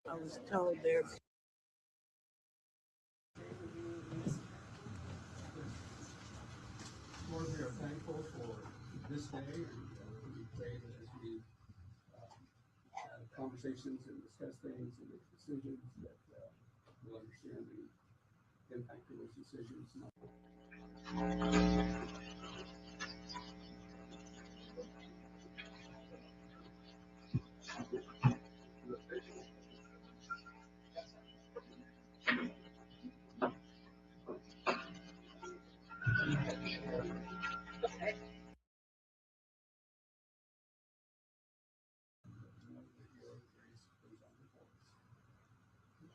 I was told there. Lord, we are thankful for this day, and we pray that as we have conversations and discuss things and make decisions, that we'll understand the impact of those decisions.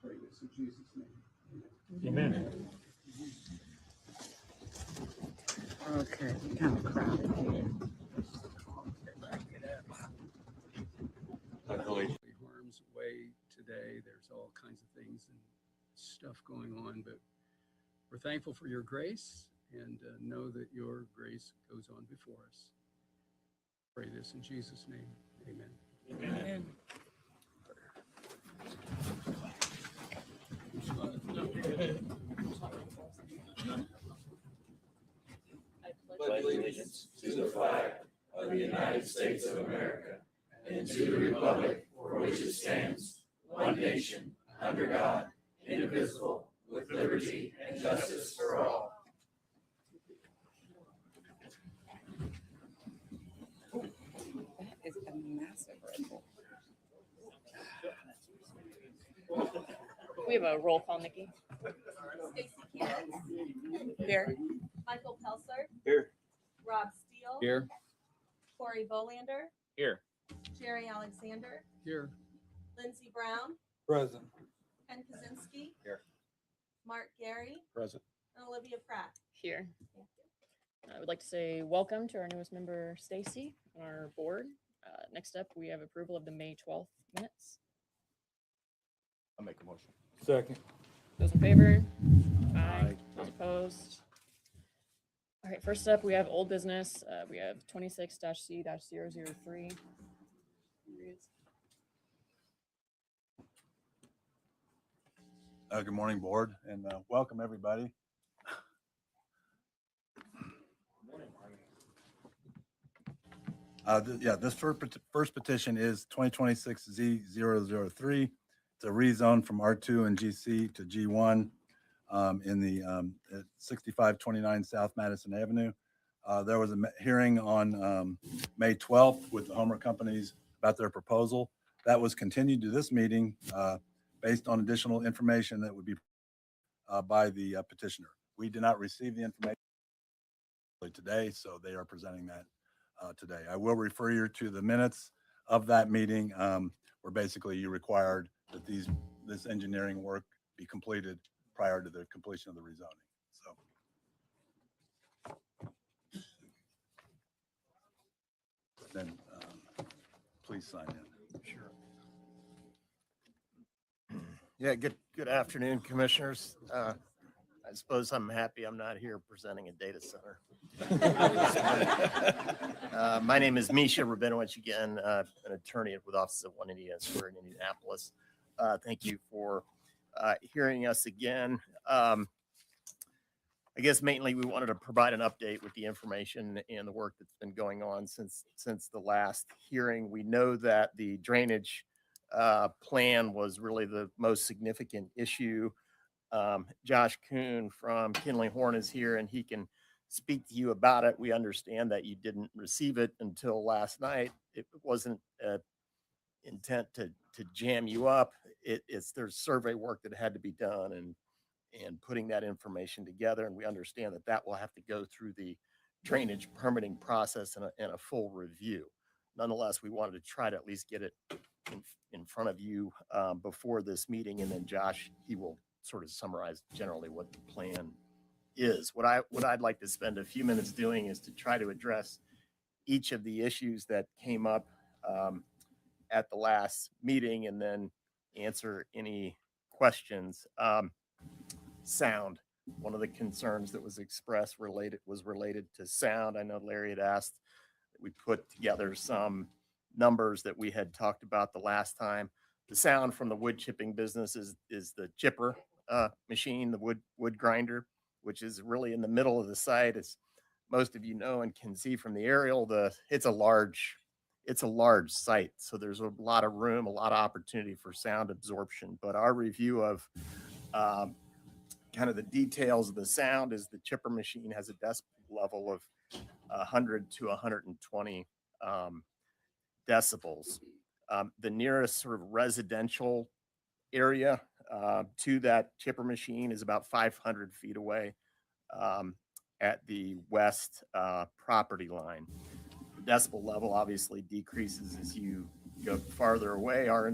Pray this in Jesus' name. Amen. Okay, kind of crowded here. Harm's way today. There's all kinds of things and stuff going on, but we're thankful for your grace and know that your grace goes on before us. Pray this in Jesus' name. Amen. Amen. Pledge allegiance to the flag of the United States of America and to the republic for which it stands, one nation, under God, indivisible, with liberty and justice for all. That is a massive Red Bull. We have a roll call, Nikki. Stacy Keelan, Here. Michael Pelser, Here. Rob Steele, Here. Corey Bolander, Here. Jerry Alexander, Here. Lindsey Brown, Present. Ken Kaczynski, Here. Mark Gary, Present. and Olivia Pratt. Here. I would like to say welcome to our newest member, Stacy, on our board. Next up, we have approval of the May 12th minutes. I'll make a motion. Second. Those in favor? Aye. Those opposed? All right, first up, we have old business. We have 26-C-003. Good morning, board, and welcome everybody. This first petition is 2026-Z003. It's a rezone from R2 and GC to G1 in the at 6529 South Madison Avenue. There was a hearing on May 12th with the Homer companies about their proposal. That was continued to this meeting based on additional information that would be by the petitioner. We did not receive the information today, so they are presenting that today. I will refer you to the minutes of that meeting where basically you required that this engineering work be completed prior to the completion of the rezoning. So. Then please sign in. Sure. Yeah, good afternoon, commissioners. I suppose I'm happy I'm not here presenting a data center. My name is Misha Rabinowitz, again, an attorney with offices at 1 Indiana Square in Indianapolis. Thank you for hearing us again. I guess mainly we wanted to provide an update with the information and the work that's been going on since the last hearing. We know that the drainage plan was really the most significant issue. Josh Kuhn from Kinley Horn is here and he can speak to you about it. We understand that you didn't receive it until last night. It wasn't intent to jam you up. There's survey work that had to be done and putting that information together. And we understand that will have to go through the drainage permitting process and a full review. Nonetheless, we wanted to try to at least get it in front of you before this meeting. And then Josh, he will sort of summarize generally what the plan is. What I'd like to spend a few minutes doing is to try to address each of the issues that came up at the last meeting and then answer any questions. Sound. One of the concerns that was expressed was related to sound. I know Larry had asked that we put together some numbers that we had talked about the last time. the sound from the wood chipping business is the chipper machine, the wood grinder, which is really in the middle of the site. As most of you know and can see from the aerial, it's a large site, so there's a lot of room, a lot of opportunity for sound absorption. But our review of kind of the details of the sound is the chipper machine has a decibel level of 100 to 120 decibels. The nearest sort of residential area to that chipper machine is about 500 feet away at the west property line. The decibel level obviously decreases as you go farther away. Our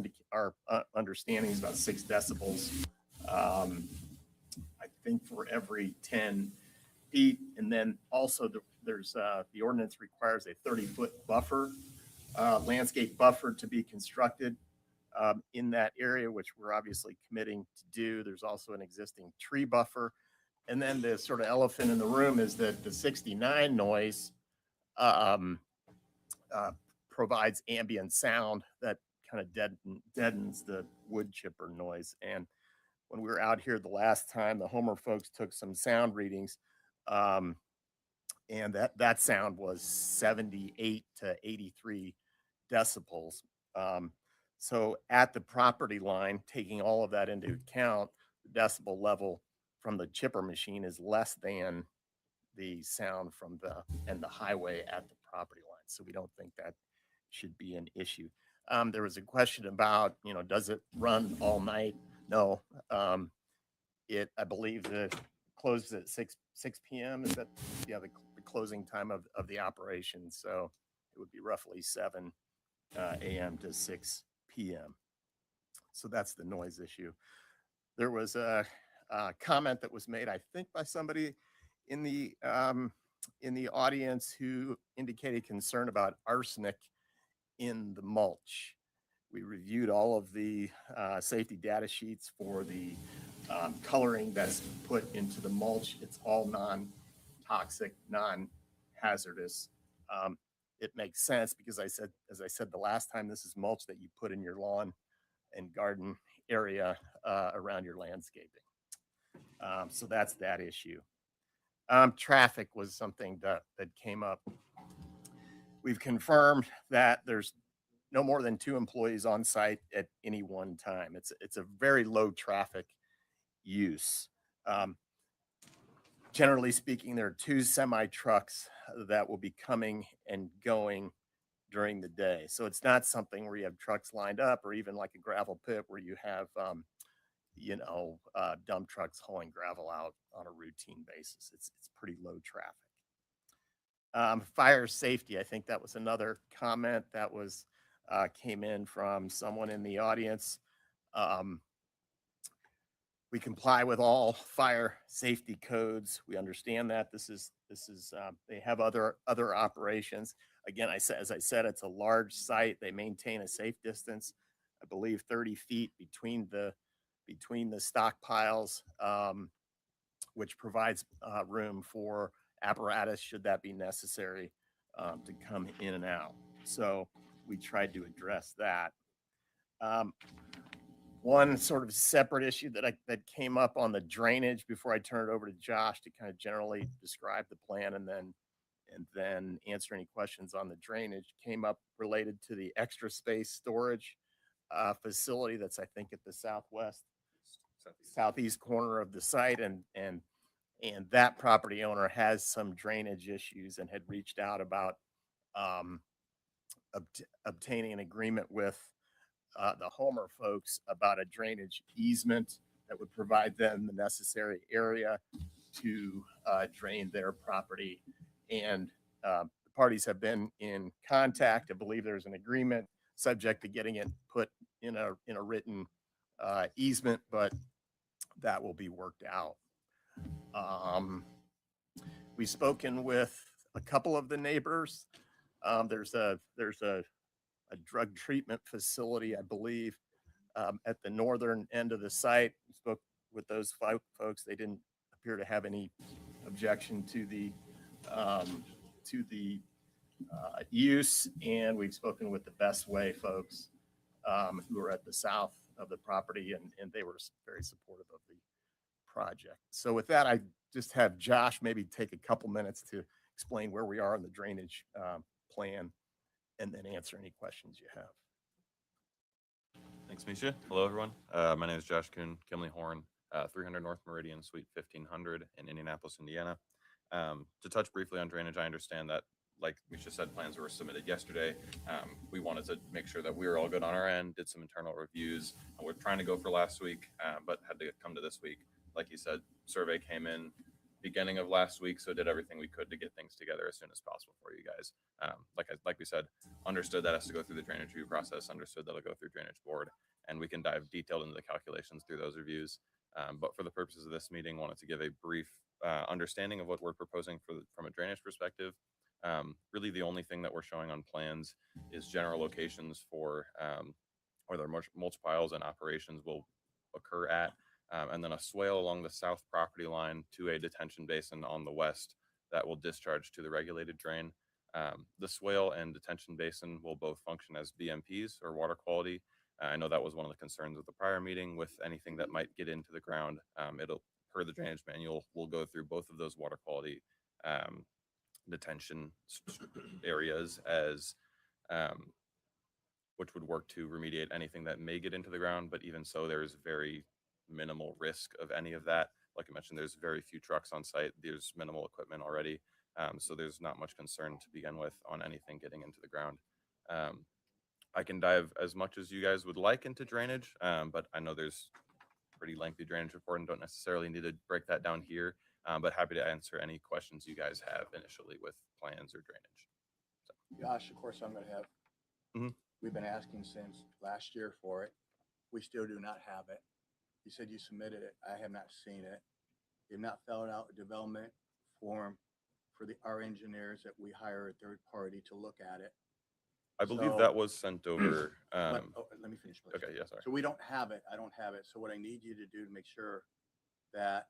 understanding is about 6 decibels. I think for every 10 feet, and then also there's the ordinance requires a 30-foot buffer, landscape buffer to be constructed in that area, which we're obviously committing to do. There's also an existing tree buffer. And then the sort of elephant in the room is that the 69 noise provides ambient sound that kind of deadens the wood chipper noise. And when we were out here the last time, the Homer folks took some sound readings, and that sound was 78 to 83 decibels. So at the property line, taking all of that into account, the decibel level from the chipper machine is less than the sound from the highway at the property line. So we don't think that should be an issue. There was a question about, does it run all night? No. I believe that closes at 6 p.m. Is that the closing time of the operation? So it would be roughly 7 a.m. to 6 p.m. So that's the noise issue. There was a comment that was made, I think, by somebody in the audience who indicated concern about arsenic in the mulch. We reviewed all of the safety data sheets for the coloring that's put into the mulch. It's all non-toxic, non-hazardous. It makes sense because as I said the last time, this is mulch that you put in your lawn and garden area around your landscaping. So that's that issue. Traffic was something that came up. We've confirmed that there's no more than 2 employees on site at any one time. It's a very low traffic use. Generally speaking, there are 2 semi trucks that will be coming and going during the day. So it's not something where you have trucks lined up or even like a gravel pit where you have, dump trucks hauling gravel out on a routine basis. It's pretty low traffic. Fire safety, I think that was another comment that was came in from someone in the audience. We comply with all fire safety codes. We understand that this is they have other operations. Again, as I said, it's a large site. They maintain a safe distance, I believe 30 feet between the stockpiles, which provides room for apparatus should that be necessary to come in and out. So we tried to address that. One sort of separate issue that came up on the drainage before I turn it over to Josh to kind of generally describe the plan and then answer any questions on the drainage came up related to the extra space storage facility that's I think at the southeast corner of the site, and that property owner has some drainage issues and had reached out about obtaining an agreement with the Homer folks about a drainage easement that would provide them the necessary area to drain their property. And the parties have been in contact. I believe there's an agreement subject to getting it put in a written easement, but that will be worked out. We've spoken with a couple of the neighbors. There's a drug treatment facility, I believe, at the northern end of the site. We spoke with those folks. They didn't appear to have any objection to the use, and we've spoken with the Best Way folks who are at the south of the property, and they were very supportive of the project. So with that, I just have Josh maybe take a couple minutes to explain where we are in the drainage plan and then answer any questions you have. Thanks, Misha. Hello, everyone. My name is Josh Kuhn, Kimley Horn, 300 North Meridian, Suite 1500 in Indianapolis, Indiana. To touch briefly on drainage, I understand that, like Misha said, plans were submitted yesterday. We wanted to make sure that we were all good on our end, did some internal reviews. We're trying to go for last week, but had to come to this week. Like you said, survey came in beginning of last week, so did everything we could to get things together as soon as possible for you guys. Like we said, understood that has to go through the drainage review process, understood that'll go through drainage board, and we can dive detailed into the calculations through those reviews. But for the purposes of this meeting, wanted to give a brief understanding of what we're proposing from a drainage perspective. Really, the only thing that we're showing on plans is general locations for where their mulch piles and operations will occur at. And then a swale along the south property line to a detention basin on the west that will discharge to the regulated drain. The swale and detention basin will both function as BMPs, or water quality. I know that was one of the concerns of the prior meeting with anything that might get into the ground. It'll, per the drainage manual, we'll go through both of those water quality detention areas as which would work to remediate anything that may get into the ground. But even so, there is very minimal risk of any of that. Like I mentioned, there's very few trucks on site. There's minimal equipment already. So there's not much concern to begin with on anything getting into the ground. I can dive as much as you guys would like into drainage, but I know there's pretty lengthy drainage report and don't necessarily need to break that down here. But happy to answer any questions you guys have initially with plans or drainage. Josh, of course, I'm gonna have, Mhm. We've been asking since last year for it. We still do not have it. You said you submitted it. I have not seen it. You've not filled out a development form for our engineers that we hire a third party to look at it. I believe So- that was sent over. But, let me finish, please. Okay, yeah, sorry. So we don't have it. I don't have it. So what I need you to do to make sure that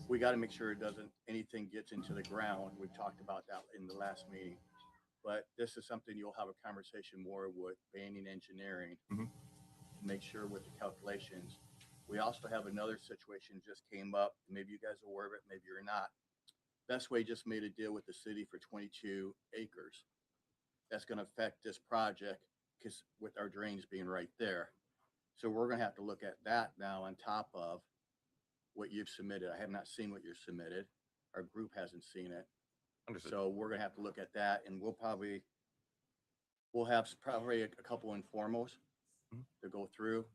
we got to make sure it doesn't, anything gets into the ground. We've talked about that in the last meeting. But this is something you'll have a conversation more with Banning Engineering. Mhm. Make sure with the calculations. We also have another situation just came up. Maybe you guys are aware of it, maybe you're not. Bestway just made a deal with the city for 22 acres. That's going to affect this project because with our drains being right there. So we're going to have to look at that now on top of what you've submitted. I have not seen what you've submitted. Our group hasn't seen it. Understood. So we're going to have to look at that, and we'll have probably a couple informals Mhm. to go through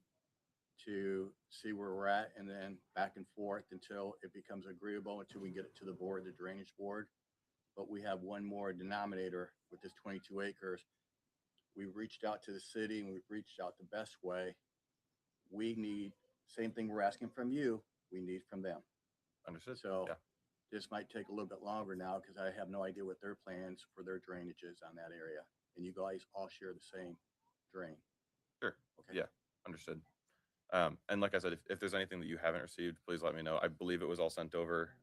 to see where we're at, and then back and forth until it becomes agreeable, until we get it to the board, the drainage board. But we have one more denominator with this 22 acres. We've reached out to the city and we've reached out to Bestway. We need, same thing we're asking from you, we need from them. Understood. So Yeah. this might take a little bit longer now because I have no idea what their plans for their drainage is on that area. And you guys all share the same drain. Sure. Okay. Yeah. Understood. And like I said, if there's anything that you haven't received, please let me know. I believe it was all sent over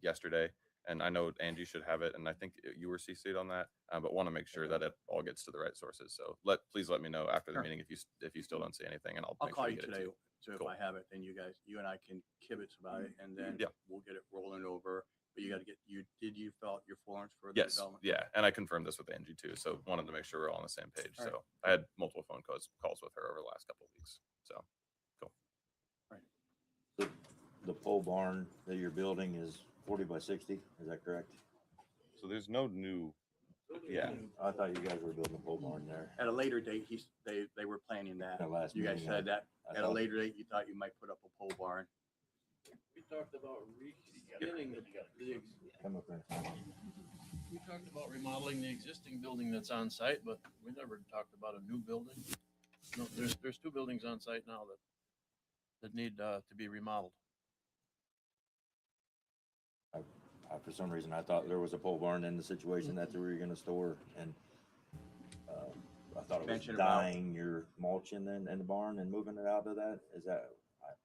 yesterday, and I know Angie should have it, and I think you were CC'd on that, but want to make sure that it all gets to the right sources. So please let me know after the Sure. meeting if you still don't see anything, and I'll I'll make call sure you to get it to today. you. So Cool. if I have it, then you and I can kibitz about it, and then Yeah. we'll get it rolling over. But you got to get, did you fill out your forms for the Yes. development? Yeah. And I confirmed this with Angie too, so wanted to make sure we're all on the same page. All right. So I had multiple phone calls with her over the last couple of weeks. So cool. The pole barn that you're building is 40 by 60, is that correct? So there's no new. Yeah. I thought you guys were building a pole barn there. At a later date, they were planning that. That last You guys meeting, said that I at a thought- later date, you thought you might put up a pole barn. We talked about rebeginning Come up there. we talked about remodeling the existing building that's on site, but we never talked about a new building. No, there's two buildings on site now that need to be remodeled. For some reason, I thought there was a pole barn in the situation that they were gonna store, and I thought it was Mention about- dying your mulch in the barn and moving it out of that. Is that, I'm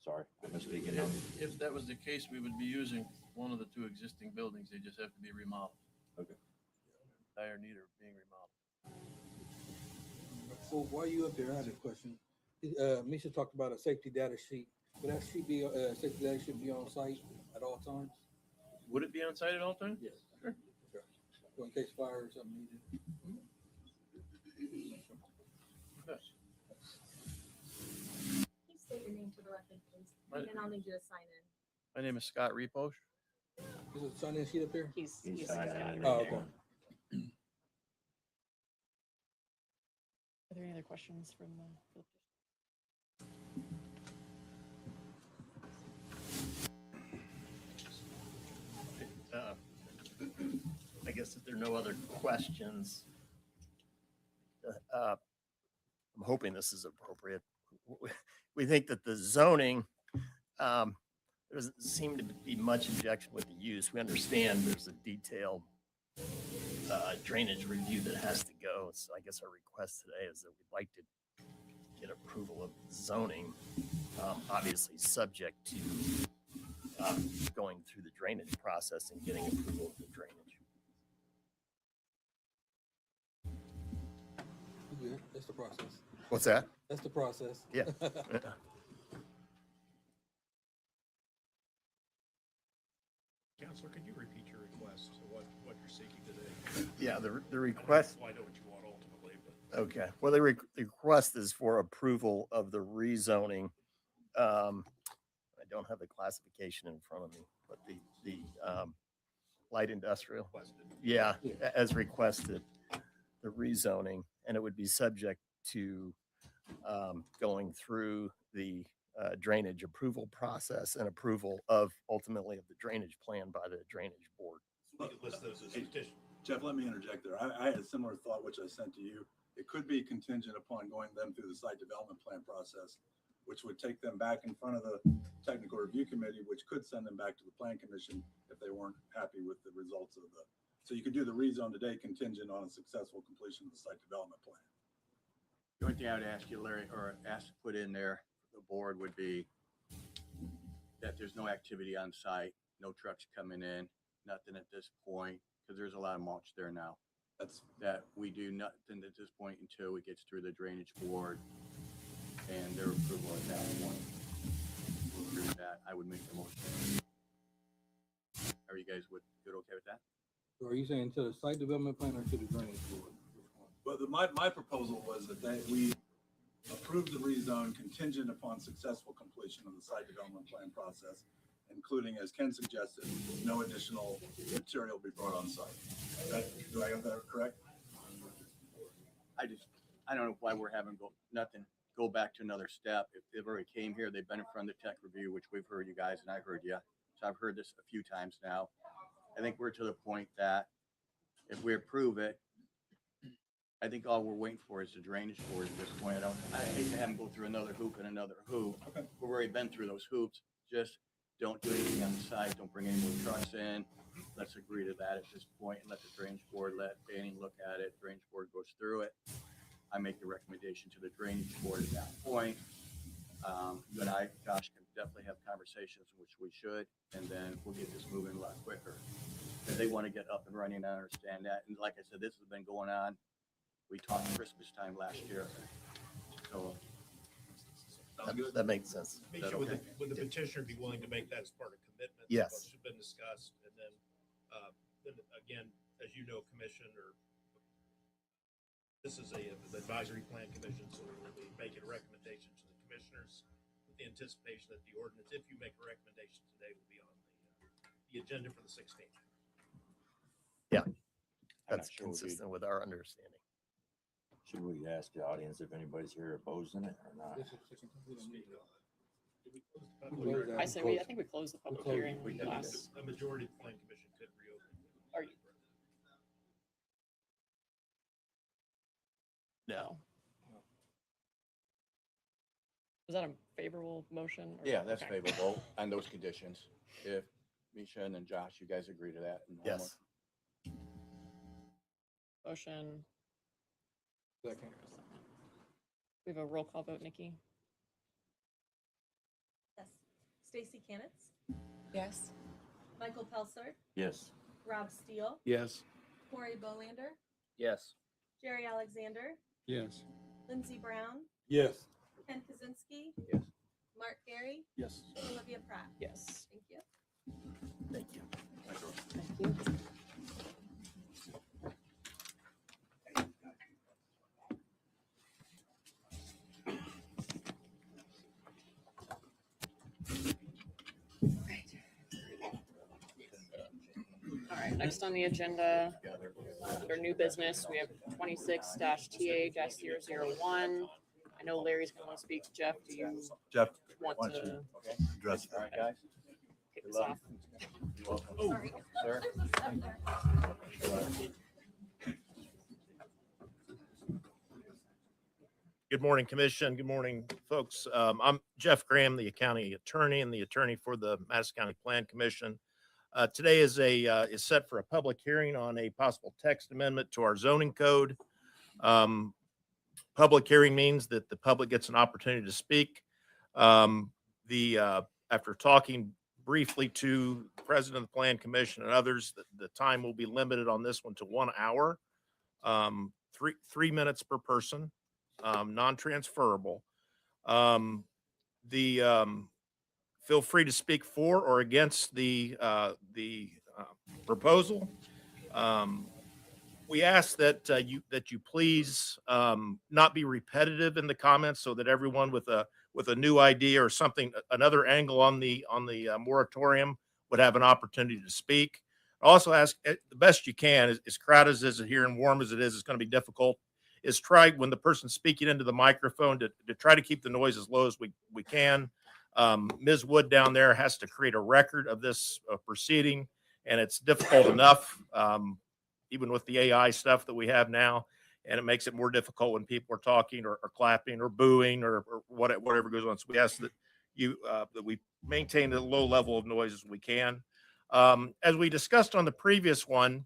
sorry, I'm misspeaking. If that was the case, we would be using one of the two existing buildings. They just have to be remodeled. Okay. Dire need of being remodeled. Well, while you up there, I had a question. Misha talked about a safety data sheet. Would that sheet be, safety data should be on site at all times? Would it be on site at all times? Yes. Sure. Okay. So in case fire or something needed. Please state your name to the record, please, Right. and I'll need you to sign in. My name is Scott Reposh. Is it a sign-in sheet up there? He's signed got in. it. Oh, Are okay. there any other questions from the? I guess if there are no other questions, I'm hoping this is appropriate. We think that the zoning, there doesn't seem to be much objection with the use. We understand there's a detailed drainage review that has to go. So I guess our request today is that we'd like to get approval of zoning, obviously subject to going through the drainage process and getting approval of the drainage. Yeah, that's the process. What's that? That's the process. Yeah. Counselor, could you repeat your request, so what you're seeking today? Yeah, the request. Well, I know what you want ultimately, but. Okay, well, the request is for approval of the rezoning. I don't have the classification in front of me, but the light industrial. Requested. Yeah, as requested, the rezoning, and it would be subject to going through the drainage approval process and approval of ultimately of the drainage plan by the drainage board. We could list those as petition. Jeff, let me interject there. I had a similar thought, which I sent to you. It could be contingent upon going them through the site development plan process, which would take them back in front of the technical review committee, which could send them back to the plan commission if they weren't happy with the results of the. So you could do the rezone today contingent on a successful completion of the site development plan. The only thing I would ask you, Larry, or ask to put in there, the board would be that there's no activity on site, no trucks coming in, nothing at this point, because there's a lot of mulch there now. That we do nothing at this point until it gets through the drainage board and their approval at that point. Through that, I would make the motion. Are you guys good okay with that? So are you saying to the site development plan or to the drainage board? But my proposal was that we approve the rezone contingent upon successful completion of the site development plan process, including, as Ken suggested, no additional material be brought on site. Do I have that correct? I don't know why we're having go back to another step. If they've already came here, they've been in front of the tech review, which we've heard you guys and I heard you. So I've heard this a few times now. I think we're to the point that if we approve it, I think all we're waiting for is the drainage board at this point. I hate to have them go through another hoop and another hoop. Okay. We've already been through those hoops. Just don't do anything on the site. Don't bring any more trucks in. Let's agree to that at this point and let the drainage board, let Danny look at it. Drainage board goes through it. I make the recommendation to the drainage board at that point. You and I, Josh, can definitely have conversations, which we should, and then we'll get this moving a lot quicker. If they want to get up and running, I understand that. And like I said, this has been going on. We talked Christmas time last year. So That makes sense. Misha, would the petitioner be willing to make that as part of commitment? Yes. What's been discussed, and then again, as you know, commission, or this is an advisory plan commission, so we'll be making a recommendation to the commissioners with the anticipation that the ordinance, if you make a recommendation today, will be on the agenda for the 16th. Yeah, I'm that's not sure consistent with our understanding. Should we ask the audience if anybody's here opposing it or not? I say I think we closed the public hearing last. A majority of the plan commission could reopen. Are you? No. Was that a favorable motion? or- yeah, that's okay. favorable on those conditions. If Misha and then Josh, you guys agree to that? And Yes. Motion. Second. We have a roll call vote, Nikki. Yes. Stacy Canitz, Yes. Michael Pelser, Yes. Rob Steele, Yes. Corey Bolander, Yes. Jerry Alexander, Yes. Lindsey Brown, Yes. Ken Kaczynski, Yes. Mark Gary, Yes. Olivia Pratt. Yes. Thank you. Thank you. Thank you. All right, next on the agenda, under new business, we have 26-TA-001. I know Larry's gonna want to speak. Jeff, do you Jeff, want why don't to you address All that? right, guys. kick Good this luck. off? You're welcome. Sorry. Sir. Good morning, Commission. Good morning, folks. I'm Jeff Graham, the county attorney and the attorney for the Madison County Plan Commission. Today is set for a public hearing on a possible text amendment to our zoning code. Public hearing means that the public gets an opportunity to speak. After talking briefly to the president of the Plan Commission and others, the time will be limited on this one to 1 hour, 3 minutes per person, non-transferable. Feel free to speak for or against the proposal. We ask that you please not be repetitive in the comments, so that everyone with a new idea or something, another angle on the moratorium, would have an opportunity to speak. Also ask the best you can, as crowded as it is here and warm as it is, it's going to be difficult, is try when the person's speaking into the microphone to try to keep the noise as low as we can. Ms. Wood down there has to create a record of this proceeding, and it's difficult enough, even with the AI stuff that we have now, and it makes it more difficult when people are talking or clapping or booing or whatever goes on. So we ask that that we maintain a low level of noise as we can. As we discussed on the previous one,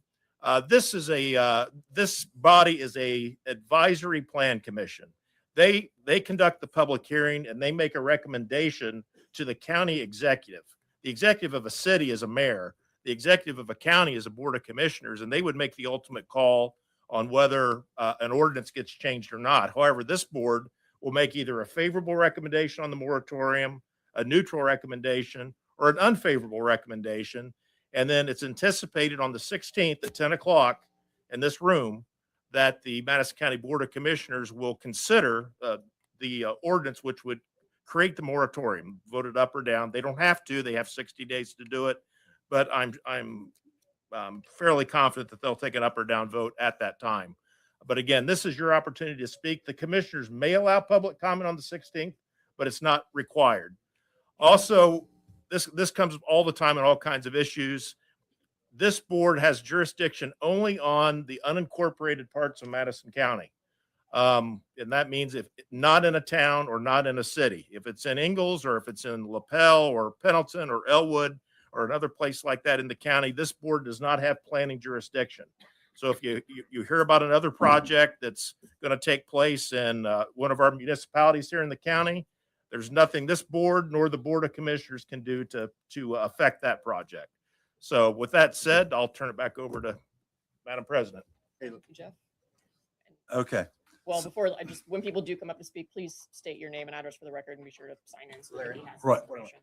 this body is a advisory plan commission. They conduct the public hearing and they make a recommendation to the county executive. The executive of a city is a mayor. The executive of a county is a board of commissioners, and they would make the ultimate call on whether an ordinance gets changed or not. However, this board will make either a favorable recommendation on the moratorium, a neutral recommendation, or an unfavorable recommendation. And then it's anticipated on the 16th at 10 o'clock in this room that the Madison County Board of Commissioners will consider the ordinance, which would create the moratorium, voted up or down. They don't have to. They have 60 days to do it. But I'm fairly confident that they'll take an up or down vote at that time. But again, this is your opportunity to speak. The commissioners may allow public comment on the 16th, but it's not required. Also, this comes all the time in all kinds of issues. This board has jurisdiction only on the unincorporated parts of Madison County. And that means if not in a town or not in a city, if it's in Ingalls or if it's in LaPel or Pendleton or Elwood or another place like that in the county, this board does not have planning jurisdiction. So if you hear about another project that's going to take place in one of our municipalities here in the county, there's nothing this board nor the Board of Commissioners can do to affect that project. So with that said, I'll turn it back over to Madam President. Thank you, Jeff. Okay. Well, before when people do come up to speak, please state your name and address for the record and be sure to sign in so that Larry. he has Right. information.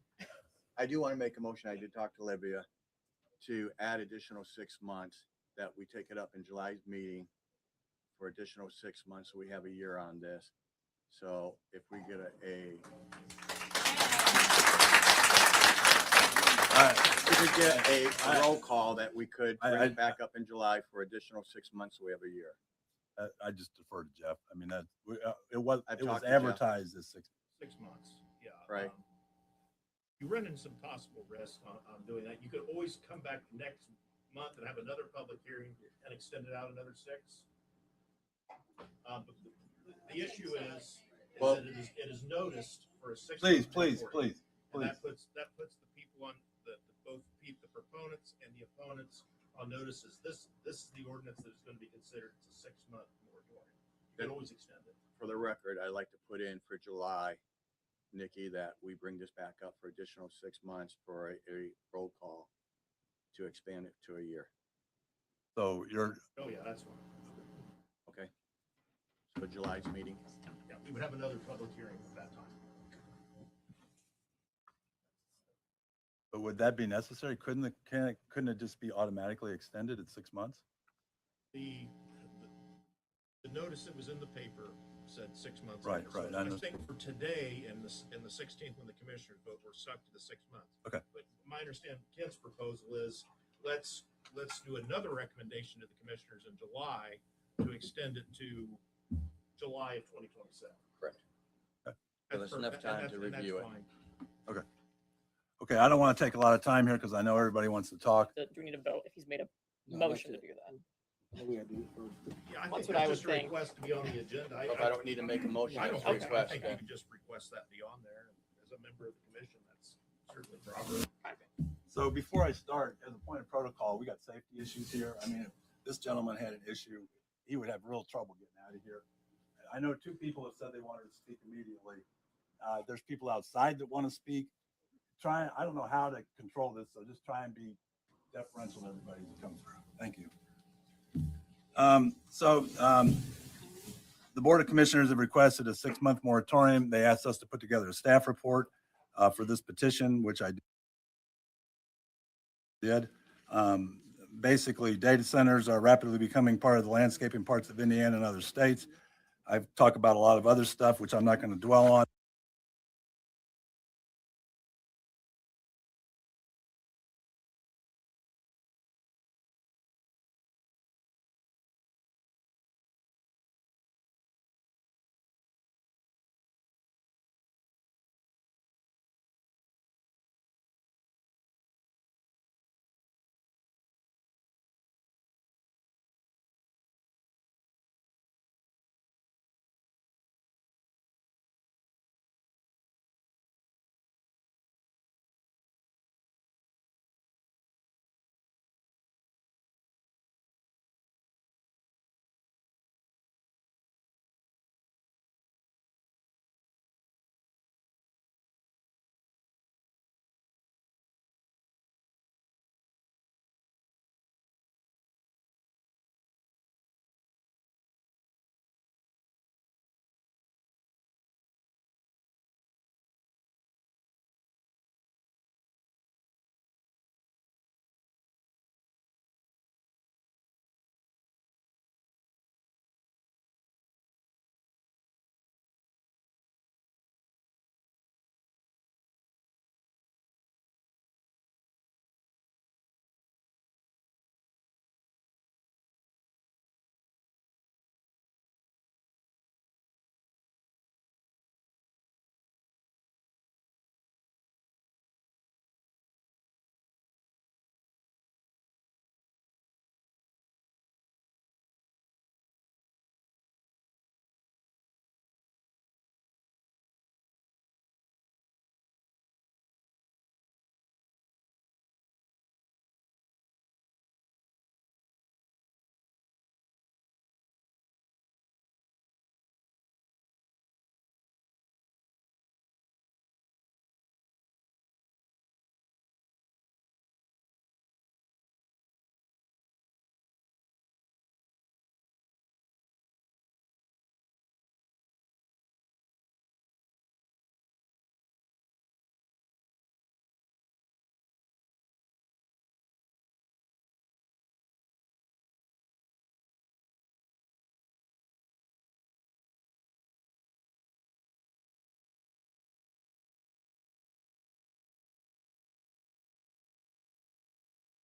I do want to make a motion. I did talk to Olivia to add additional 6 months, that we take it up in July's meeting for additional 6 months. So we have a year on this. So if we get if we get a roll call that we could bring it back up in July for additional 6 months, so we have a year. I just defer to Jeff. I mean, it was I've talked to Jeff. advertised as 6. 6 months, yeah. Right. You run into some possible risks on doing that. You could always come back next month and have another public hearing and extend it out another 6. But the issue is that it is noticed for a 6 Please. And that puts the people on both the proponents and the opponents on notices. This is the ordinance that is going to be considered. It's a 6-month moratorium. You can always extend it. For the record, I'd like to put in for July, Nikki, that we bring this back up for additional 6 months for a roll call to expand it to a year. So you're Oh yeah, that's fine. Okay. for July's meeting. Yeah, we would have another public hearing at that time. But would that be necessary? Couldn't it just be automatically extended at 6 months? The notice that was in the paper said 6 months. Right, So right, I I understand. think for today and the 16th, when the commissioners vote, we're stuck to the 6 months. Okay. But my understanding, Ken's proposal is let's do another recommendation to the commissioners in July to extend it to July of 2027. Correct. Okay. Give us enough time to review it. Okay, I don't want to take a lot of time here because I know everybody wants to talk. Do we need to vote if he's made a No, I'd like motion to do that? What we gotta do first? Yeah, I That's think what I that's just would a think. request to be on the agenda. If I don't need to make a motion, I just don't think, I request think you that. can just request that be on there. As a member of the commission, that's certainly proper. So before I start, as a point of protocol, we got safety issues here. I mean, if this gentleman had an issue, he would have real trouble getting out of here. I know 2 people have said they wanted to speak immediately. There's people outside that want to speak. I don't know how to control this, so just try and be deferential to everybody who comes through. Thank you. The Board of Commissioners have requested a 6-month moratorium. They asked us to put together a staff report for this petition, which I did. Basically, data centers are rapidly becoming part of the landscape in parts of Indiana and other states. I've talked about a lot of other stuff, which I'm not going to dwell on.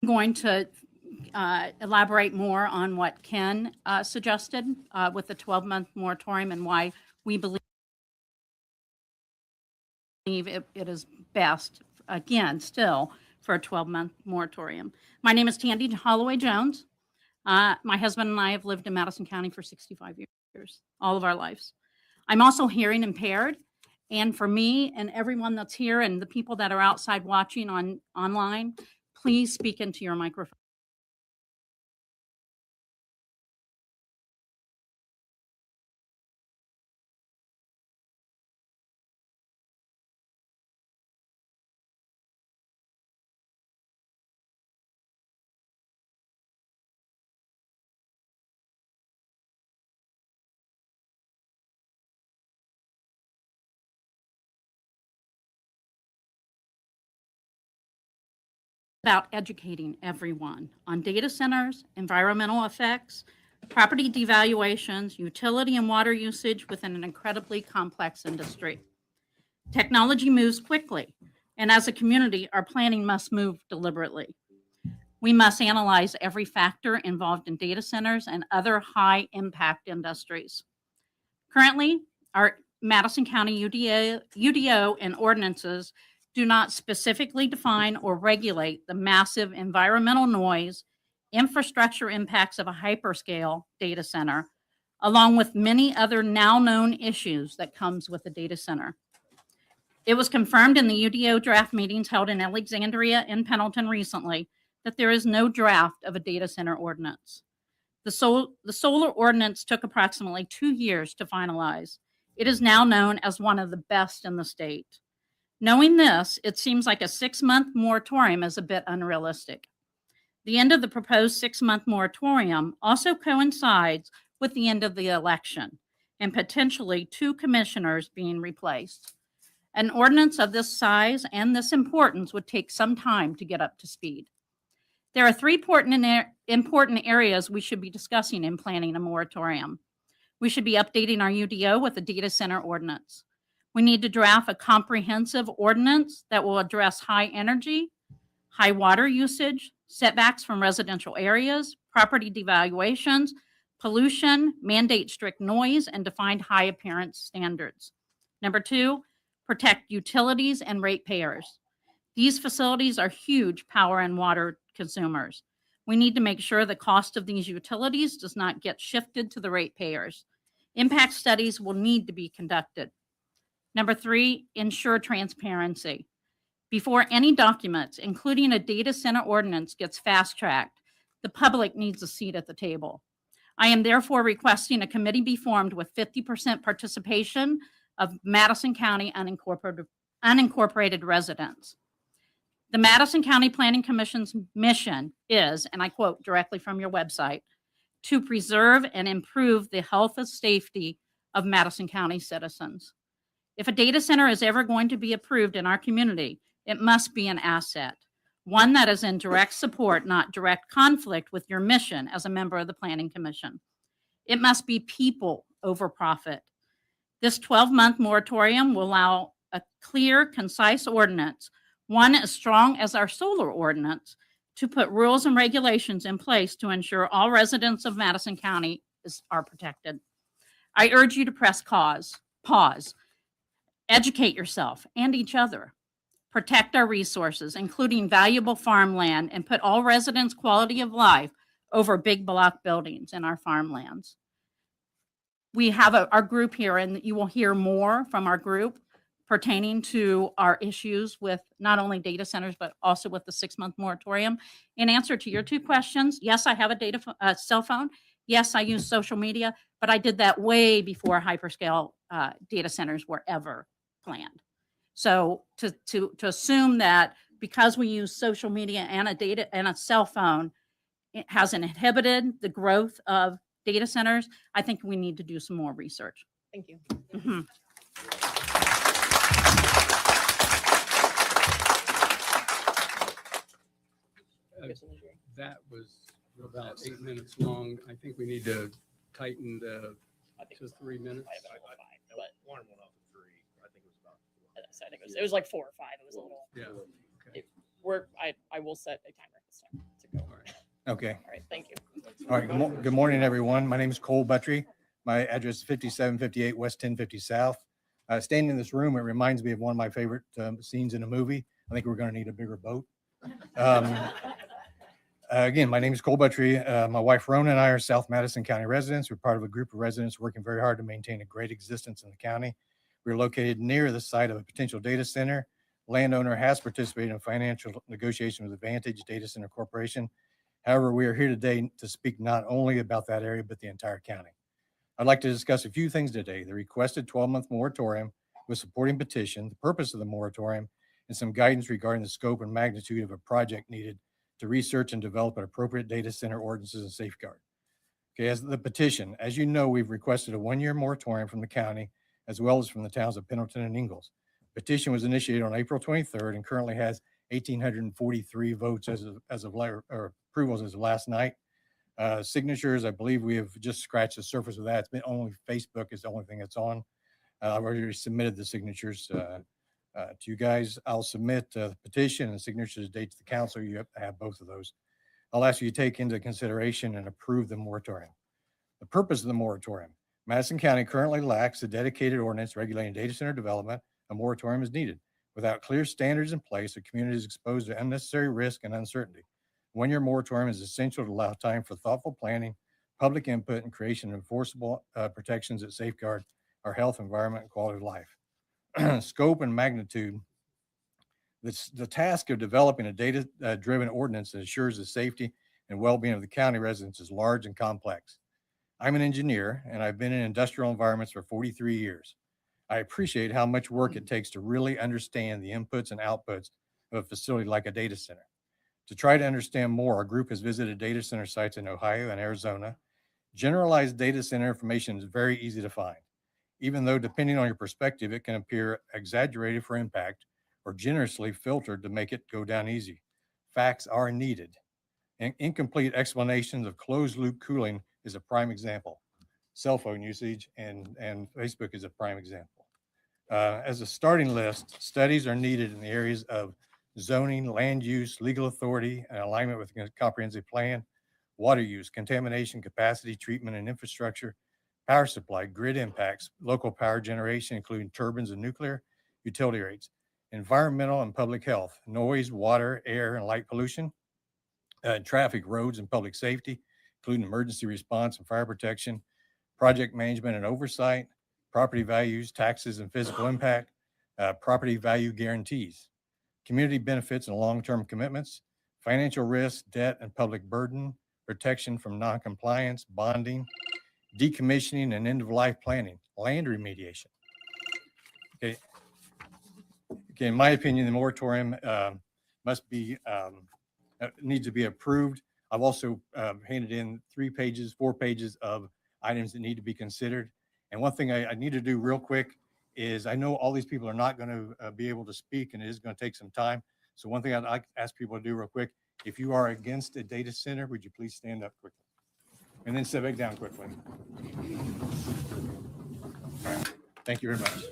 I'm going to elaborate more on what Ken suggested with the 12-month moratorium and why we believe it is best, again, still, for a 12-month moratorium. My name is Tandy Holloway Jones. My husband and I have lived in Madison County for 65 years, all of our lives. I'm also hearing impaired. And for me and everyone that's here and the people that are outside watching online, please speak into your microphone. about educating everyone on data centers, environmental effects, property devaluations, utility and water usage within an incredibly complex industry. Technology moves quickly, and as a community, our planning must move deliberately. We must analyze every factor involved in data centers and other high-impact industries. Currently, our Madison County UDO and ordinances do not specifically define or regulate the massive environmental noise, infrastructure impacts of a hyperscale data center, along with many other now known issues that comes with a data center. It was confirmed in the UDO draft meetings held in Alexandria and Pendleton recently that there is no draft of a data center ordinance. The solar ordinance took approximately 2 years to finalize. It is now known as one of the best in the state. Knowing this, it seems like a 6-month moratorium is a bit unrealistic. The end of the proposed 6-month moratorium also coincides with the end of the election and potentially 2 commissioners being replaced. An ordinance of this size and this importance would take some time to get up to speed. There are 3 important areas we should be discussing in planning a moratorium. We should be updating our UDO with a data center ordinance. We need to draft a comprehensive ordinance that will address high energy, high water usage, setbacks from residential areas, property devaluations, pollution, mandate strict noise, and define high appearance standards. Number 2, protect utilities and ratepayers. These facilities are huge power and water consumers. We need to make sure the cost of these utilities does not get shifted to the ratepayers. Impact studies will need to be conducted. Number 3, ensure transparency. Before any documents, including a data center ordinance, gets fast-tracked, the public needs a seat at the table. I am therefore requesting a committee be formed with 50% participation of Madison County unincorporated residents. The Madison County Planning Commission's mission is, and I quote directly from your website, to preserve and improve the health and safety of Madison County citizens. If a data center is ever going to be approved in our community, it must be an asset, one that is in direct support, not direct conflict with your mission as a member of the Planning Commission. It must be people over profit. This 12-month moratorium will allow a clear, concise ordinance, one as strong as our solar ordinance, to put rules and regulations in place to ensure all residents of Madison County are protected. I urge you to press pause, educate yourself and each other, protect our resources, including valuable farmland, and put all residents' quality of life over big block buildings in our farmlands. We have our group here, and you will hear more from our group pertaining to our issues with not only data centers, but also with the 6-month moratorium. In answer to your 2 questions, yes, I have a cell phone. Yes, I use social media, but I did that way before hyperscale data centers were ever planned. So to assume that because we use social media and a cell phone, it has inhibited the growth of data centers, I think we need to do some more research. Thank you. Mhm. That was about 8 minutes long. I think we need to tighten to 3 minutes. But One went off of 3. I think it was about 4. I think it was like 4 or 5. It was a little. Yeah. Okay. I will set a timer this time to go. All right. Okay. All right. Thank you. All right. Good morning, everyone. My name is Cole Buttry. My address is 5758 West 1050 South. Standing in this room, it reminds me of one of my favorite scenes in a movie. I think we're going to need a bigger boat. Again, my name is Cole Buttry. My wife Rona and I are South Madison County residents. We're part of a group of residents working very hard to maintain a great existence in the county. We're located near the site of a potential data center. Landowner has participated in financial negotiation with Advantage Data Center Corporation. However, we are here today to speak not only about that area, but the entire county. I'd like to discuss a few things today: the requested 12-month moratorium with supporting petition, the purpose of the moratorium, and some guidance regarding the scope and magnitude of a project needed to research and develop an appropriate data center ordinances and safeguard. Okay, as the petition, as you know, we've requested a 1-year moratorium from the county, as well as from the towns of Pendleton and Ingalls. Petition was initiated on April 23rd and currently has 1,843 votes or approvals as of last night. Signatures, I believe we have just scratched the surface of that. It's been only Facebook is the only thing that's on. I've already submitted the signatures to you guys. I'll submit the petition and the signatures date to the council. You have to have both of those. I'll ask you to take into consideration and approve the moratorium. The purpose of the moratorium. Madison County currently lacks a dedicated ordinance regulating data center development. A moratorium is needed. Without clear standards in place, the community is exposed to unnecessary risk and uncertainty. One-year moratorium is essential to allow time for thoughtful planning, public input, and creation of enforceable protections that safeguard our health, environment, and quality of life. Scope and magnitude. The task of developing a data-driven ordinance that ensures the safety and well-being of the county residents is large and complex. I'm an engineer, and I've been in industrial environments for 43 years. I appreciate how much work it takes to really understand the inputs and outputs of a facility like a data center. To try to understand more, our group has visited data center sites in Ohio and Arizona. Generalized data center information is very easy to find, even though depending on your perspective, it can appear exaggerated for impact or generously filtered to make it go down easy. Facts are needed. And incomplete explanations of closed loop cooling is a prime example. Cell phone usage and Facebook is a prime example. As a starting list, studies are needed in the areas of zoning, land use, legal authority, and alignment with a comprehensive plan, water use, contamination, capacity, treatment, and infrastructure, power supply, grid impacts, local power generation, including turbines and nuclear, utility rates, environmental and public health, noise, water, air, and light pollution, traffic, roads, and public safety, including emergency response and fire protection, project management and oversight, property values, taxes and physical impact, property value guarantees, community benefits and long-term commitments, financial risk, debt and public burden, protection from noncompliance, bonding, decommissioning and end-of-life planning, land remediation. Okay, in my opinion, the moratorium must be needs to be approved. I've also handed in 4 pages of items that need to be considered. And one thing I need to do real quick is I know all these people are not going to be able to speak, and it is going to take some time. So one thing I'd like to ask people to do real quick, if you are against a data center, would you please stand up quickly? And then sit back down quickly. All right. Thank you very much.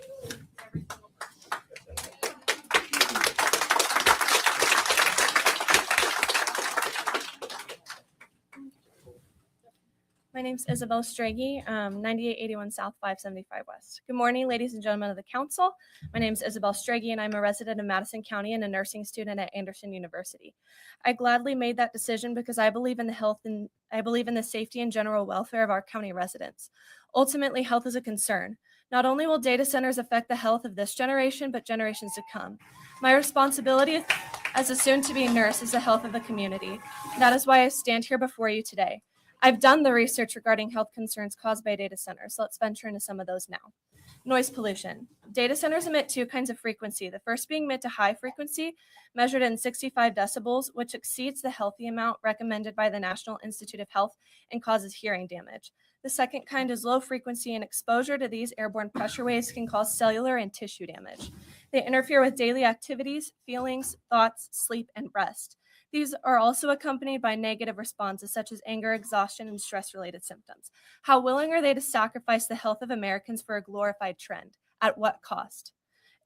My name's Isabel Stragey, 9881 South 575 West. Good morning, ladies and gentlemen of the council. My name is Isabel Stragey, and I'm a resident of Madison County and a nursing student at Anderson University. I gladly made that decision because I believe in the health and I believe in the safety and general welfare of our county residents. Ultimately, health is a concern. Not only will data centers affect the health of this generation, but generations to come. My responsibility as a soon-to-be nurse is the health of the community. That is why I stand here before you today. I've done the research regarding health concerns caused by data centers, so let's venture into some of those now. Noise pollution. Data centers emit 2 kinds of frequency, the first being mid to high frequency, measured in 65 decibels, which exceeds the healthy amount recommended by the National Institute of Health and causes hearing damage. The second kind is low frequency, and exposure to these airborne pressure waves can cause cellular and tissue damage. They interfere with daily activities, feelings, thoughts, sleep, and rest. These are also accompanied by negative responses such as anger, exhaustion, and stress-related symptoms. How willing are they to sacrifice the health of Americans for a glorified trend? At what cost?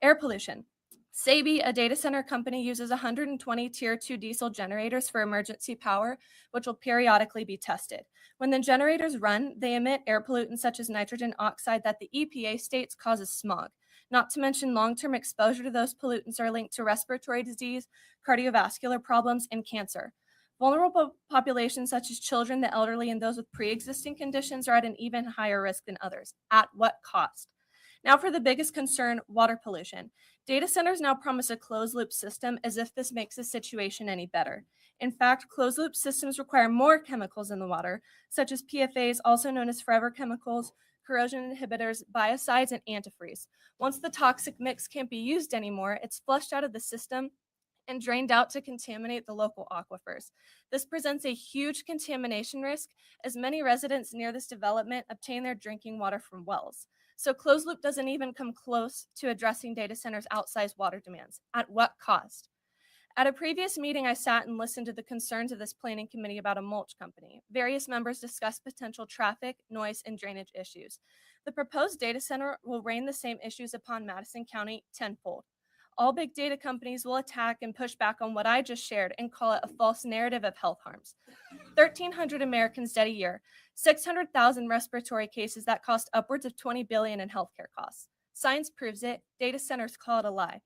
Air pollution. Saby, a data center company, uses 120 Tier 2 diesel generators for emergency power, which will periodically be tested. When the generators run, they emit air pollutants such as nitrogen oxide that the EPA states causes smog. Not to mention long-term exposure to those pollutants are linked to respiratory disease, cardiovascular problems, and cancer. Vulnerable populations such as children, the elderly, and those with pre-existing conditions are at an even higher risk than others. At what cost? Now for the biggest concern, water pollution. Data centers now promise a closed-loop system as if this makes the situation any better. In fact, closed-loop systems require more chemicals in the water, such as PFAs, also known as forever chemicals, corrosion inhibitors, biocides, and antifreeze. Once the toxic mix can't be used anymore, it's flushed out of the system and drained out to contaminate the local aquifers. This presents a huge contamination risk as many residents near this development obtain their drinking water from wells. So closed loop doesn't even come close to addressing data centers' outsized water demands. At what cost? At a previous meeting, I sat and listened to the concerns of this planning committee about a mulch company. Various members discussed potential traffic, noise, and drainage issues. The proposed data center will rain the same issues upon Madison County tenfold. All big data companies will attack and push back on what I just shared and call it a false narrative of health harms. 1,300 Americans dead a year, 600,000 respiratory cases that cost upwards of $20 billion in healthcare costs. Science proves it. Data centers call it a lie.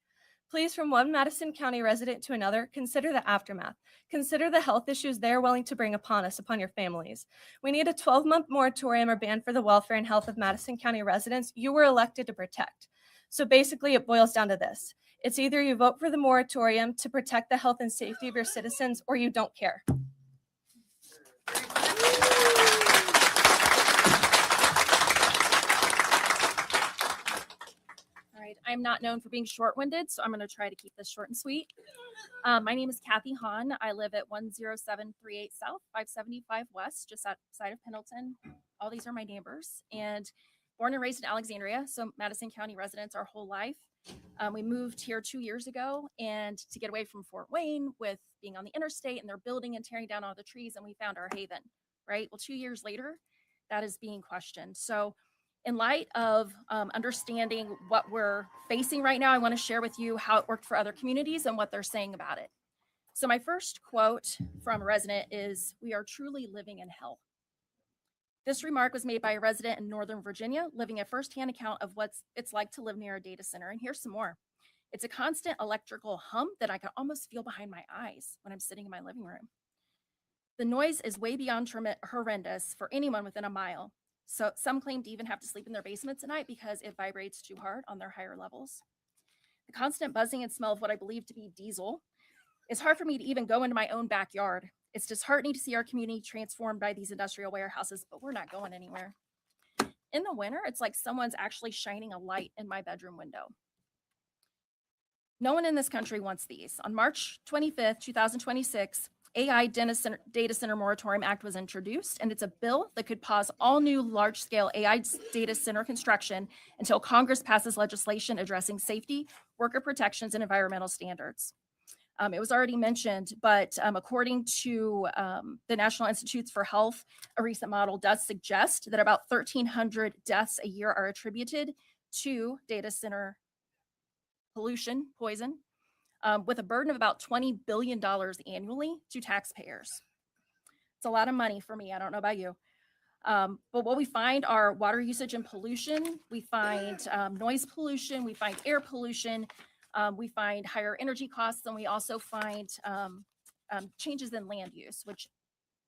Please, from one Madison County resident to another, consider the aftermath. Consider the health issues they're willing to bring upon us, upon your families. We need a 12-month moratorium or ban for the welfare and health of Madison County residents you were elected to protect. So basically, it boils down to this. It's either you vote for the moratorium to protect the health and safety of your citizens, or you don't care. All right, I'm not known for being short-winded, so I'm going to try to keep this short and sweet. My name is Kathy Hahn. I live at 10738 South, 575 West, just outside of Pendleton. All these are my neighbors, and born and raised in Alexandria, so Madison County residents our whole life. We moved here 2 years ago, and to get away from Fort Wayne with being on the interstate, and they're building and tearing down all the trees, and we found our haven, right? Well, 2 years later, that is being questioned. So in light of understanding what we're facing right now, I want to share with you how it worked for other communities and what they're saying about it. So my first quote from a resident is, "We are truly living in hell." This remark was made by a resident in Northern Virginia, living a firsthand account of what it's like to live near a data center. And here's some more. "It's a constant electrical hum that I can almost feel behind my eyes when I'm sitting in my living room. The noise is way beyond horrendous for anyone within a mile. So some claim to even have to sleep in their basements at night because it vibrates too hard on their higher levels. The constant buzzing and smell of what I believe to be diesel. It's hard for me to even go into my own backyard. It's disheartening to see our community transformed by these industrial warehouses, but we're not going anywhere. In the winter, it's like someone's actually shining a light in my bedroom window. No one in this country wants these. On March 25th, 2026, AI Data Center Moratorium Act was introduced, and it's a bill that could pause all new large-scale AI data center construction until Congress passes legislation addressing safety, worker protections, and environmental standards. It was already mentioned, but according to the National Institutes for Health, a recent model does suggest that about 1,300 deaths a year are attributed to data center pollution, poison, with a burden of about $20 billion annually to taxpayers. It's a lot of money for me. I don't know about you. But what we find are water usage and pollution. We find noise pollution. We find air pollution. We find higher energy costs, and we also find changes in land use, which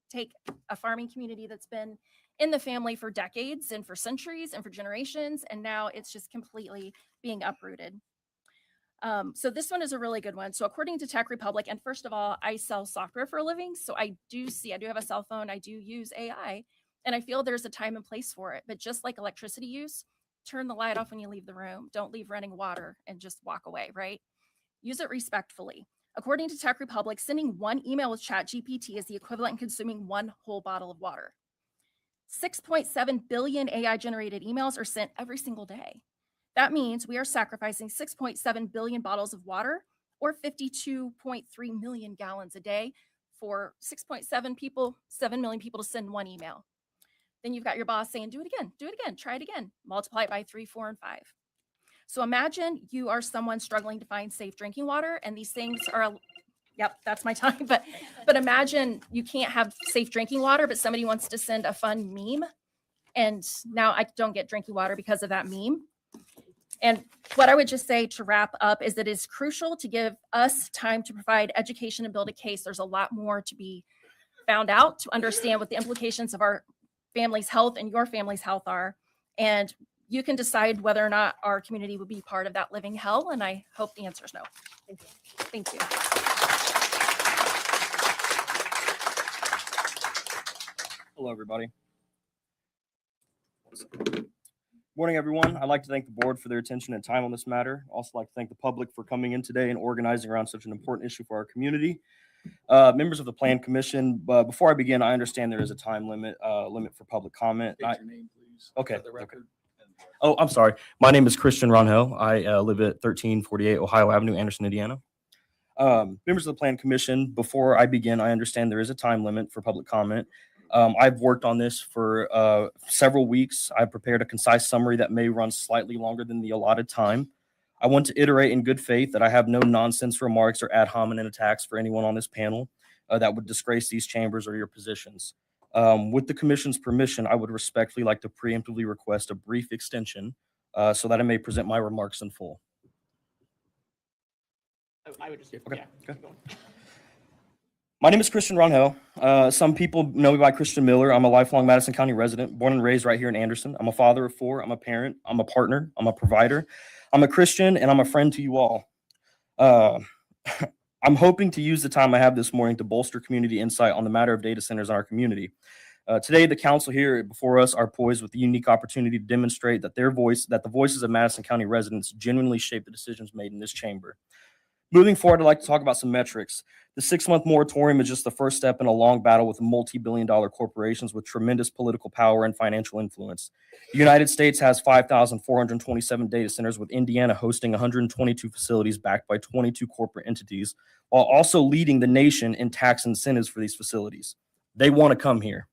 take a farming community that's been in the family for decades and for centuries and for generations, and now it's just completely being uprooted. So this one is a really good one. So according to Tech Republic, and first of all, I sell software for a living, so I do have a cell phone, I do use AI, and I feel there's a time and place for it. But just like electricity use, turn the light off when you leave the room. Don't leave running water and just walk away, right? Use it respectfully. According to Tech Republic, sending one email with ChatGPT is the equivalent in consuming one whole bottle of water. 6.7 billion AI-generated emails are sent every single day. That means we are sacrificing 6.7 billion bottles of water, or 52.3 million gallons a day, for 7 million people to send one email. Then you've got your boss saying, do it again, try it again, multiply it by 3, 4, and 5. So imagine you are someone struggling to find safe drinking water, and these things are, yep, that's my time, but imagine you can't have safe drinking water, but somebody wants to send a fun meme, and now I don't get drinking water because of that meme. And what I would just say to wrap up is that it's crucial to give us time to provide education and build a case. There's a lot more to be found out to understand what the implications of our family's health and your family's health are. And you can decide whether or not our community would be part of that living hell. And I hope the answer is no. Thank you. Hello, everybody. Morning, everyone. I'd like to thank the board for their attention and time on this matter. Also like to thank the public for coming in today and organizing around such an important issue for our community. Members of the Plan Commission, before I begin, I understand there is a time limit for public comment. State your name, please. Okay. For the record. Oh, I'm sorry. My name is Christian Ronho. I live at 1348 Ohio Avenue, Anderson, Indiana. Members of the Plan Commission, before I begin, I understand there is a time limit for public comment. I've worked on this for several weeks. I've prepared a concise summary that may run slightly longer than the allotted time. I want to iterate in good faith that I have no nonsense remarks or ad hominem attacks for anyone on this panel that would disgrace these chambers or your positions. With the commission's permission, I would respectfully like to preemptively request a brief extension so that I may present my remarks in full. I would just, Okay, yeah. okay. keep going. My name is Christian Ronhell. Some people know me by Christian Miller. I'm a lifelong Madison County resident, born and raised right here in Anderson. I'm a father of 4. I'm a parent. I'm a partner. I'm a provider. I'm a Christian, and I'm a friend to you all. I'm hoping to use the time I have this morning to bolster community insight on the matter of data centers in our community. Today, the council here before us are poised with the unique opportunity to demonstrate that the voices of Madison County residents genuinely shape the decisions made in this chamber. Moving forward, I'd like to talk about some metrics. The 6-month moratorium is just the first step in a long battle with multi-billion-dollar corporations with tremendous political power and financial influence. The United States has 5,427 data centers, with Indiana hosting 122 facilities backed by 22 corporate entities, while also leading the nation in tax incentives for these facilities. They want to come here.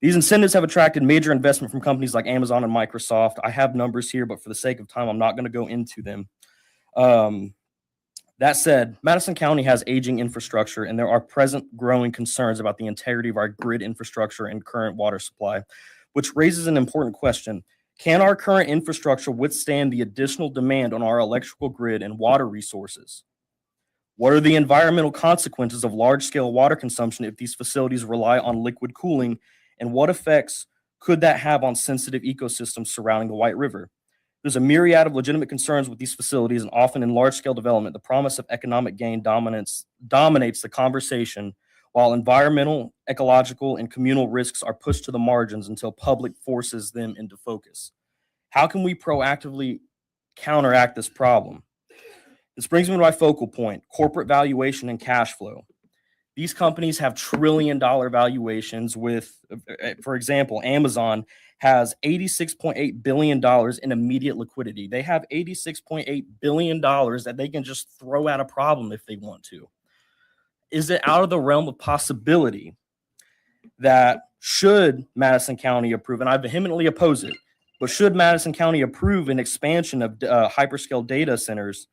These incentives have attracted major investment from companies like Amazon and Microsoft. I have numbers here, but for the sake of time, I'm not going to go into them. That said, Madison County has aging infrastructure, and there are present growing concerns about the integrity of our grid infrastructure and current water supply, which raises an important question. Can our current infrastructure withstand the additional demand on our electrical grid and water resources? What are the environmental consequences of large-scale water consumption if these facilities rely on liquid cooling, and what effects could that have on sensitive ecosystems surrounding the White River? There's a myriad of legitimate concerns with these facilities, and often in large-scale development, the promise of economic gain dominates the conversation, while environmental, ecological, and communal risks are pushed to the margins until public forces them into focus. How can we proactively counteract this problem? This brings me to my focal point: corporate valuation and cash flow. These companies have trillion-dollar valuations with, for example, Amazon has $86.8 billion in immediate liquidity. They have $86.8 billion that they can just throw at a problem if they want to. Is it out of the realm of possibility that should Madison County approve, and I vehemently oppose it, but should Madison County approve an expansion of hyperscale data centers,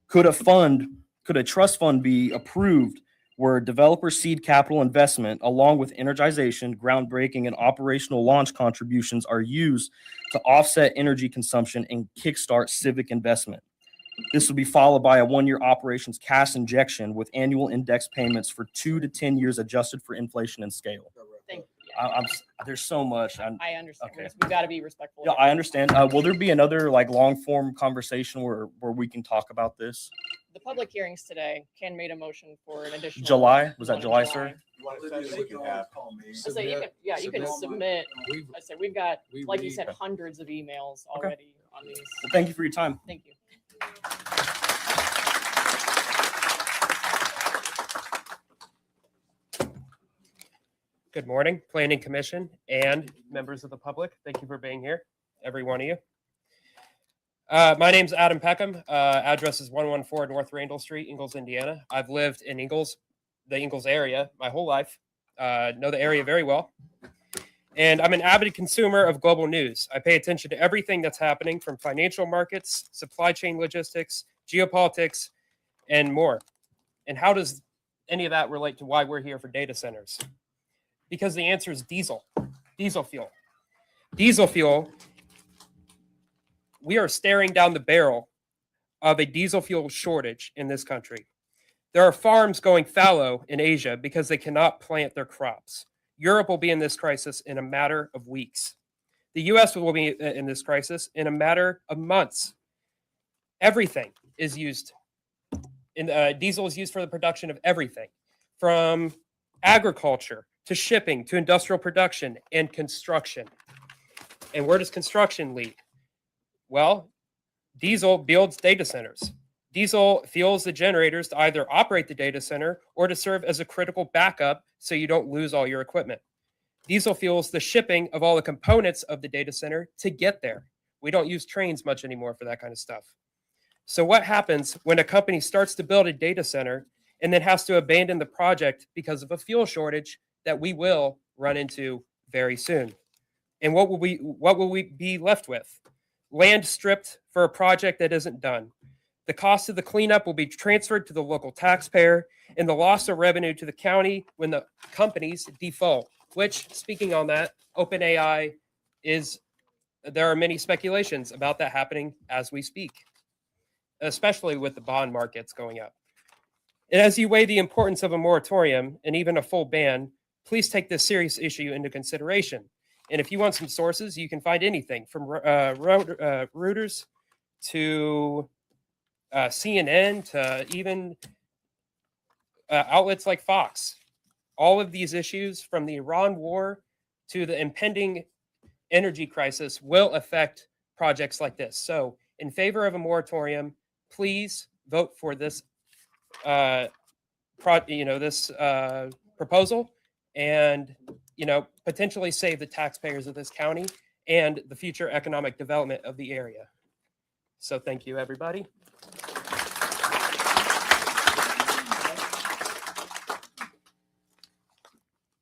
could a trust fund be approved where developer seed capital investment, along with energization, groundbreaking, and operational launch contributions are used to offset energy consumption and kickstart civic investment? This will be followed by a 1-year operations cash injection with annual index payments for 2 to 10 years adjusted for inflation and scale. Thank you. There's so much. I understand. Okay. We've got to be respectful. Yeah, I understand. Will there be another long form conversation where we can talk about this? The public hearings today, Ken made a motion for an additional. July? Was that one in July, sir? I say you can, yeah, you can submit. I said we've got, like you said, hundreds of emails already on these. Well, thank you for your time. Thank you. Good morning, Planning Commission and members of the public. Thank you for being here, every one of you. My name's Adam Peckham. Address is 114 North Randall Street, Ingalls, Indiana. I've lived in Ingalls, the Ingalls area, my whole life. Know the area very well. And I'm an avid consumer of global news. I pay attention to everything that's happening, from financial markets, supply chain logistics, geopolitics, and more. And how does any of that relate to why we're here for data centers? Because the answer is diesel fuel. Diesel fuel, we are staring down the barrel of a diesel fuel shortage in this country. There are farms going fallow in Asia because they cannot plant their crops. Europe will be in this crisis in a matter of weeks. The US will be in this crisis in a matter of months. Everything is used. Diesel is used for the production of everything, from agriculture to shipping to industrial production and construction. And where does construction lead? Well, diesel builds data centers. Diesel fuels the generators to either operate the data center or to serve as a critical backup so you don't lose all your equipment. Diesel fuels the shipping of all the components of the data center to get there. We don't use trains much anymore for that kind of stuff. So what happens when a company starts to build a data center and then has to abandon the project because of a fuel shortage that we will run into very soon? And what will we be left with? Land stripped for a project that isn't done. The cost of the cleanup will be transferred to the local taxpayer, and the loss of revenue to the county when the companies default, which, speaking on that, OpenAI is, there are many speculations about that happening as we speak, especially with the bond markets going up. And as you weigh the importance of a moratorium and even a full ban, please take this serious issue into consideration. And if you want some sources, you can find anything from Reuters to CNN to even outlets like Fox. All of these issues, from the Iran war to the impending energy crisis, will affect projects like this. So, in favor of a moratorium, please vote for this, proposal, and potentially save the taxpayers of this county and the future economic development of the area. So, thank you, everybody.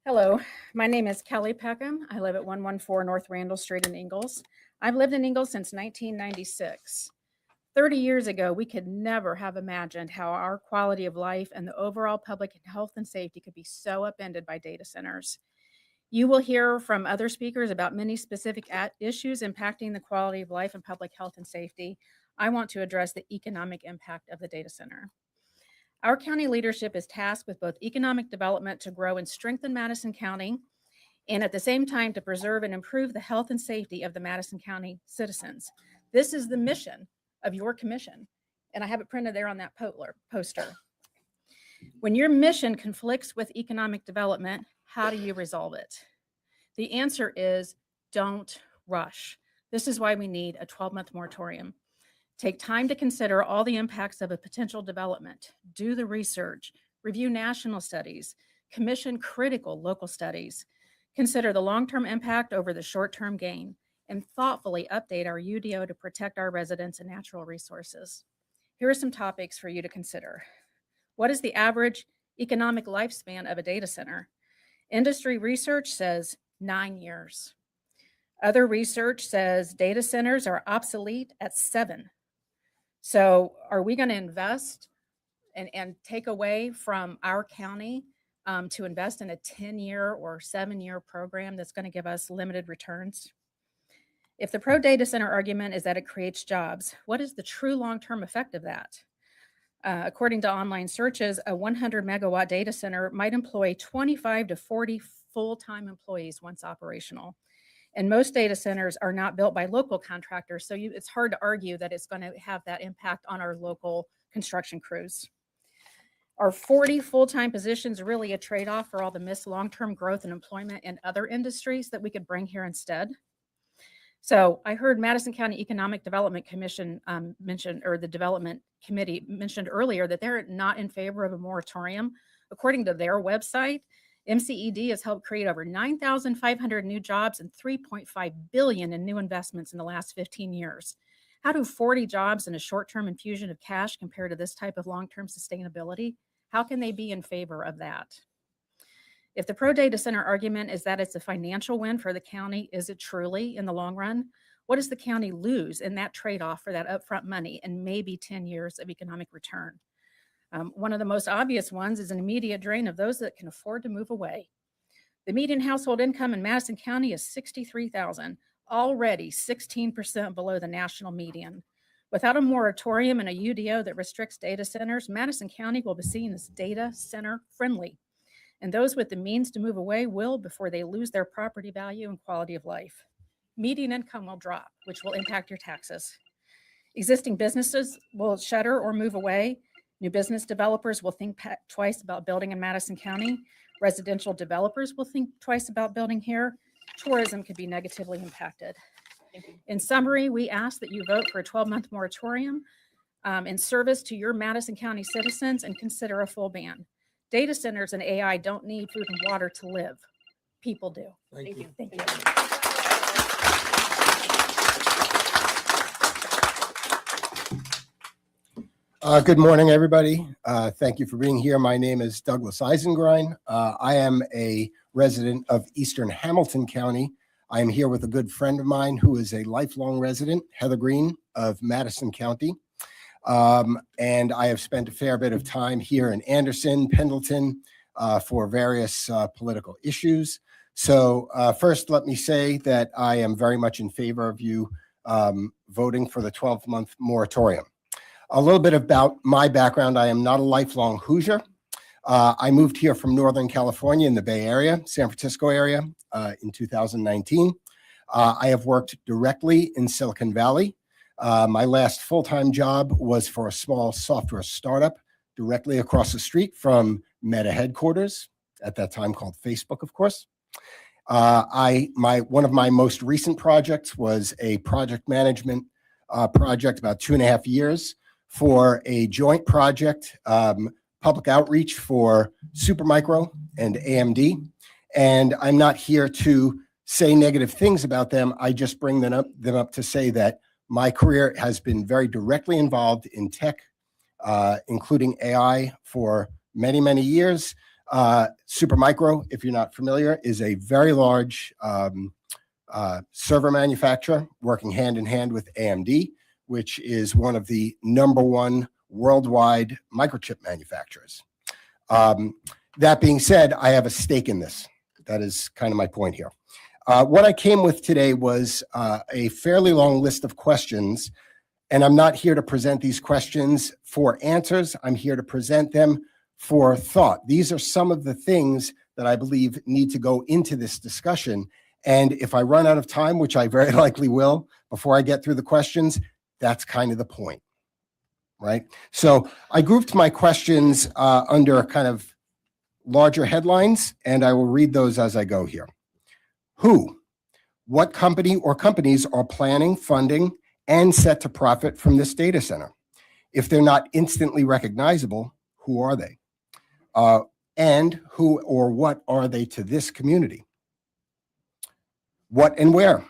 Hello, my name is Kelly Peckham. I live at 114 North Randall Street in Ingalls. I've lived in Ingalls since 1996. 30 years ago, we could never have imagined how our quality of life and the overall public health and safety could be so upended by data centers. You will hear from other speakers about many specific issues impacting the quality of life and public health and safety. I want to address the economic impact of the data center. Our county leadership is tasked with both economic development to grow and strengthen Madison County, and at the same time to preserve and improve the health and safety of the Madison County citizens. This is the mission of your commission, and I have it printed there on that poster. When your mission conflicts with economic development, how do you resolve it? The answer is don't rush. This is why we need a 12-month moratorium. Take time to consider all the impacts of a potential development. Do the research, review national studies, commission critical local studies, consider the long-term impact over the short-term gain, and thoughtfully update our UDO to protect our residents and natural resources. Here are some topics for you to consider. What is the average economic lifespan of a data center? Industry research says 9 years. Other research says data centers are obsolete at 7. So are we going to invest and take away from our county to invest in a 10-year or 7-year program that's going to give us limited returns? If the pro data center argument is that it creates jobs, what is the true long-term effect of that? According to online searches, a 100 megawatt data center might employ 25 to 40 full-time employees once operational. And most data centers are not built by local contractors, so it's hard to argue that it's going to have that impact on our local construction crews. Are 40 full-time positions really a trade-off for all the missed long-term growth and employment in other industries that we could bring here instead? So I heard Madison County Economic Development Commission mentioned, or the Development Committee mentioned earlier, that they're not in favor of a moratorium. According to their website, MCED has helped create over 9,500 new jobs and $3.5 billion in new investments in the last 15 years. How do 40 jobs and a short-term infusion of cash compare to this type of long-term sustainability? How can they be in favor of that? If the pro data center argument is that it's a financial win for the county, is it truly in the long run? What does the county lose in that trade-off for that upfront money and maybe 10 years of economic return? One of the most obvious ones is an immediate drain of those that can afford to move away. The median household income in Madison County is $63,000, already 16% below the national median. Without a moratorium and a UDO that restricts data centers, Madison County will be seen as data center friendly. And those with the means to move away will before they lose their property value and quality of life. Median income will drop, which will impact your taxes. Existing businesses will shutter or move away. New business developers will think twice about building in Madison County. Residential developers will think twice about building here. Tourism could be negatively impacted. In summary, we ask that you vote for a 12-month moratorium in service to your Madison County citizens and consider a full ban. Data centers and AI don't need food and water to live. People do. Thank you. Thank you. Good morning, everybody. Thank you for being here. My name is Douglas Eisengrein. I am a resident of Eastern Hamilton County. I am here with a good friend of mine who is a lifelong resident, Heather Green of Madison County. And I have spent a fair bit of time here in Anderson, Pendleton, for various political issues. So first, let me say that I am very much in favor of you voting for the 12-month moratorium. A little bit about my background. I am not a lifelong Hoosier. I moved here from Northern California in the Bay Area, San Francisco area, in 2019. I have worked directly in Silicon Valley. My last full-time job was for a small software startup directly across the street from Meta headquarters, at that time called Facebook, of course. One of my most recent projects was a project management project, about 2.5 years, for a joint project, public outreach for Supermicro and AMD. And I'm not here to say negative things about them. I just bring them up to say that my career has been very directly involved in tech, including AI, for many, many years. Supermicro, if you're not familiar, is a very large server manufacturer working hand in hand with AMD, which is one of the #1 worldwide microchip manufacturers. That being said, I have a stake in this. That is kind of my point here. What I came with today was a fairly long list of questions, and I'm not here to present these questions for answers. I'm here to present them for thought. These are some of the things that I believe need to go into this discussion. And if I run out of time, which I very likely will, before I get through the questions, that's kind of the point, right? So I grouped my questions under kind of larger headlines, and I will read those as I go here. Who? What company or companies are planning, funding, and set to profit from this data center? If they're not instantly recognizable, who are they? And who or what are they to this community? What and where?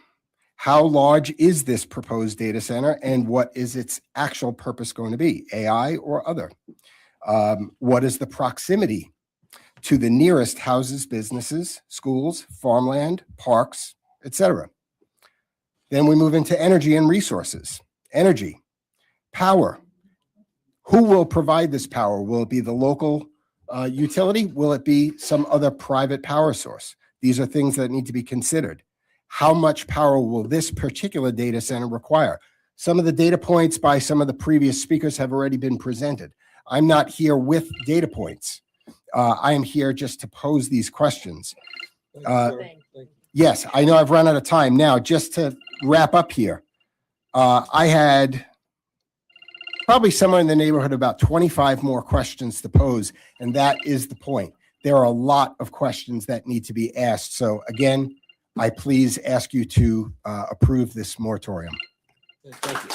How large is this proposed data center, and what is its actual purpose going to be, AI or other? What is the proximity to the nearest houses, businesses, schools, farmland, parks, etc.? Then we move into energy and resources. Energy, power. Who will provide this power? Will it be the local utility? Will it be some other private power source? These are things that need to be considered. How much power will this particular data center require? Some of the data points by some of the previous speakers have already been presented. I'm not here with data points. I am here just to pose these questions. Yes, I know I've run out of time. Now, just to wrap up here, I had probably somewhere in the neighborhood of about 25 more questions to pose, and that is the point. There are a lot of questions that need to be asked. So again, I please ask you to approve this moratorium. Thank you.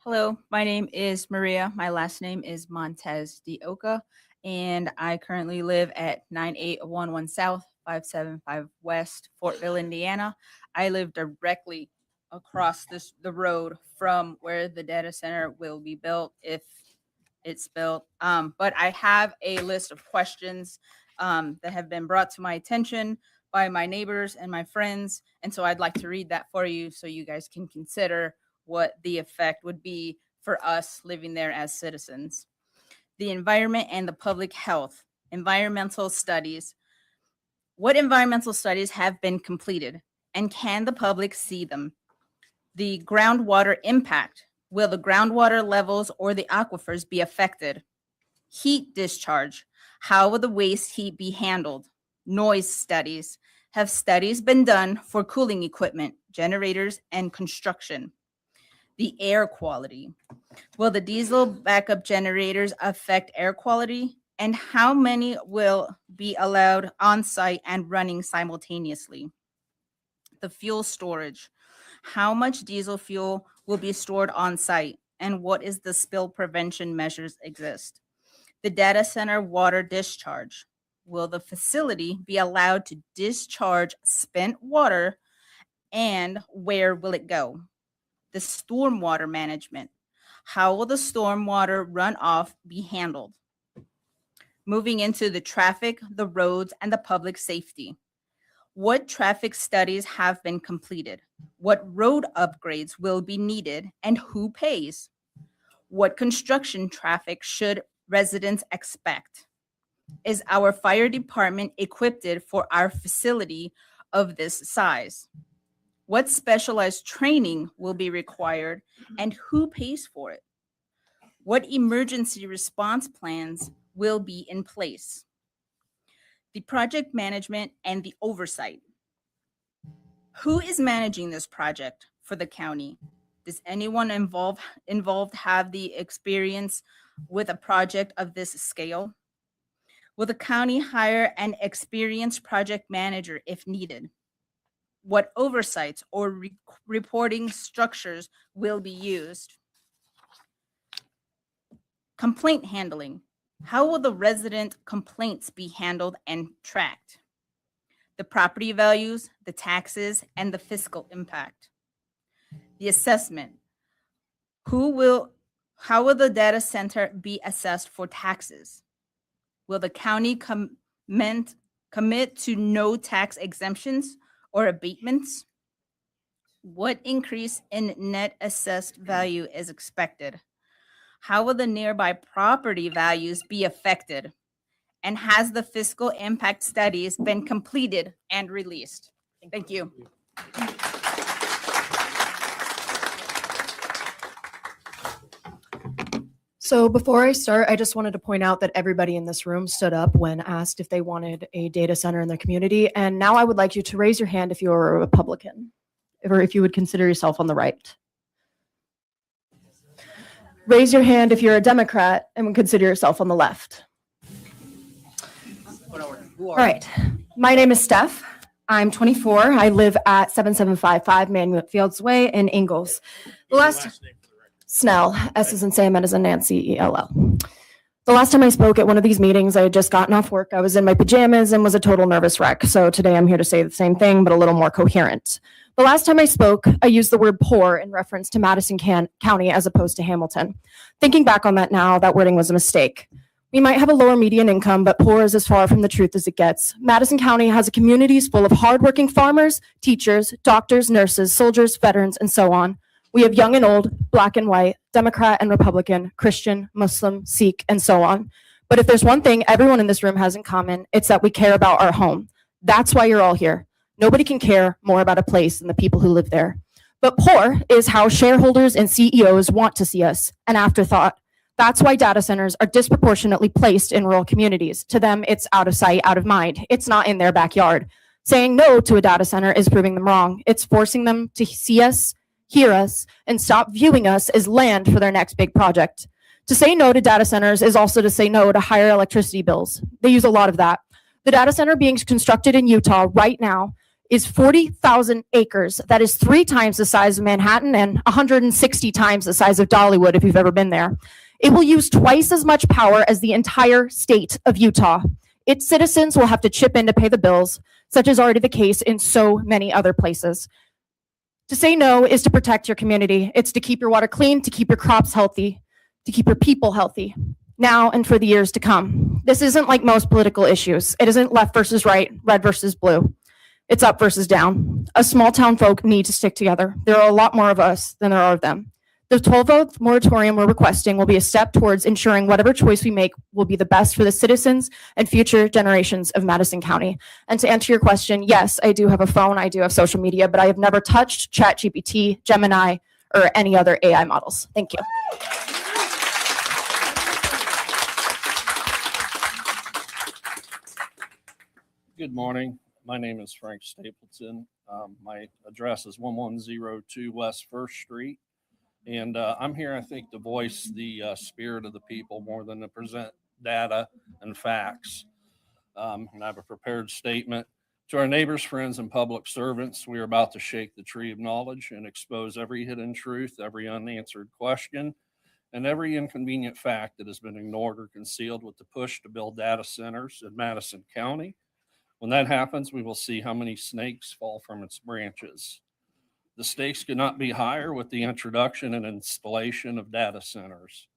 Hello, my name is Maria. My last name is Montez de Oca, and I currently live at 9811 South, 575 West, Fortville, Indiana. I live directly across the road from where the data center will be built, if it's built. But I have a list of questions that have been brought to my attention by my neighbors and my friends, and so I'd like to read that for you so you guys can consider what the effect would be for us living there as citizens. The environment and the public health. Environmental studies. What environmental studies have been completed, and can the public see them? The groundwater impact. Will the groundwater levels or the aquifers be affected? Heat discharge. How will the waste heat be handled? Noise studies. Have studies been done for cooling equipment, generators, and construction? The air quality. Will the diesel backup generators affect air quality? And how many will be allowed on site and running simultaneously? The fuel storage. How much diesel fuel will be stored on site? And what is the spill prevention measures exist? The data center water discharge. Will the facility be allowed to discharge spent water And where will it go? The stormwater management. How will the stormwater runoff be handled? Moving into the traffic, the roads, and the public safety. What traffic studies have been completed? What road upgrades will be needed and who pays? What construction traffic should residents expect? Is our fire department equipped for our facility of this size? What specialized training will be required and who pays for it? What emergency response plans will be in place? The project management and the oversight. Who is managing this project for the county? Does anyone involved have the experience with a project of this scale? Will the county hire an experienced project manager if needed? What oversights or reporting structures will be used? Complaint handling. How will the resident complaints be handled and tracked? The property values, the taxes, and the fiscal impact. The assessment. How will the data center be assessed for taxes? Will the county commit to no tax exemptions or abatements? What increase in net assessed value is expected? How will the nearby property values be affected? And has the fiscal impact studies been completed and released? Thank you. So before I start, I just wanted to point out that everybody in this room stood up when asked if they wanted a data center in their community. And now I would like you to raise your hand if you're a Republican, or if you would consider yourself on the right. Raise your hand if you're a Democrat and would consider yourself on the left. All right. My name is Steph. I'm 24. I live at 7755 Manuel Fields Way in Ingalls. The last Snell, S as in Sam, N as in Nancy, E-L-L. The last time I spoke at one of these meetings, I had just gotten off work. I was in my pajamas and was a total nervous wreck. So today I'm here to say the same thing, but a little more coherent. The last time I spoke, I used the word poor in reference to Madison County as opposed to Hamilton. Thinking back on that now, that wording was a mistake. We might have a lower median income, but poor is as far from the truth as it gets. Madison County has communities full of hardworking farmers, teachers, doctors, nurses, soldiers, veterans, and so on. We have young and old, black and white, Democrat and Republican, Christian, Muslim, Sikh, and so on. But if there's one thing everyone in this room has in common, it's that we care about our home. That's why you're all here. Nobody can care more about a place than the people who live there. But poor is how shareholders and CEOs want to see us, an afterthought. That's why data centers are disproportionately placed in rural communities. To them, it's out of sight, out of mind. It's not in their backyard. Saying no to a data center is proving them wrong. It's forcing them to see us, hear us, and stop viewing us as land for their next big project. To say no to data centers is also to say no to higher electricity bills. They use a lot of that. The data center being constructed in Utah right now is 40,000 acres. That is 3 times the size of Manhattan and 160 times the size of Dollywood if you've ever been there. It will use twice as much power as the entire state of Utah. Its citizens will have to chip in to pay the bills, such is already the case in so many other places. To say no is to protect your community. It's to keep your water clean, to keep your crops healthy, to keep your people healthy, now and for the years to come. This isn't like most political issues. It isn't left versus right, red versus blue. It's up versus down. Us small town folk need to stick together. There are a lot more of us than there are of them. The 12-vote moratorium we're requesting will be a step towards ensuring whatever choice we make will be the best for the citizens and future generations of Madison County. And to answer your question, yes, I do have a phone, I do have social media, but I have never touched ChatGPT, Gemini, or any other AI models. Thank you. Good morning. My name is Frank Stapleton. My address is 1102 West First Street. And I'm here, I think, to voice the spirit of the people more than to present data and facts. And I have a prepared statement. To our neighbors, friends, and public servants, we are about to shake the tree of knowledge and expose every hidden truth, every unanswered question, and every inconvenient fact that has been ignored or concealed with the push to build data centers in Madison County. When that happens, we will see how many snakes fall from its branches. The stakes could not be higher with the introduction and installation of data centers.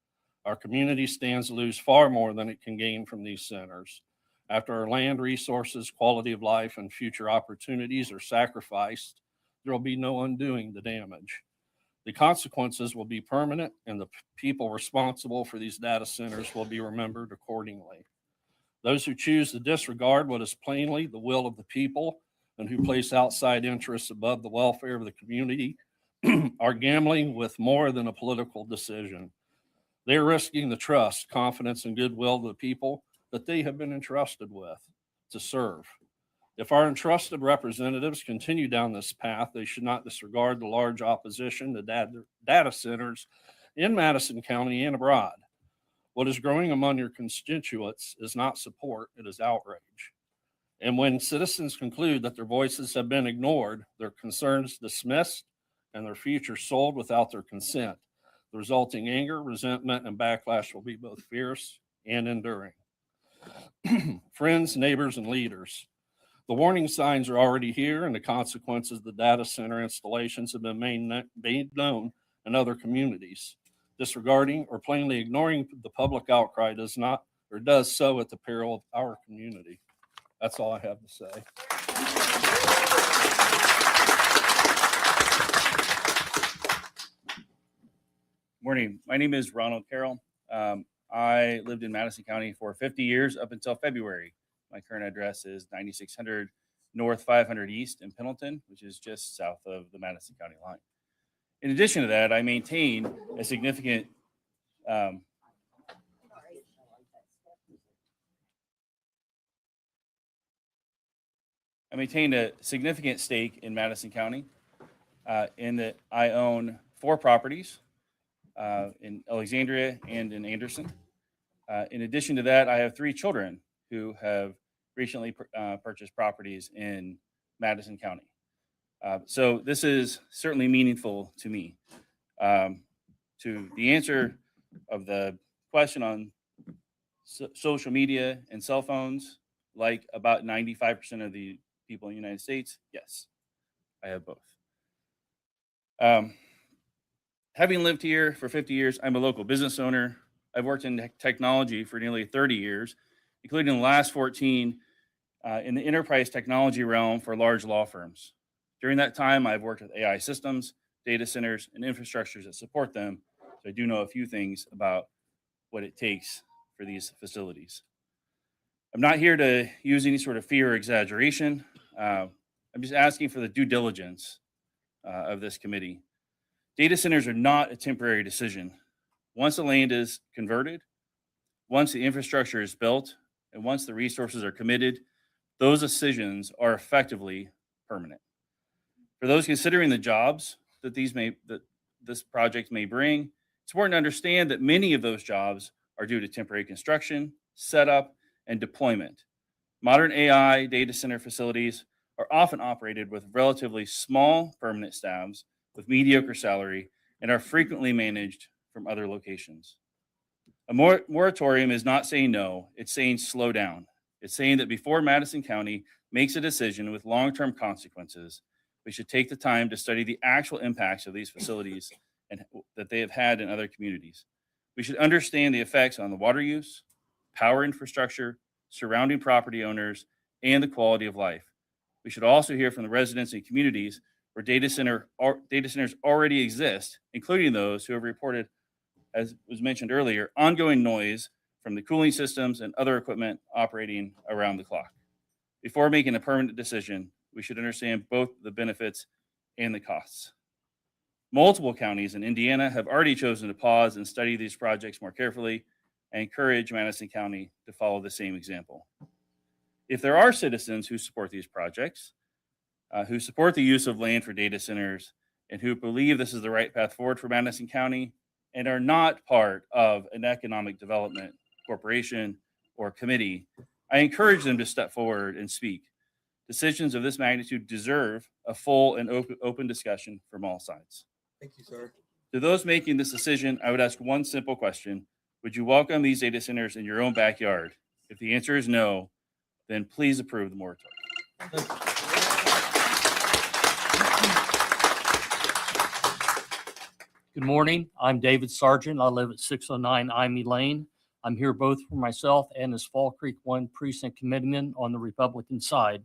Our community stands to lose far more than it can gain from these centers. After our land resources, quality of life, and future opportunities are sacrificed, there will be no undoing the damage. The consequences will be permanent, and the people responsible for these data centers will be remembered accordingly. Those who choose to disregard what is plainly the will of the people and who place outside interests above the welfare of the community are gambling with more than a political decision. They are risking the trust, confidence, and goodwill of the people that they have been entrusted with to serve. If our entrusted representatives continue down this path, they should not disregard the large opposition to data centers in Madison County and abroad. What is growing among your constituents is not support, it is outrage. And when citizens conclude that their voices have been ignored, their concerns dismissed, and their future sold without their consent, the resulting anger, resentment, and backlash will be both fierce and enduring. Friends, neighbors, and leaders, the warning signs are already here, and the consequences of the data center installations have been made known in other communities. Disregarding or plainly ignoring the public outcry does so at the peril of our community. That's all I have to say. Morning. My name is Ronald Carroll. I lived in Madison County for 50 years up until February. My current address is 9600 North 500 East in Pendleton, which is just south of the Madison County line. In addition to that, I maintain a significant stake in Madison County in that I own 4 properties in Alexandria and in Anderson. In addition to that, I have 3 children who have recently purchased properties in Madison County. So this is certainly meaningful to me. To the answer of the question on social media and cell phones, like about 95% of the people in the United States, yes, I have both. Having lived here for 50 years, I'm a local business owner. I've worked in technology for nearly 30 years, including the last 14 in the enterprise technology realm for large law firms. During that time, I've worked with AI systems, data centers, and infrastructures that support them. So I do know a few things about what it takes for these facilities. I'm not here to use any sort of fear or exaggeration. I'm just asking for the due diligence of this committee. Data centers are not a temporary decision. Once the land is converted, once the infrastructure is built, and once the resources are committed, those decisions are effectively permanent. For those considering the jobs that this project may bring, it's important to understand that many of those jobs are due to temporary construction, setup, and deployment. Modern AI data center facilities are often operated with relatively small permanent staffs with mediocre salary and are frequently managed from other locations. A moratorium is not saying no, it's saying slow down. It's saying that before Madison County makes a decision with long-term consequences, we should take the time to study the actual impacts of these facilities and that they have had in other communities. We should understand the effects on the water use, power infrastructure, surrounding property owners, and the quality of life. We should also hear from the residents and communities where data centers already exist, including those who have reported, as was mentioned earlier, ongoing noise from the cooling systems and other equipment operating around the clock. Before making a permanent decision, we should understand both the benefits and the costs. Multiple counties in Indiana have already chosen to pause and study these projects more carefully. I encourage Madison County to follow the same example. If there are citizens who support these projects, who support the use of land for data centers, and who believe this is the right path forward for Madison County and are not part of an economic development corporation or committee, I encourage them to step forward and speak. Decisions of this magnitude deserve a full and open discussion from all sides. Thank you, sir. To those making this decision, I would ask one simple question. Would you welcome these data centers in your own backyard? If the answer is no, then please approve the moratorium. Good morning. I'm David Sargent. I live at 609 Imee Lane. I'm here both for myself and as Fall Creek 1 Precinct Committeeman on the Republican side.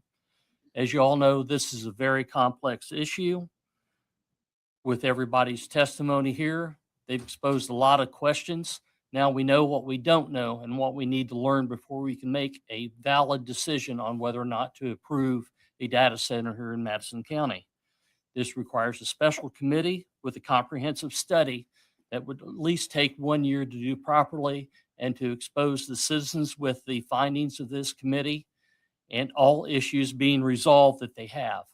As you all know, this is a very complex issue. With everybody's testimony here, they've exposed a lot of questions. Now we know what we don't know and what we need to learn before we can make a valid decision on whether or not to approve a data center here in Madison County. This requires a special committee with a comprehensive study that would at least take 1 year to do properly and to expose the citizens with the findings of this committee and all issues being resolved that they have.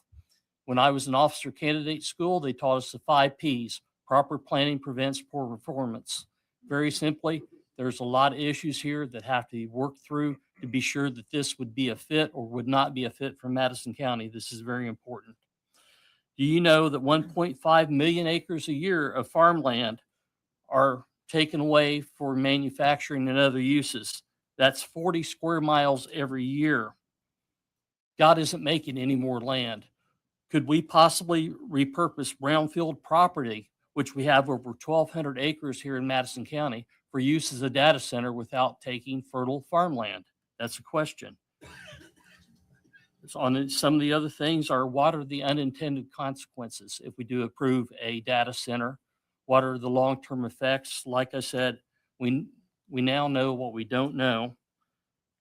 When I was an officer candidate school, they taught us the 5 Ps. Proper planning prevents poor performance. Very simply, there's a lot of issues here that have to be worked through to be sure that this would be a fit or would not be a fit for Madison County. This is very important. Do you know that 1.5 million acres a year of farmland are taken away for manufacturing and other uses? That's 40 square miles every year. God isn't making any more land. Could we possibly repurpose brownfield property, which we have over 1,200 acres here in Madison County, for use as a data center without taking fertile farmland? That's a question. On some of the other things are, what are the unintended consequences if we do approve a data center? What are the long-term effects? Like I said, we now know what we don't know.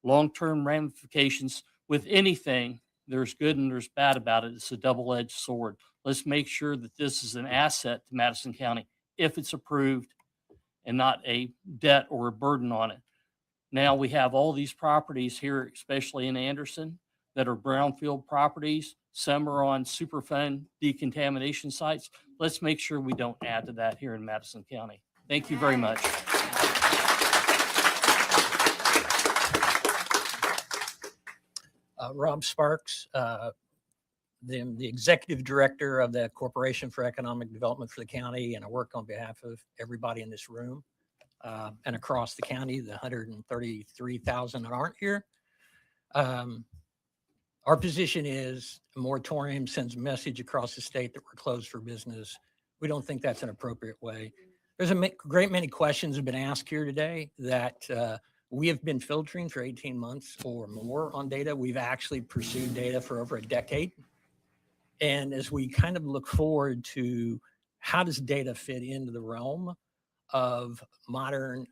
Long-term ramifications with anything, there's good and there's bad about it. It's a double-edged sword. Let's make sure that this is an asset to Madison County if it's approved and not a debt or a burden on it. Now we have all these properties here, especially in Anderson, that are brownfield properties. Some are on Superfund decontamination sites. Let's make sure we don't add to that here in Madison County. Thank you very much. Rob Sparks, the executive director of the Corporation for Economic Development for the county, and I work on behalf of everybody in this room and across the county, the 133,000 that aren't here. Our position is a moratorium sends a message across the state that we're closed for business. We don't think that's an appropriate way. There's a great many questions have been asked here today that we have been filtering for 18 months or more on data. We've actually pursued data for over a decade. And as we kind of look forward to how does data fit into the realm of modern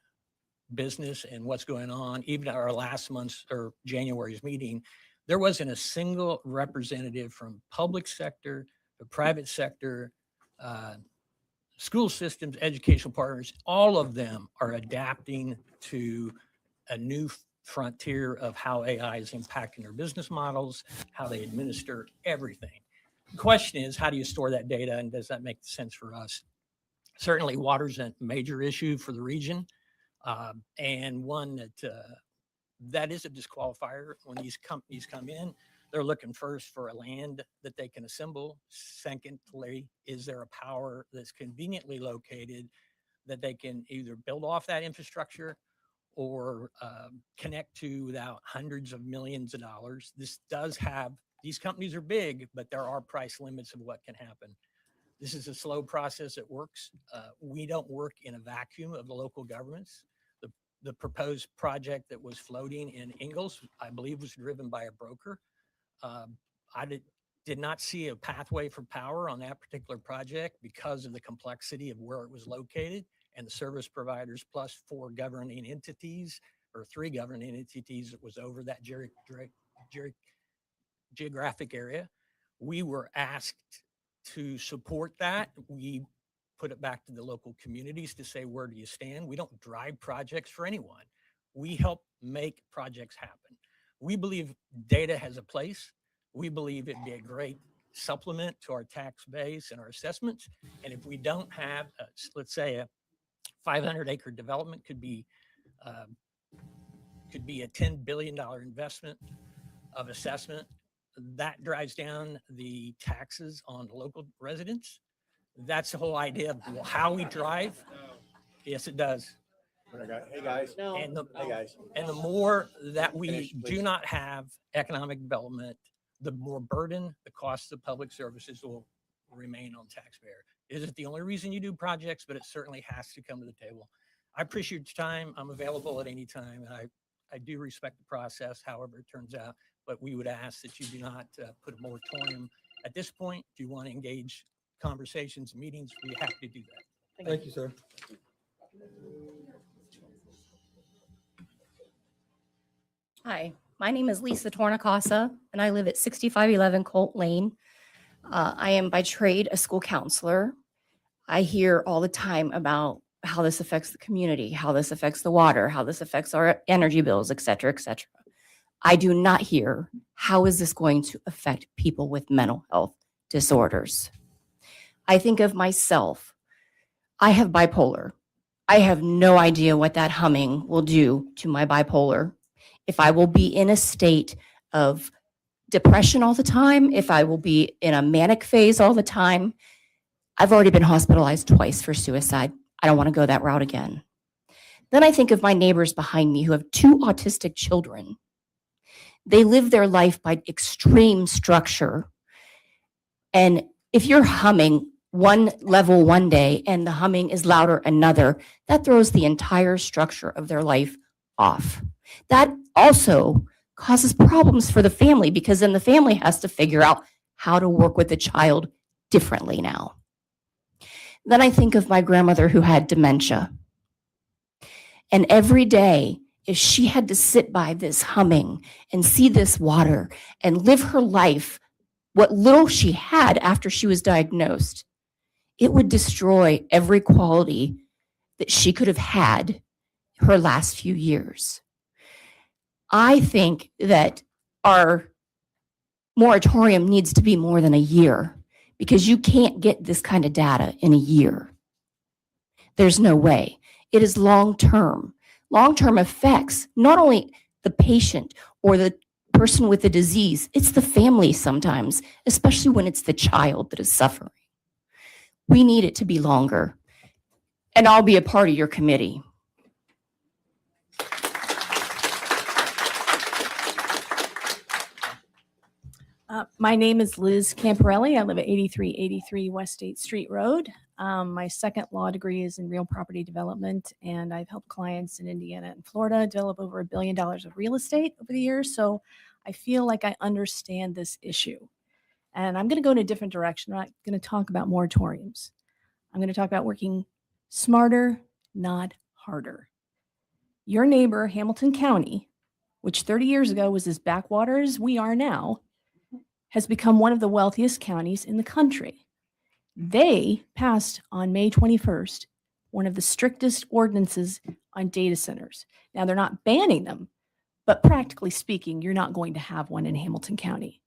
business and what's going on, even at our last month's or January's meeting, there wasn't a single representative from public sector, the private sector, school systems, educational partners. All of them are adapting to a new frontier of how AI is impacting their business models, how they administer everything. The question is, how do you store that data, and does that make sense for us? Certainly, water's a major issue for the region, and one that is a disqualifier. When these companies come in, they're looking first for a land that they can assemble. Secondly, is there a power that's conveniently located that they can either build off that infrastructure or connect to without hundreds of millions of dollars? This does have, these companies are big, but there are price limits of what can happen. This is a slow process. It works. We don't work in a vacuum of the local governments. The proposed project that was floating in Ingalls, I believe, was driven by a broker. I did not see a pathway for power on that particular project because of the complexity of where it was located and the service providers plus 4 governing entities or 3 governing entities that was over that geographic area. We were asked to support that. We put it back to the local communities to say, where do you stand? We don't drive projects for anyone. We help make projects happen. We believe data has a place. We believe it'd be a great supplement to our tax base and our assessments. And if we don't have, let's say a 500-acre development could be a $10 billion investment of assessment. That drives down the taxes on the local residents. That's the whole idea of how we drive. Yes, it does. Hey guys. And Hey guys. And the more that we do not have economic development, the more burden the cost of public services will remain on taxpayer. Is it the only reason you do projects? But it certainly has to come to the table. I appreciate your time. I'm available at any time. And I do respect the process, however it turns out. But we would ask that you do not put a moratorium at this point. If you want to engage conversations, meetings, we're happy to do that. Thank you, sir. Hi, my name is Lisa Tornacasa, and I live at 6511 Colt Lane. I am by trade a school counselor. I hear all the time about how this affects the community, how this affects the water, how this affects our energy bills, et cetera, et cetera. I do not hear how is this going to affect people with mental health disorders. I think of myself. I have bipolar. I have no idea what that humming will do to my bipolar. If I will be in a state of depression all the time, if I will be in a manic phase all the time. I've already been hospitalized twice for suicide. I don't want to go that route again. Then I think of my neighbors behind me who have 2 autistic children. They live their life by extreme structure. And if you're humming one level one day and the humming is louder another, that throws the entire structure of their life off. That also causes problems for the family because then the family has to figure out how to work with the child differently now. Then I think of my grandmother who had dementia. And every day, if she had to sit by this humming and see this water and live her life, what little she had after she was diagnosed, it would destroy every quality that she could have had her last few years. I think that our moratorium needs to be more than a year because you can't get this kind of data in a year. There's no way. It is long-term. Long-term effects, not only the patient or the person with the disease, it's the family sometimes, especially when it's the child that is suffering. We need it to be longer. And I'll be a part of your committee. My name is Liz Camparelli. I live at 8383 West State Street Road. My second law degree is in real property development, and I've helped clients in Indiana and Florida develop over $1 billion of real estate over the years. So I feel like I understand this issue. And I'm going to go in a different direction. I'm not going to talk about moratoriums. I'm going to talk about working smarter, not harder. Your neighbor, Hamilton County, which 30 years ago was as backwater as we are now, has become one of the wealthiest counties in the country. They passed on May 21st one of the strictest ordinances on data centers. Now, they're not banning them, but practically speaking, you're not going to have one in Hamilton County.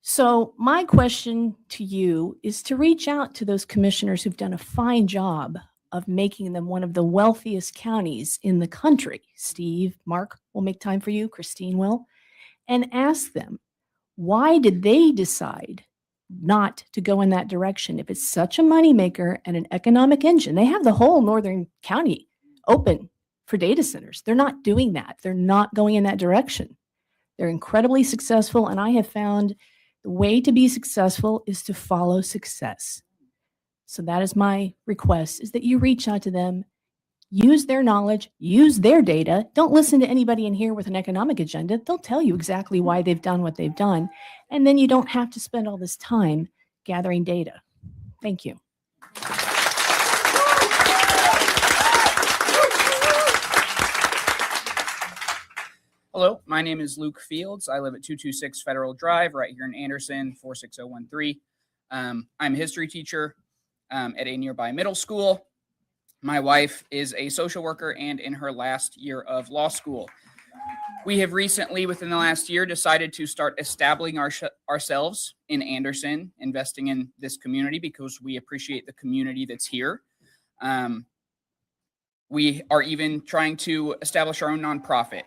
So my question to you is to reach out to those commissioners who've done a fine job of making them one of the wealthiest counties in the country. Steve, Mark will make time for you, Christine will, and ask them, why did they decide not to go in that direction? If it's such a moneymaker and an economic engine, they have the whole northern county open for data centers. They're not doing that. They're not going in that direction. They're incredibly successful, and I have found the way to be successful is to follow success. So that is my request, is that you reach out to them, use their knowledge, use their data. Don't listen to anybody in here with an economic agenda. They'll tell you exactly why they've done what they've done. And then you don't have to spend all this time gathering data. Thank you. Hello, my name is Luke Fields. I live at 226 Federal Drive right here in Anderson, 46013. I'm a history teacher at a nearby middle school. My wife is a social worker and in her last year of law school. We have recently, within the last year, decided to start establishing ourselves in Anderson, investing in this community because we appreciate the community that's here. We are even trying to establish our own nonprofit.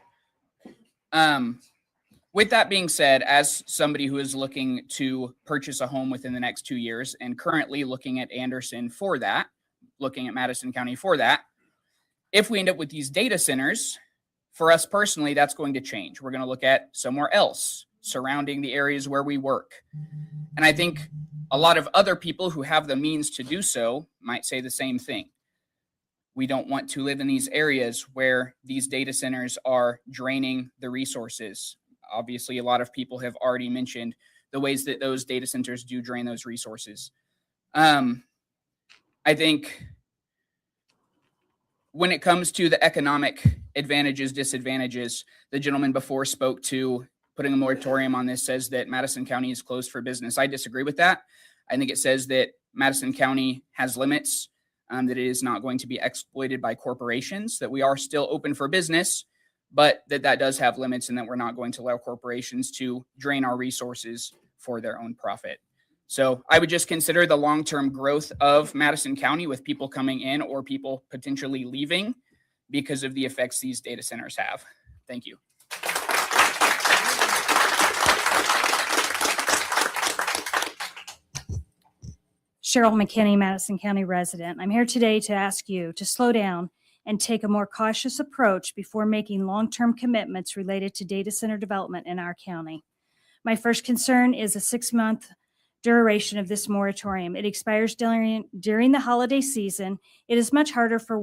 With that being said, as somebody who is looking to purchase a home within the next 2 years and currently looking at Anderson for that, looking at Madison County for that, if we end up with these data centers, for us personally, that's going to change. We're going to look at somewhere else surrounding the areas where we work. And I think A lot of other people who have the means to do so might say the same thing. We don't want to live in these areas where these data centers are draining the resources. Obviously, a lot of people have already mentioned the ways that those data centers do drain those resources. I think when it comes to the economic advantages, disadvantages, the gentleman before spoke to putting a moratorium on this, says that Madison County is closed for business. I disagree with that. I think it says that Madison County has limits, that it is not going to be exploited by corporations, that we are still open for business, but that does have limits, and that we're not going to allow corporations to drain our resources for their own profit. So I would just consider the long-term growth of Madison County with people coming in or people potentially leaving because of the effects these data centers have. Thank you. Cheryl McKinney, Madison County resident. I'm here today to ask you to slow down and take a more cautious approach before making long-term commitments related to data center development in our county. My first concern is a 6-month duration of this moratorium. It expires during the holiday season. It is much harder for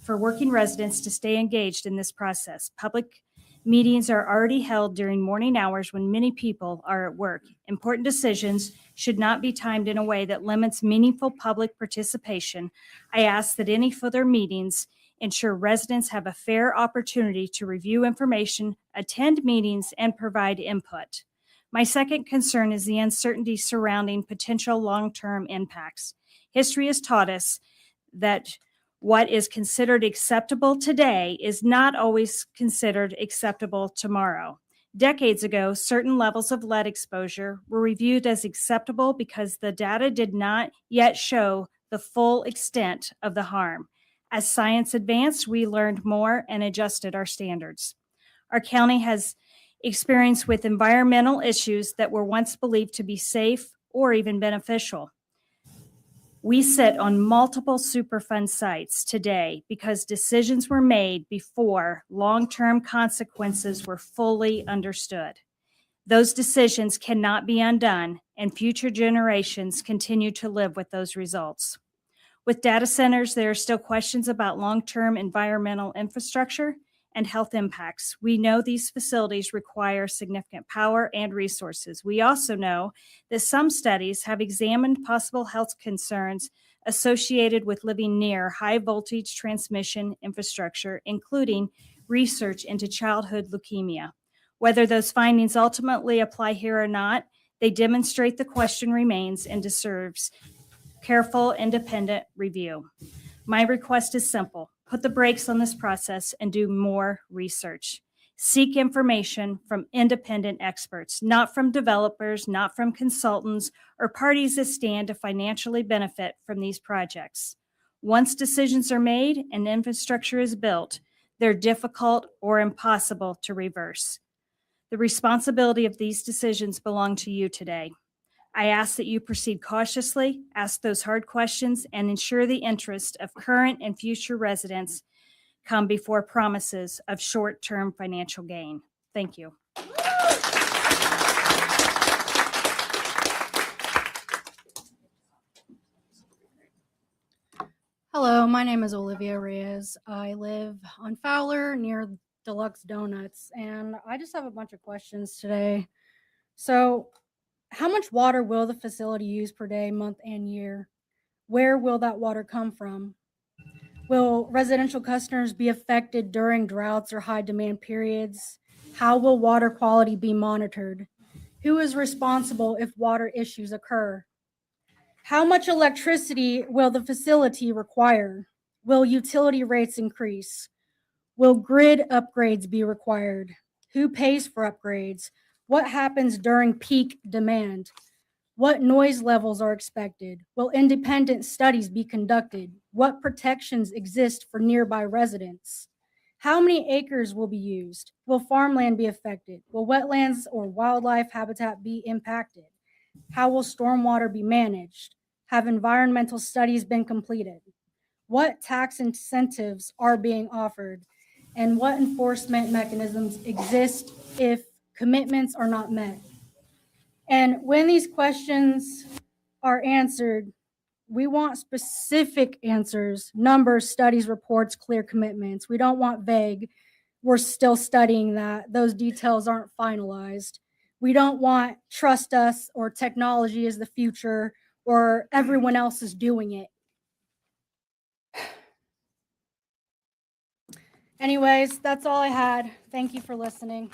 working residents to stay engaged in this process. Public meetings are already held during morning hours when many people are at work. Important decisions should not be timed in a way that limits meaningful public participation. I ask that any further meetings ensure residents have a fair opportunity to review information, attend meetings, and provide input. My second concern is the uncertainty surrounding potential long-term impacts. History has taught us that what is considered acceptable today is not always considered acceptable tomorrow. Decades ago, certain levels of lead exposure were reviewed as acceptable because the data did not yet show the full extent of the harm. As science advanced, we learned more and adjusted our standards. Our county has experience with environmental issues that were once believed to be safe or even beneficial. We sit on multiple Superfund sites today because decisions were made before long-term consequences were fully understood. Those decisions cannot be undone, and future generations continue to live with those results. With data centers, there are still questions about long-term environmental infrastructure and health impacts. We know these facilities require significant power and resources. We also know that some studies have examined possible health concerns associated with living near high voltage transmission infrastructure, including research into childhood leukemia. Whether those findings ultimately apply here or not, they demonstrate the question remains and deserves careful, independent review. My request is simple. Put the brakes on this process and do more research. Seek information from independent experts, not from developers, not from consultants, or parties that stand to financially benefit from these projects. Once decisions are made and infrastructure is built, they're difficult or impossible to reverse. The responsibility of these decisions belong to you today. I ask that you proceed cautiously, ask those hard questions, and ensure the interest of current and future residents come before promises of short-term financial gain. Thank you. Hello, my name is Olivia Reyes. I live on Fowler near Deluxe Donuts, and I just have a bunch of questions today. So, how much water will the facility use per day, month, and year? Where will that water come from? Will residential customers be affected during droughts or high demand periods? How will water quality be monitored? Who is responsible if water issues occur? How much electricity will the facility require? Will utility rates increase? Will grid upgrades be required? Who pays for upgrades? What happens during peak demand? What noise levels are expected? Will independent studies be conducted? What protections exist for nearby residents? How many acres will be used? Will farmland be affected? Will wetlands or wildlife habitat be impacted? How will stormwater be managed? Have environmental studies been completed? What tax incentives are being offered? And what enforcement mechanisms exist if commitments are not met? And when these questions are answered. We want specific answers, numbers, studies, reports, clear commitments. We don't want vague. We're still studying that. Those details aren't finalized. We don't want trust us or technology is the future or everyone else is doing it. Anyways, that's all I had. Thank you for listening.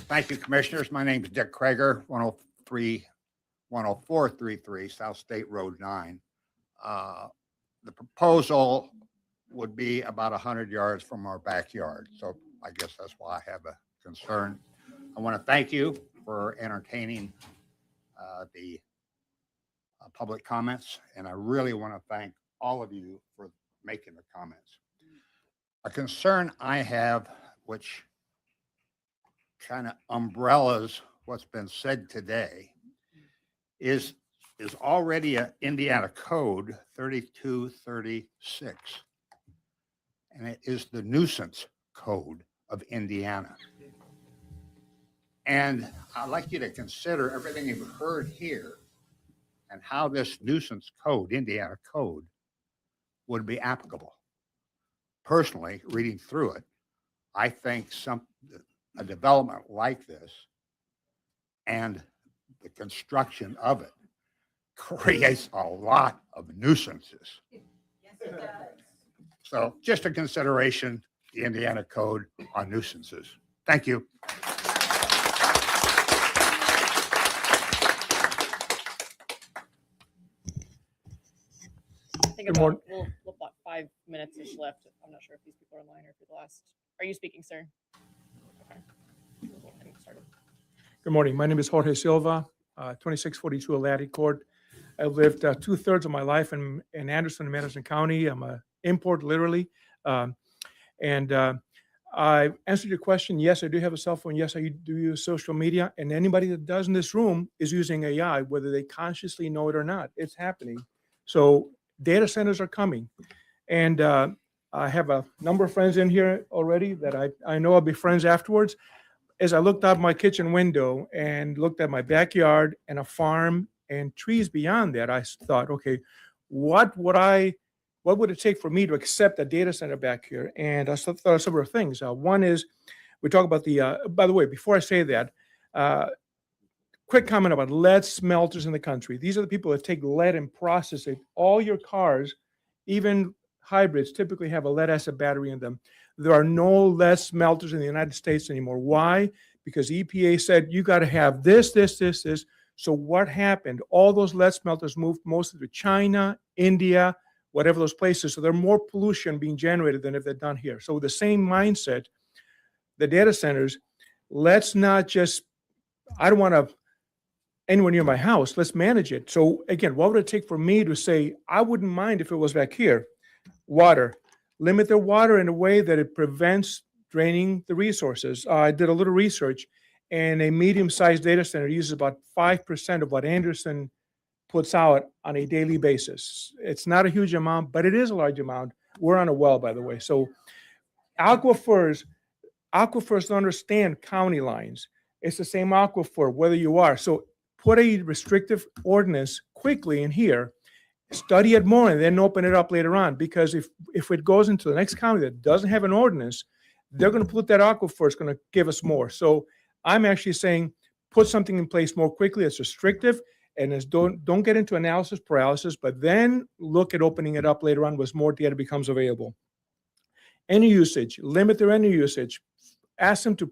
Thank you, Commissioners. My name is Dick Krager, 10433 South State Road 9. The proposal would be about 100 yards from our backyard, so I guess that's why I have a concern. I want to thank you for entertaining the public comments, and I really want to thank all of you for making the comments. A concern I have, which kind of umbrellas what's been said today, is already an Indiana code 3236, and it is the nuisance code of Indiana. And I'd like you to consider everything you've heard here and how this nuisance code, Indiana code, would be applicable. Personally, reading through it, I think a development like this and the construction of it creates a lot of nuisances. Yes, it does. So just a consideration, the Indiana code on nuisances. Thank you. I think Good about, morning. we'll about 5 minutes-ish left. I'm not sure if these people are online or if you're the last. Are you speaking, sir? Okay. We'll go ahead and get started. Good morning. My name is Jorge Silva, 2642 Atlantic Court. I lived 2/3 of my life in Anderson and Madison County. I'm an import, literally. I answered your question. Yes, I do have a cell phone. Yes, I do use social media. And anybody that does in this room is using AI, whether they consciously know it or not. It's happening. So data centers are coming. And I have a number of friends in here already that I know I'll be friends afterwards. As I looked out my kitchen window and looked at my backyard and a farm and trees beyond that, I thought, okay, what would it take for me to accept a data center back here? And I thought of several things. One is, we talk about by the way, before I say that, quick comment about lead smelters in the country. These are the people that take lead and process it. All your cars, even hybrids, typically have a lead acid battery in them. There are no lead smelters in the United States anymore. Why? Because EPA said you got to have this. So what happened? All those lead smelters moved mostly to China, India, whatever those places. So there's more pollution being generated than if they're done here. So with the same mindset, the data centers, let's not just, I don't want to anywhere near my house. Let's manage it. So again, what would it take for me to say, I wouldn't mind if it was back here? Water. Limit their water in a way that it prevents draining the resources. I did a little research, and a medium-sized data center uses about 5% of what Anderson puts out on a daily basis. It's not a huge amount, but it is a large amount. We're on a well, by the way. So aquifers don't understand county lines. It's the same aquifer, whether you are. So put a restrictive ordinance quickly in here, study it more, and then open it up later on. Because if it goes into the next county that doesn't have an ordinance, they're going to put that aquifer. It's going to give us more. So I'm actually saying put something in place more quickly that's restrictive, and don't get into analysis paralysis, but then look at opening it up later on as more data becomes available. Energy usage, limit their energy usage. Ask them to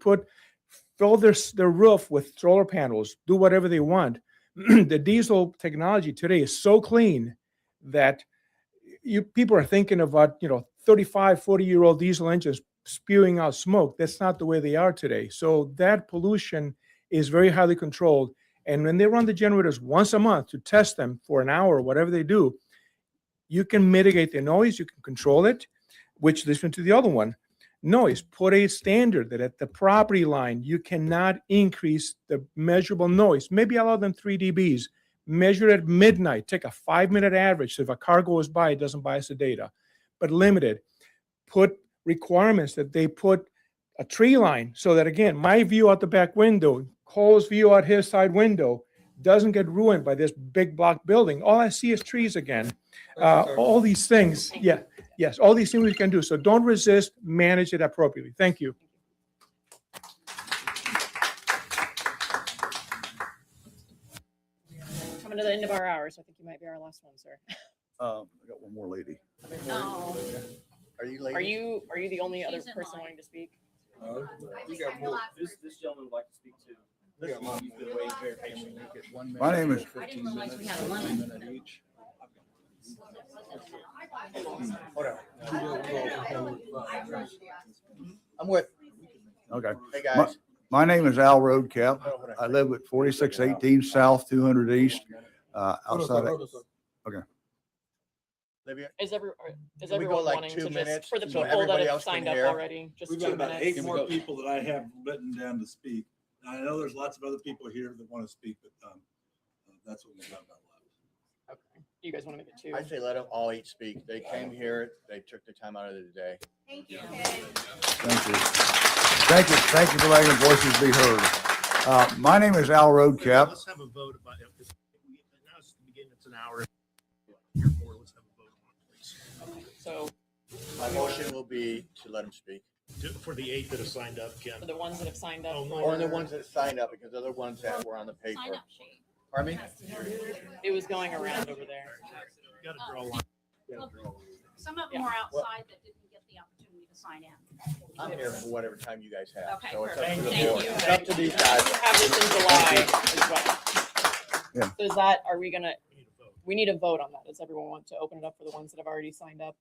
fill their roof with solar panels, do whatever they want. The diesel technology today is so clean that people are thinking about 35, 40-year-old diesel engines spewing out smoke. That's not the way they are today. So that pollution is very highly controlled. And when they run the generators once a month to test them for an hour or whatever they do, you can mitigate the noise, you can control it, which leads me to the other one. Noise. Put a standard that at the property line, you cannot increase the measurable noise. Maybe allow them 3 dBs. Measure it at midnight. Take a 5-minute average. So if a car goes by, it doesn't bias the data. But limit it. Put requirements that they put a tree line so that, again, my view out the back window, Cole's view out his side window doesn't get ruined by this big block building. All I see is trees again. All these things, yeah, yes, all these things we can do. So don't resist, manage it appropriately. Thank you. Coming to the end of our hour, so I think you might be our last one, sir. I got one more lady. No. Are you Are you the only other person wanting to speak? You got more. This gentleman would like to speak too. You got more. He's been waiting very patiently. My name is, I'm with. okay. Hey, My- guys. My name is Al Roadcap. I live at 4618 South, 200 East, outside of, okay. Olivia? Is Can we go everyone like wanting 2 to just, minutes for the so people everybody that have else can signed up hear? already, just We've 2 got about minutes? 8 more people that I have written down to speak. I know there's lots of other people here that want to speak, but that's what we've got about left. Okay. You guys want to make it 2? I say let them all each speak. They came here, they took the time out of their day. Thank you. Thank you for letting voices be heard. My name is Al Roadcap. Let's have a vote about it. Now it's the beginning, it's an hour. Let's have a vote on it, please. So My motion will be to let them speak. For the 8 that have signed up, Ken. for the ones that have signed up. Or the ones that signed up, because they're the ones that were on the paper. Pardon me? It was going around over there. You gotta draw a line. You gotta draw a line. Some of them were outside that didn't get the opportunity to sign in. I'm here for whatever time you guys have. Okay, So it's up to perfect. the Thank board. you. It's up to these guys. Have this in July as well. Yeah. So is that, are we gonna, we need a vote on that. Does everyone want to open it up for the ones that have already signed up?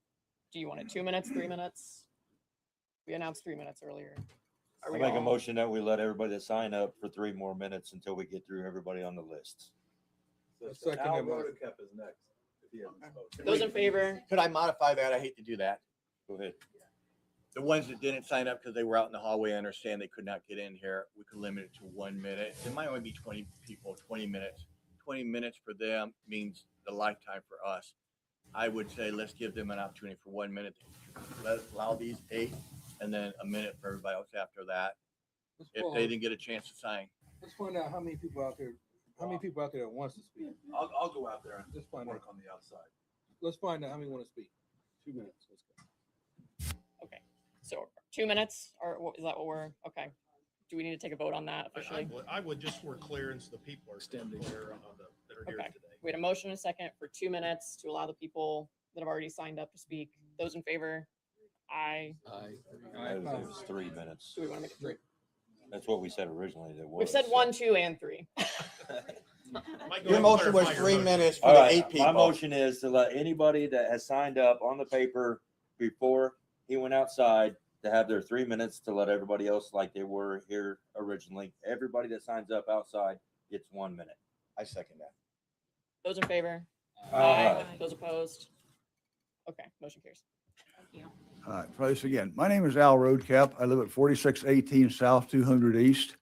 Do you want it 2 minutes, 3 minutes? We announced 3 minutes earlier. Are I we make a all- motion that we let everybody that sign up for 3 more minutes until we get through everybody on the list. Second Al that motion. Rotacap is next. If he hasn't spoken. Those in favor? Could I modify that? I hate to do that. Go ahead. The ones that didn't sign up because they were out in the hallway, I understand they could not get in here. We could limit it to 1 minute. It might only be 20 people, 20 minutes. 20 minutes for them means the lifetime for us. I would say let's give them an opportunity for 1 minute. Let's allow these 8 and then a minute for everybody else after that. If they didn't get a chance to sign. Let's find out how many people out there, that wants to speak. I'll go out there and Let's find work out. on the outside. Let's find out how many want to speak. 2 minutes. Let's go. Okay, so 2 minutes, or what, is that what we're, okay. Do we need to take a vote on that officially? I would just for clearance, the people are standing there that are here Okay. today. We had a motion and a second for 2 minutes to allow the people that have already signed up to speak. Those in favor? Aye. It was 3 minutes. Do we want to make it 3? That's what we said originally. That was. We've said 1, 2, and 3. Your motion was 3 minutes for All the right, 8 people. my motion is to let anybody that has signed up on the paper before he went outside to have their 3 minutes to let everybody else like they were here originally. Everybody that signs up outside gets 1 minute. I second that. Those in favor? Aye. Those opposed? Okay, motion carries. Thank you. All right, try this again. My name is Al Roadcap. I live at 4618 South, 200 East.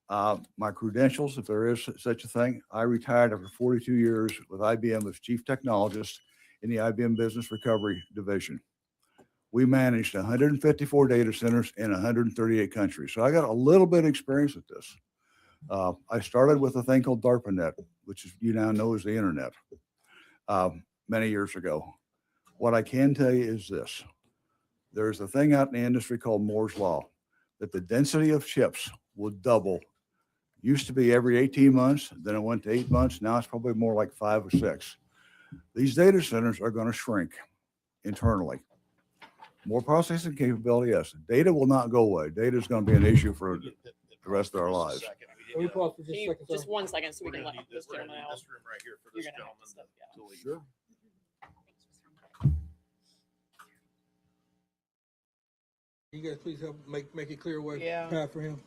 My credentials, if there is such a thing, I retired after 42 years with IBM as chief technologist in the IBM Business Recovery Division. We managed 154 data centers in 138 countries. So I got a little bit of experience with this. I started with a thing called DARPANET, which is, you now know as the internet, many years ago. What I can tell you is this. There's a thing out in the industry called Moore's Law, that the density of chips will double. Used to be every 18 months, then it went to 8 months. Now it's probably more like 5 or 6. These data centers are going to shrink internally. More processing capability, yes. Data will not go away. Data is going to be an issue for the rest of our lives. Can we pause for just Can a you, second? just sir? 1 second so we We're can gonna let need this we're gonna gentleman need out. this room right here for You're this gonna have gentleman to step, yeah. to leave. Sure. You guys please help make it clear what Yeah. path for him.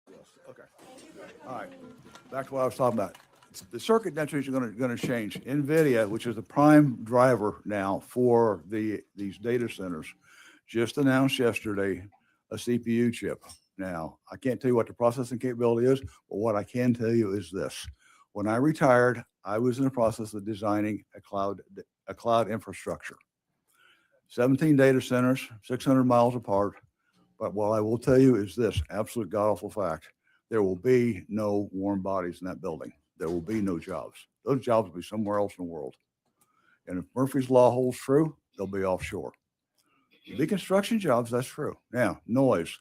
Yes, okay. All right, back to what I was talking about. the circuit densities are going to change. NVIDIA, which is the prime driver now for these data centers, just announced yesterday a CPU chip. Now, I can't tell you what the processing capability is, but what I can tell you is this. When I retired, I was in the process of designing a cloud infrastructure. 17 data centers, 600 miles apart. But what I will tell you is this absolute god-awful fact. There will be no warm bodies in that building. There will be no jobs. Those jobs will be somewhere else in the world. And if Murphy's Law holds true, they'll be offshore. Big construction jobs, that's true. Now, noise.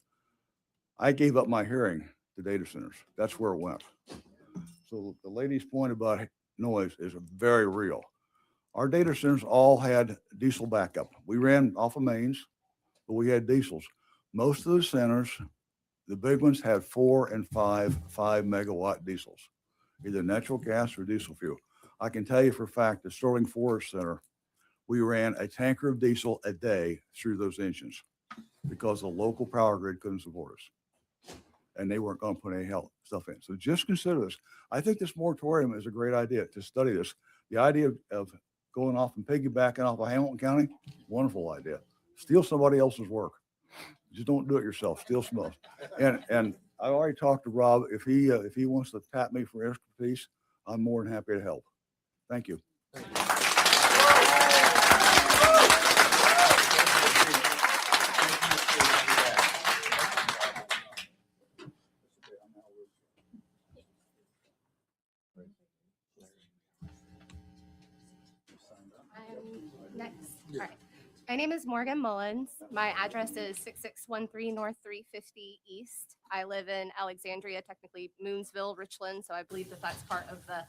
I gave up my hearing to data centers. That's where it went. So the lady's point about noise is very real. Our data centers all had diesel backup. We ran off of mains, but we had diesels. Most of the centers, the big ones, had 4 and 5 megawatt diesels, either natural gas or diesel fuel. I can tell you for a fact, the Sterling Forest Center, we ran a tanker of diesel a day through those engines because the local power grid couldn't support us. And they weren't going to put any stuff in. So just consider this. I think this moratorium is a great idea to study this. The idea of going off and piggybacking off of Hamilton County, wonderful idea. Steal somebody else's work. Just don't do it yourself. Steal some else. And I already talked to Rob. If he wants to tap me for expertise, I'm more than happy to help. Thank you. Next. All right. My name is Morgan Mullins. My address is 6613 North 350 East. I live in Alexandria, technically Moonsville, Richland. So I believe that that's part of the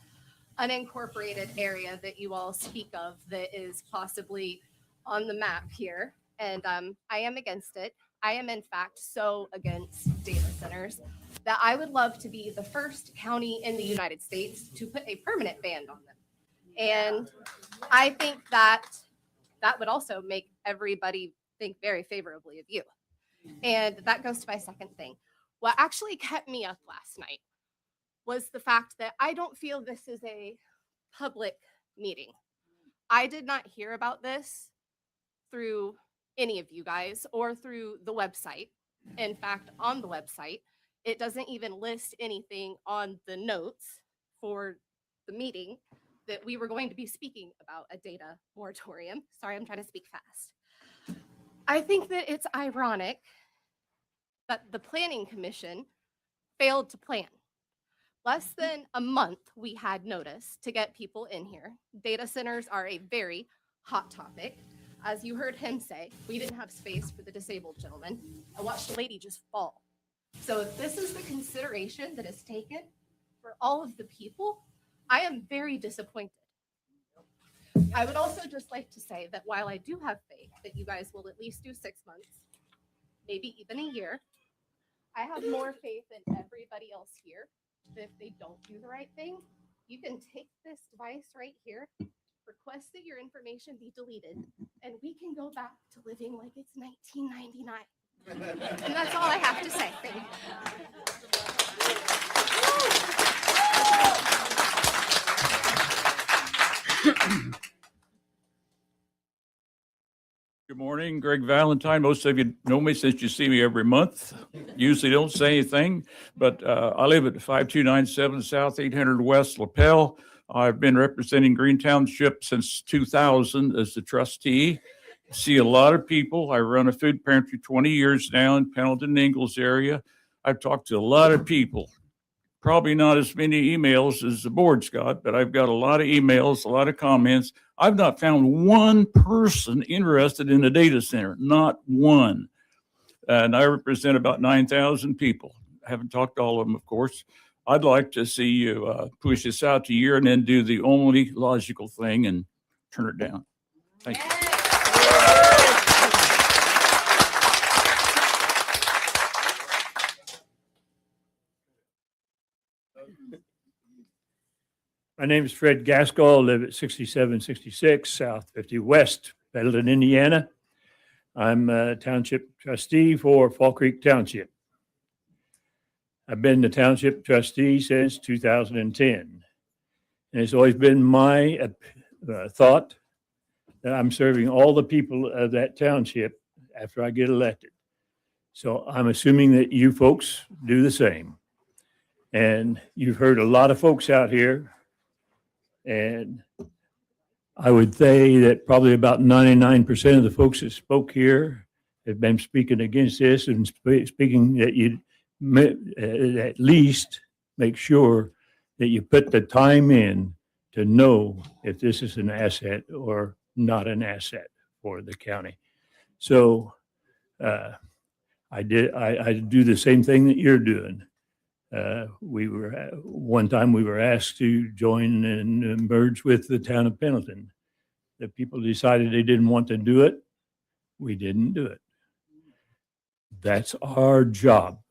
unincorporated area that you all speak of that is possibly on the map here. And I am against it. I am, in fact, so against data centers that I would love to be the first county in the United States to put a permanent ban on them. And I think that that would also make everybody think very favorably of you. And that goes to my second thing. What actually kept me up last night was the fact that I don't feel this is a public meeting. I did not hear about this through any of you guys or through the website. In fact, on the website, it doesn't even list anything on the notes for the meeting that we were going to be speaking about a data moratorium. Sorry, I'm trying to speak fast. I think that it's ironic that the Planning Commission failed to plan. Less than a month, we had notice to get people in here. Data centers are a very hot topic. As you heard him say, we didn't have space for the disabled gentleman. I watched a lady just fall. So if this is the consideration that is taken for all of the people, I am very disappointed. I would also just like to say that while I do have faith that you guys will at least do 6 months, maybe even a year, I have more faith in everybody else here that if they don't do the right thing, you can take this device right here, request that your information be deleted, and we can go back to living like it's 1999. And that's all I have to say. Thank you. Good morning, Greg Valentine. Most of you know me since you see me every month. Usually don't say anything, but I live at 5297 South 800 West LaPel. I've been representing Green Township since 2000 as the trustee. See a lot of people. I run a food pantry 20 years now in Pendleton, Ingalls area. I've talked to a lot of people. Probably not as many emails as the board's got, but I've got a lot of emails, a lot of comments. I've not found one person interested in a data center, not one. And I represent about 9,000 people. I haven't talked to all of them, of course. I'd like to see you push this out to a year and then do the only logical thing and turn it down. Thank you. My name is Fred Gaskell. I live at 6766 South 50 West, Pendleton, Indiana. I'm a township trustee for Fall Creek Township. I've been the township trustee since 2010. And it's always been my thought that I'm serving all the people of that township after I get elected. So I'm assuming that you folks do the same. And you've heard a lot of folks out here. And I would say that probably about 99% of the folks that spoke here have been speaking against this and speaking that you at least make sure that you put the time in to know if this is an asset or not an asset for the county. So I do the same thing that you're doing. One time we were asked to join and merge with the town of Pendleton. The people decided they didn't want to do it. We didn't do it. That's our job.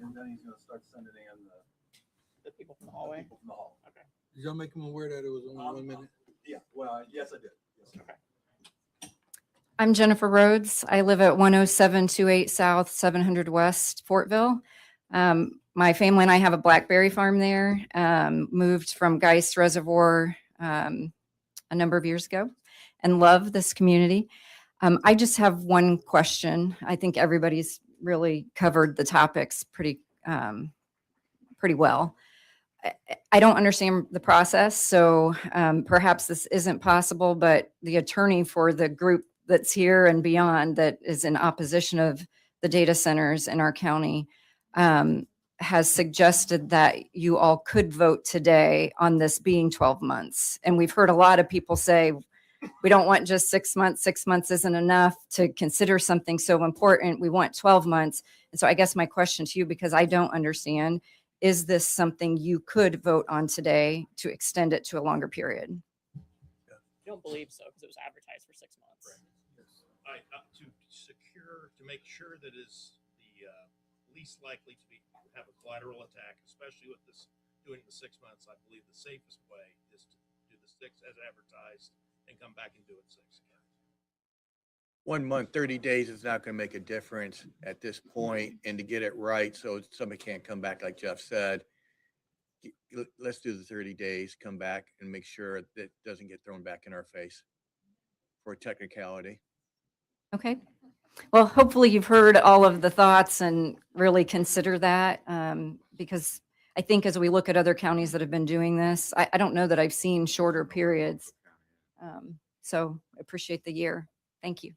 And then he's gonna start sending in The people from the hallway. people from the hall. Okay. Did y'all make them aware that it was only 1 minute? Yeah, well, yes, I did. Yes. Okay. I'm Jennifer Rhodes. I live at 10728 South, 700 West, Fortville. My family and I have a blackberry farm there. Moved from Geist Reservoir a number of years ago and love this community. I just have one question. I think everybody's really covered the topics pretty well. I don't understand the process, so perhaps this isn't possible, but the attorney for the group that's here and beyond that is in opposition of the data centers in our county has suggested that you all could vote today on this being 12 months. And we've heard a lot of people say, we don't want just 6 months. 6 months isn't enough to consider something so important. We want 12 months. And so I guess my question to you, because I don't understand, is this something you could vote on today to extend it to a longer period? I don't believe so because it was advertised for 6 months. To make sure that is the least likely to have a collateral attack, especially with this doing the 6 months. I believe the safest way is to do the 6 as advertised and come back and do it 6 again. 1 month, 30 days is not going to make a difference at this point, and to get it right, so somebody can't come back, like Jeff said, let's do the 30 days, come back and make sure that it doesn't get thrown back in our face for a technicality. Okay. Well, hopefully you've heard all of the thoughts and really consider that because I think as we look at other counties that have been doing this, I don't know that I've seen shorter periods. So I appreciate the year. Thank you.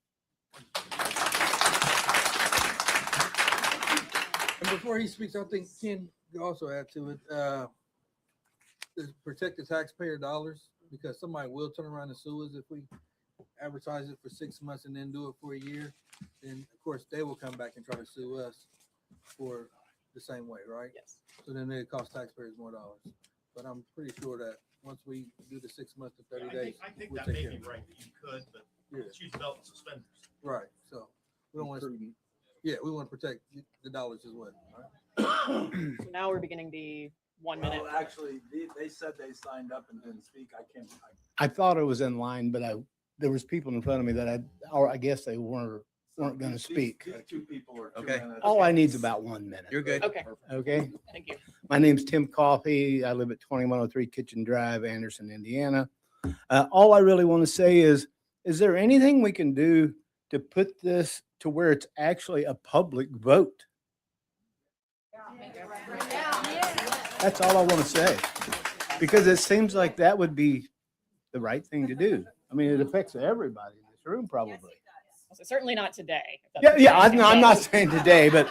And before he speaks, I think Ken could also add to it, to protect the taxpayer dollars, because somebody will turn around and sue us if we advertise it for 6 months and then do it for a year. Then of course they will come back and try to sue us for the same way, right? Yes. So then it costs taxpayers more dollars. But I'm pretty sure that once we do the 6 months to 30 days, I think we'll that take may care be of it. right that you could, but Yeah. let's use belt and suspenders. Right, so we don't want to, yeah, we want to protect the dollars as well. Right? So now we're beginning the 1 minute. Well, actually, they said they signed up and didn't speak. I can't. I thought it was in line, but there was people in front of me that or I guess they weren't going to speak. These 2 people are 2 Okay. minutes. All I need is about 1 minute. You're good. Okay. Okay. Thank you. My name's Tim Coffey. I live at 2103 Kitchen Drive, Anderson, Indiana. All I really want to say is there anything we can do to put this to where it's actually a public vote? That's all I want to say. Because it seems like that would be the right thing to do. I mean, it affects everybody in this room probably. So certainly not today. if that's Yeah, what yeah. you're saying. I'm not saying today, but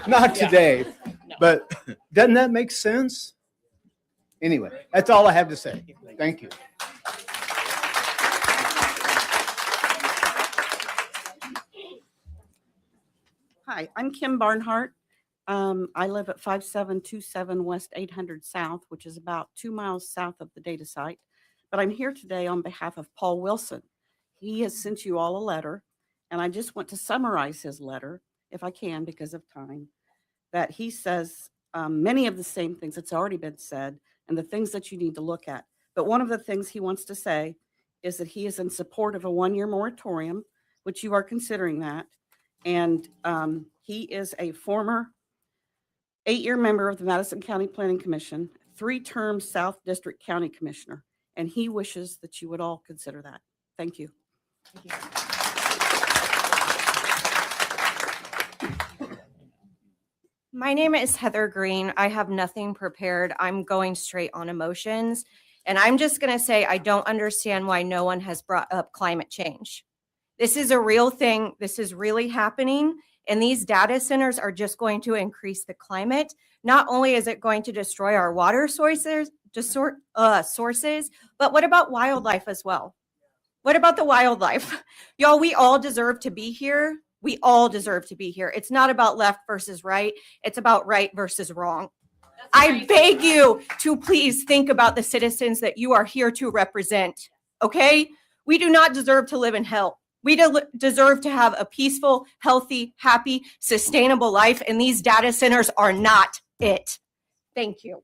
not Yeah. today. No. But doesn't that make sense? Anyway, that's all I have to say. Thank you. Hi, I'm Kim Barnhart. I live at 5727 West 800 South, which is about 2 miles south of the data site. But I'm here today on behalf of Paul Wilson. He has sent you all a letter, and I just want to summarize his letter, if I can, because of time, that he says many of the same things that's already been said and the things that you need to look at. But one of the things he wants to say is that he is in support of a 1-year moratorium, which you are considering that, And he is a former 8-year member of the Madison County Planning Commission, 3-term South District County Commissioner, and he wishes that you would all consider that. Thank you. My name is Heather Green. I have nothing prepared. I'm going straight on emotions. And I'm just going to say, I don't understand why no one has brought up climate change. This is a real thing. This is really happening. And these data centers are just going to increase the climate. Not only is it going to destroy our water sources, but what about wildlife as well? What about the wildlife? Y'all, we all deserve to be here. We all deserve to be here. It's not about left versus right. It's about right versus wrong. I beg you to please think about the citizens that you are here to represent, okay? We do not deserve to live in hell. We deserve to have a peaceful, healthy, happy, sustainable life, and these data centers are not it. Thank you.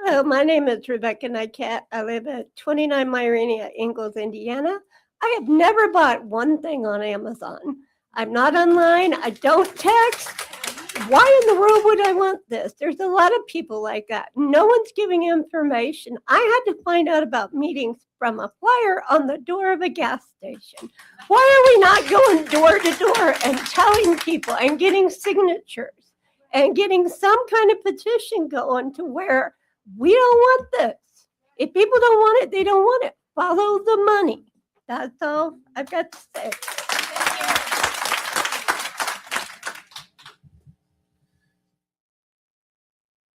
Hello, my name is Rebecca Nycat. I live at 29 Myrenia, Ingalls, Indiana. I have never bought one thing on Amazon. I'm not online. I don't text. Why in the world would I want this? There's a lot of people like that. No one's giving information. I had to find out about meetings from a flyer on the door of a gas station. Why are we not going door to door and telling people and getting signatures and getting some kind of petition going to where we don't want this? If people don't want it, they don't want it. Follow the money. That's all I've got to say.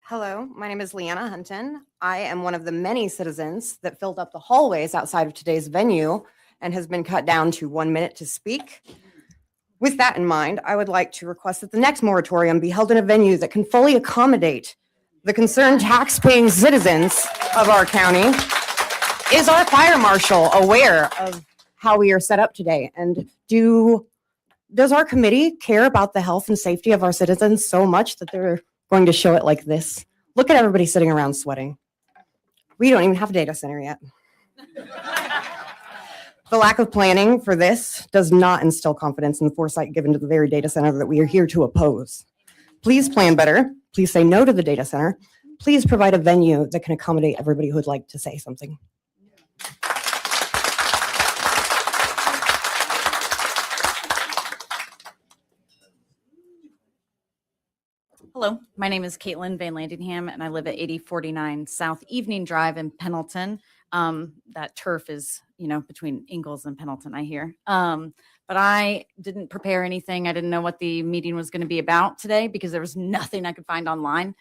Hello, my name is Leanna Hunton. I am one of the many citizens that filled up the hallways outside of today's venue and has been cut down to 1 minute to speak. With that in mind, I would like to request that the next moratorium be held in a venue that can fully accommodate the concerned tax-paying citizens of our county. Is our fire marshal aware of how we are set up today? And does our committee care about the health and safety of our citizens so much that they're going to show it like this? Look at everybody sitting around sweating. We don't even have a data center yet. The lack of planning for this does not instill confidence in the foresight given to the very data center that we are here to oppose. Please plan better. Please say no to the data center. Please provide a venue that can accommodate everybody who would like to say something. Hello, my name is Caitlin Van Landingham, and I live at 8049 South Evening Drive in Pendleton. That turf is, between Ingalls and Pendleton, I hear. But I didn't prepare anything. I didn't know what the meeting was going to be about today because there was nothing I could find online.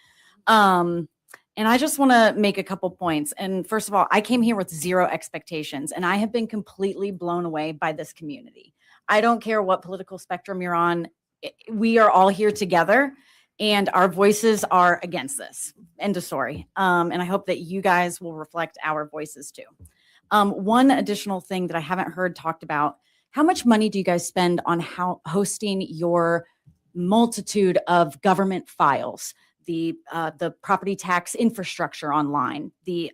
And I just want to make a couple points. And first of all, I came here with zero expectations, and I have been completely blown away by this community. I don't care what political spectrum you're on. We are all here together, and our voices are against this. End of story. And I hope that you guys will reflect our voices too. One additional thing that I haven't heard talked about: how much money do you guys spend on hosting your multitude of government files? The property tax infrastructure online, the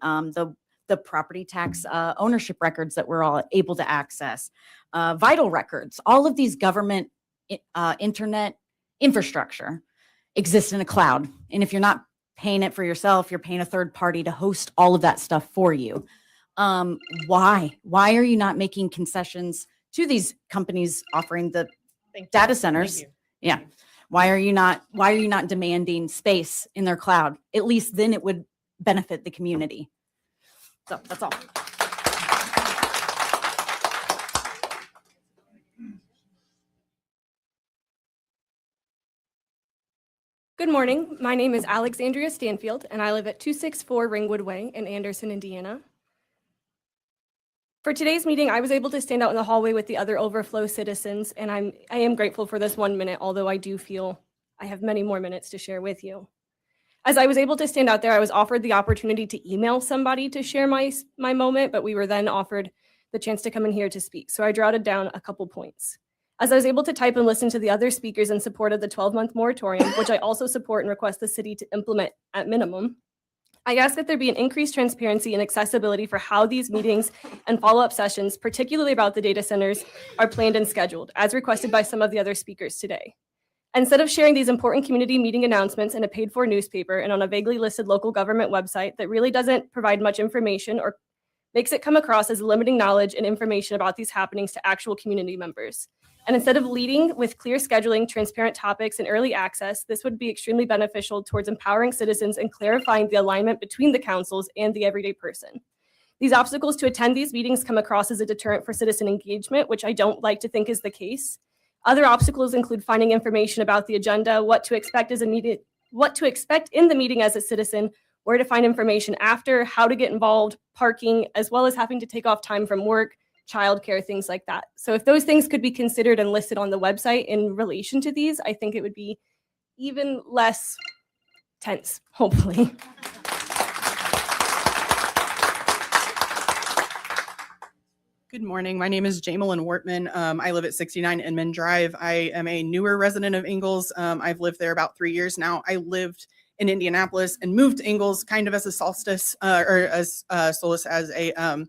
property tax ownership records that we're all able to access, vital records, all of these government internet infrastructure exists in a cloud. And if you're not paying it for yourself, you're paying a third party to host all of that stuff for you. Why are you not making concessions to these companies offering the data centers? Yeah. Why are you not demanding space in their cloud? At least then it would benefit the community. So that's all. Good morning. My name is Alexandria Stanfield, and I live at 264 Ringwood Way in Anderson, Indiana. For today's meeting, I was able to stand out in the hallway with the other overflow citizens, and I am grateful for this 1 minute, although I do feel I have many more minutes to share with you. As I was able to stand out there, I was offered the opportunity to email somebody to share my moment, but we were then offered the chance to come in here to speak. So I jotted down a couple points. As I was able to type and listen to the other speakers in support of the 12-month moratorium, which I also support and request the city to implement at minimum, I ask that there be an increased transparency and accessibility for how these meetings and follow-up sessions, particularly about the data centers, are planned and scheduled, as requested by some of the other speakers today. Instead of sharing these important community meeting announcements in a paid-for newspaper and on a vaguely listed local government website that really doesn't provide much information or makes it come across as limiting knowledge and information about these happenings to actual community members. And instead of leading with clear scheduling, transparent topics, and early access, this would be extremely beneficial towards empowering citizens and clarifying the alignment between the councils and the everyday person. These obstacles to attend these meetings come across as a deterrent for citizen engagement, which I don't like to think is the case. Other obstacles include finding information about the agenda, what to expect in the meeting as a citizen, where to find information after, how to get involved, parking, as well as having to take off time from work, childcare, things like that. So if those things could be considered and listed on the website in relation to these, I think it would be even less tense, hopefully. Good morning. My name is Jamelyn Wortman. I live at 69 Inman Drive. I am a newer resident of Ingalls. I've lived there about 3 years now. I lived in Indianapolis and moved to Ingalls kind of as a solace as a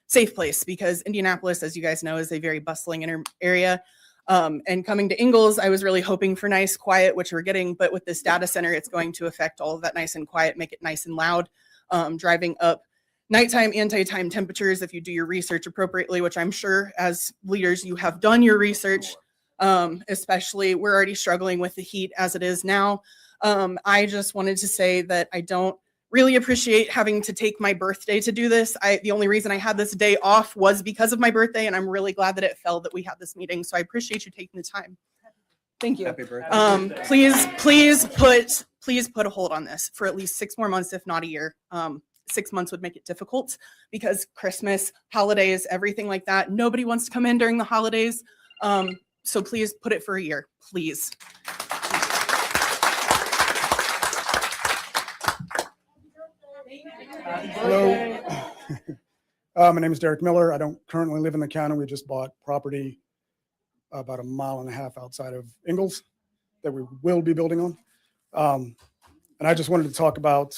safe place, because Indianapolis, as you guys know, is a very bustling area. And coming to Ingalls, I was really hoping for nice, quiet, which we're getting. But with this data center, it's going to affect all of that nice and quiet, make it nice and loud, driving up nighttime and daytime temperatures if you do your research appropriately, which I'm sure as leaders you have done your research. Especially we're already struggling with the heat as it is now. I just wanted to say that I don't really appreciate having to take my birthday to do this. The only reason I had this day off was because of my birthday, and I'm really glad that it fell that we had this meeting. So I appreciate you taking the time. Thank you. Happy birthday. Please put a hold on this for at least 6 more months, if not a year. 6 months would make it difficult because Christmas, holidays, everything like that. Nobody wants to come in during the holidays. So please put it for a year, please. Hello. My name is Derek Miller. I don't currently live in the county. We just bought property about 1.5 miles outside of Ingalls that we will be building on. And I just wanted to talk about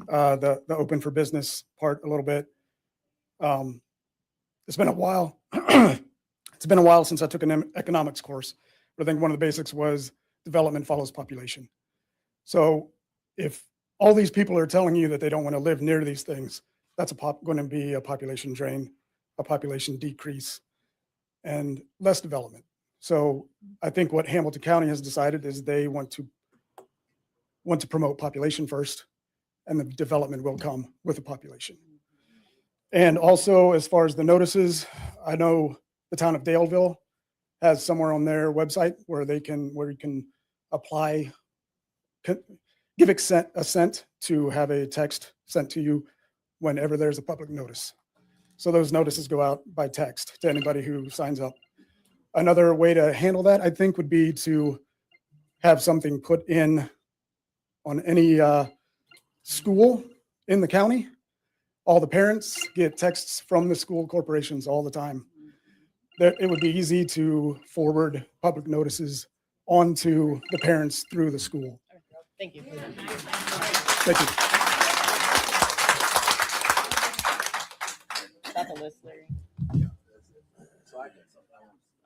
the open for business part a little bit. It's been a while. It's been a while since I took an economics course, but I think one of the basics was development follows population. So if all these people are telling you that they don't want to live near these things, that's going to be a population drain, a population decrease, and less development. So I think what Hamilton County has decided is they want to promote population first, and the development will come with the population. And also, as far as the notices, I know the town of Daleville has somewhere on their website where you can apply, give assent to have a text sent to you whenever there's a public notice. So those notices go out by text to anybody who signs up. Another way to handle that, I think, would be to have something put in on any school in the county. All the parents get texts from the school corporations all the time. It would be easy to forward public notices onto the parents through the school. Thank you. Thank you. Got the list, Larry. So I get something.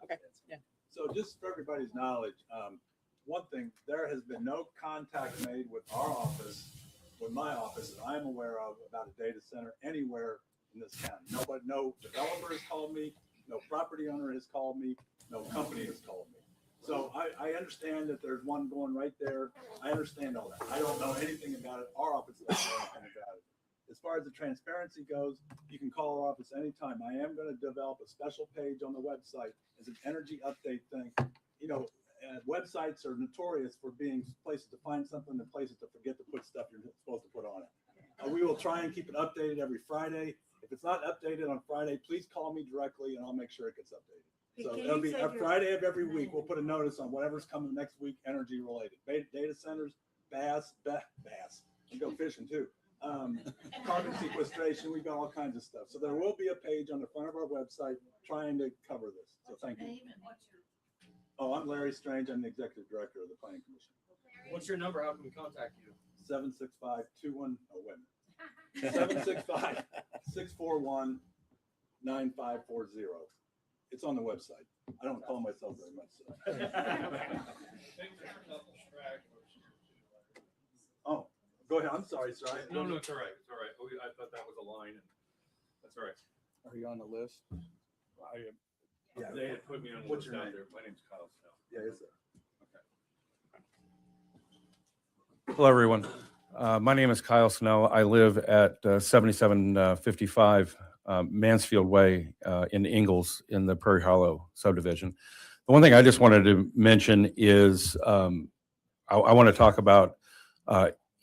Okay, yeah. So just for everybody's knowledge, one thing, there has been no contact made with our office, with my office that I'm aware of about a data center anywhere in this county. Nobody, no developer has called me, no property owner has called me, no company has called me. So I understand that there's one going right there. I understand all that. I don't know anything about it. Our office doesn't know anything about it. As far as the transparency goes, you can call our office anytime. I am going to develop a special page on the website as an energy update thing. You know, websites are notorious for being places to find something and places to forget to put stuff you're supposed to put on it. We will try and keep it updated every Friday. If it's not updated on Friday, please call me directly and I'll make sure it gets updated. So it'll be a Friday of every week. We'll put a notice on whatever's coming next week, energy related. Data centers, bass. You go fishing too. Carbon sequestration, we've got all kinds of stuff. So there will be a page on the front of our website trying to cover this. So thank you. Oh, I'm Larry Strange. I'm the executive director of the Planning Commission. What's your number? How can we contact you? 765-21. Oh, wait a minute. 765-641-9540. It's on the website. I don't call myself very much. So. Oh, go ahead. I'm sorry, sir. No, it's all right. It's all right. I thought that was a line, and that's all right. Are you on the list? I am. Yeah. They had put me on the What's list your out name? there. My name's Kyle Snell. Yeah, yes, sir. Hello, everyone. My name is Kyle Snell. I live at 7755 Mansfield Way in Ingalls in the Prairie Hollow subdivision. The one thing I just wanted to mention is I want to talk about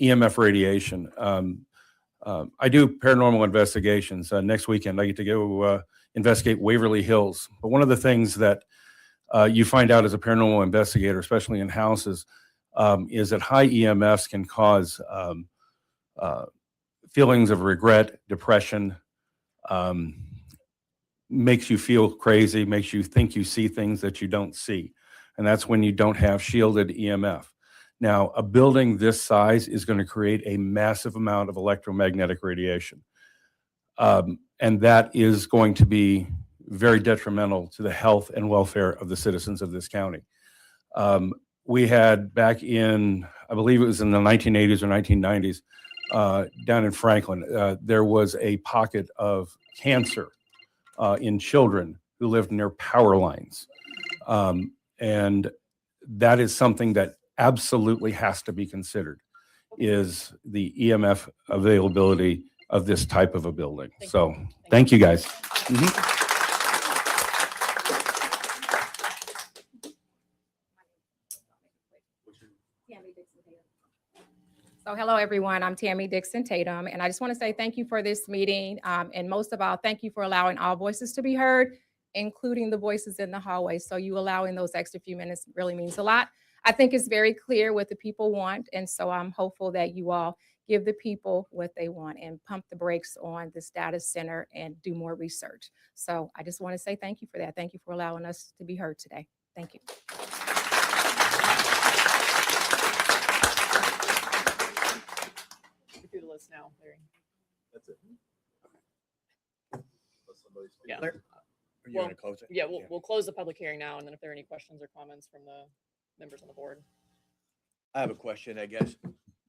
EMF radiation. I do paranormal investigations. Next weekend, I get to go investigate Waverly Hills. But one of the things that you find out as a paranormal investigator, especially in houses, is that high EMFs can cause feelings of regret, depression, makes you feel crazy, makes you think you see things that you don't see. And that's when you don't have shielded EMF. Now, a building this size is going to create a massive amount of electromagnetic radiation. And that is going to be very detrimental to the health and welfare of the citizens of this county. We had back in, I believe it was in the 1980s or 1990s, down in Franklin, there was a pocket of cancer in children who lived near power lines. And that is something that absolutely has to be considered, is the EMF availability of this type of a building. So thank you, guys. Mhm. So hello, everyone. I'm Tammy Dixon Tatum, and I just want to say thank you for this meeting. And most of all, thank you for allowing all voices to be heard, including the voices in the hallway. So you allowing those extra few minutes really means a lot. I think it's very clear what the people want. And so I'm hopeful that you all give the people what they want and pump the brakes on this data center and do more research. So I just want to say thank you for that. Thank you for allowing us to be heard today. Thank you. Through the list now, Larry. That's it. Yeah. Are you Well, going to close it? Yeah, we'll close the public hearing now, and then if there are any questions or comments from the members on the board. I have a question, I guess,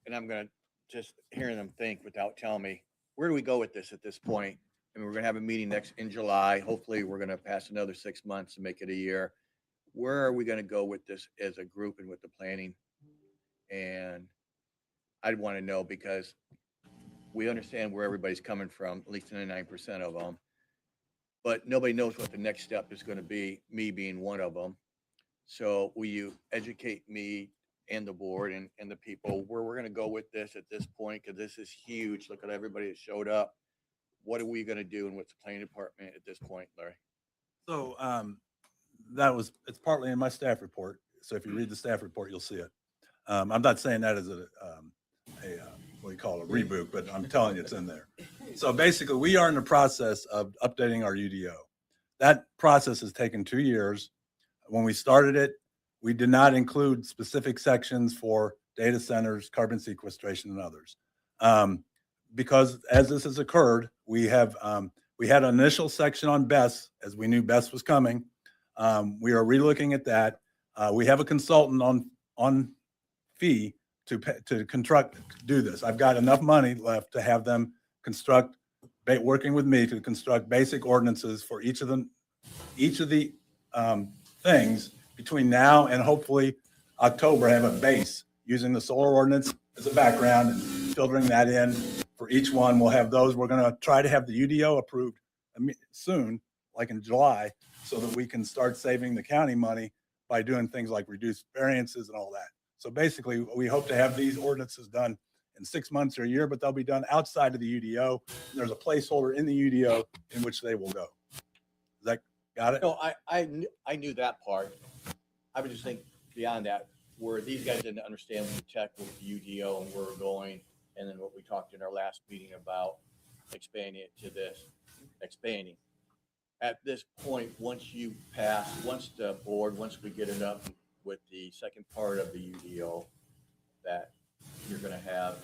and I'm gonna just hearing them think without telling me, where do we go with this at this point? I mean, we're gonna have a meeting in July. Hopefully, we're gonna pass another 6 months to make it a year. Where are we gonna go with this as a group and with the planning? And I'd want to know because we understand where everybody's coming from, at least 99% of them. But nobody knows what the next step is going to be, me being one of them. So will you educate me and the board and the people where we're going to go with this at this point? Because this is huge. Look at everybody that showed up. What are we going to do and what's the planning department at this point, Larry? So it's partly in my staff report. So if you read the staff report, you'll see it. I'm not saying that as what do you call it, a reboot, but I'm telling you it's in there. So basically, we are in the process of updating our UDO. That process has taken 2 years. When we started it, we did not include specific sections for data centers, carbon sequestration, and others. Because as this has occurred, we had an initial section on BESS, as we knew BESS was coming. We are relooking at that. We have a consultant on fee to do this. I've got enough money left to have them working with me to construct basic ordinances for each of the things between now and hopefully October. Have a base using the solar ordinance as a background and filtering that in for each one. We'll have those. We're going to try to have the UDO approved soon, like in July, so that we can start saving the county money by doing things like reduced variances and all that. So basically, we hope to have these ordinances done in 6 months or a year, but they'll be done outside of the UDO. There's a placeholder in the UDO in which they will go. Got it? No, I knew that part. I would just think beyond that, where these guys didn't understand the tech with the UDO and where we're going, and then what we talked in our last meeting about expanding it to this, expanding. At this point, once the board, once we get it up with the second part of the UDO, that you're going to have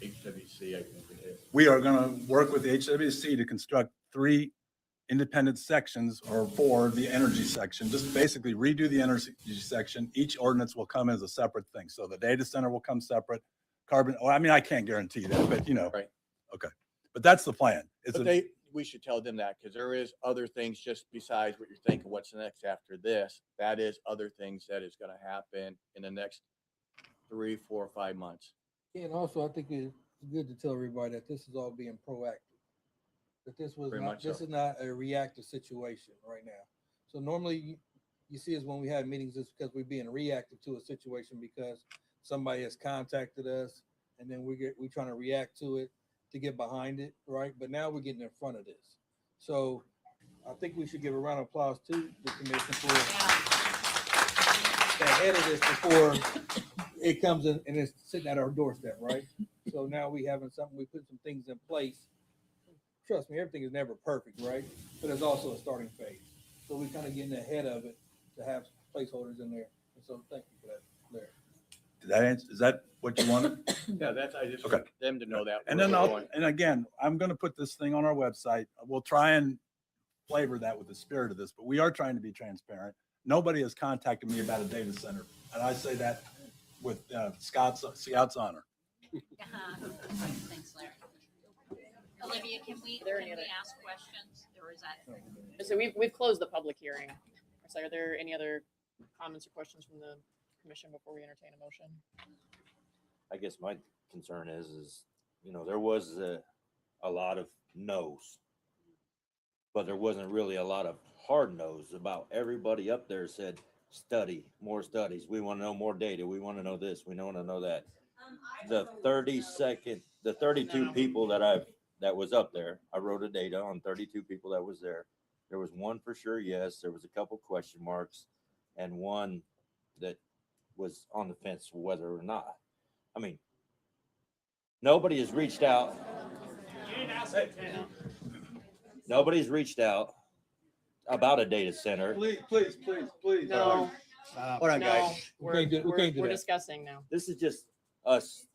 HWC, I think it is. We are going to work with the HWC to construct 3 independent sections, or 4, the energy section, just basically redo the energy section. Each ordinance will come as a separate thing. So the data center will come separate, carbon, well, I mean, I can't guarantee that, but you know. Right. Okay. But that's the plan. It's But we should tell them that, because there is other things just besides what you're thinking, what's next after this. That is other things that is gonna happen in the next 3, 4, 5 months. And also, I think it's good to tell everybody that this is all being proactive. That this was Very not, much so. this is not a reactive situation right now. So normally you see us when we have meetings, it's because we're being reactive to a situation because somebody has contacted us and then we're trying to react to it to get behind it, right? But now we're getting in front of this. So I think we should give a round of applause to the commission for ahead of this before it comes in and it's sitting at our doorstep, right? So now we having something, we put some things in place. Trust me, everything is never perfect, right? But it's also a starting phase. So we're kind of getting ahead of it to have placeholders in there. And so thank you for that, Larry. Did that answer, is that what you wanted? Yeah, that's, I just Okay. want them to know that. And where then we're going. and again, I'm going to put this thing on our website. We'll try and flavor that with the spirit of this, but we are trying to be transparent. Nobody has contacted me about a data center. And I say that with Scott's honor. Thanks, Larry. Olivia, can we ask questions, or is that? So we've closed the public hearing. So are there any other comments or questions from the commission before we entertain a motion? I guess my concern is, you know, there was a lot of no's, but there wasn't really a lot of hard no's. About everybody up there said, study, more studies. We want to know more data. We want to know this. We want to know that. The 32 people that was up there, I wrote a data on 32 people that was there. There was one for sure, yes. There was a couple question marks, and one that was on the fence whether or not. I mean, nobody has reached out. Nobody's reached out about a data center. Please. No. Hold on, No, guys. we're discussing now. This is just us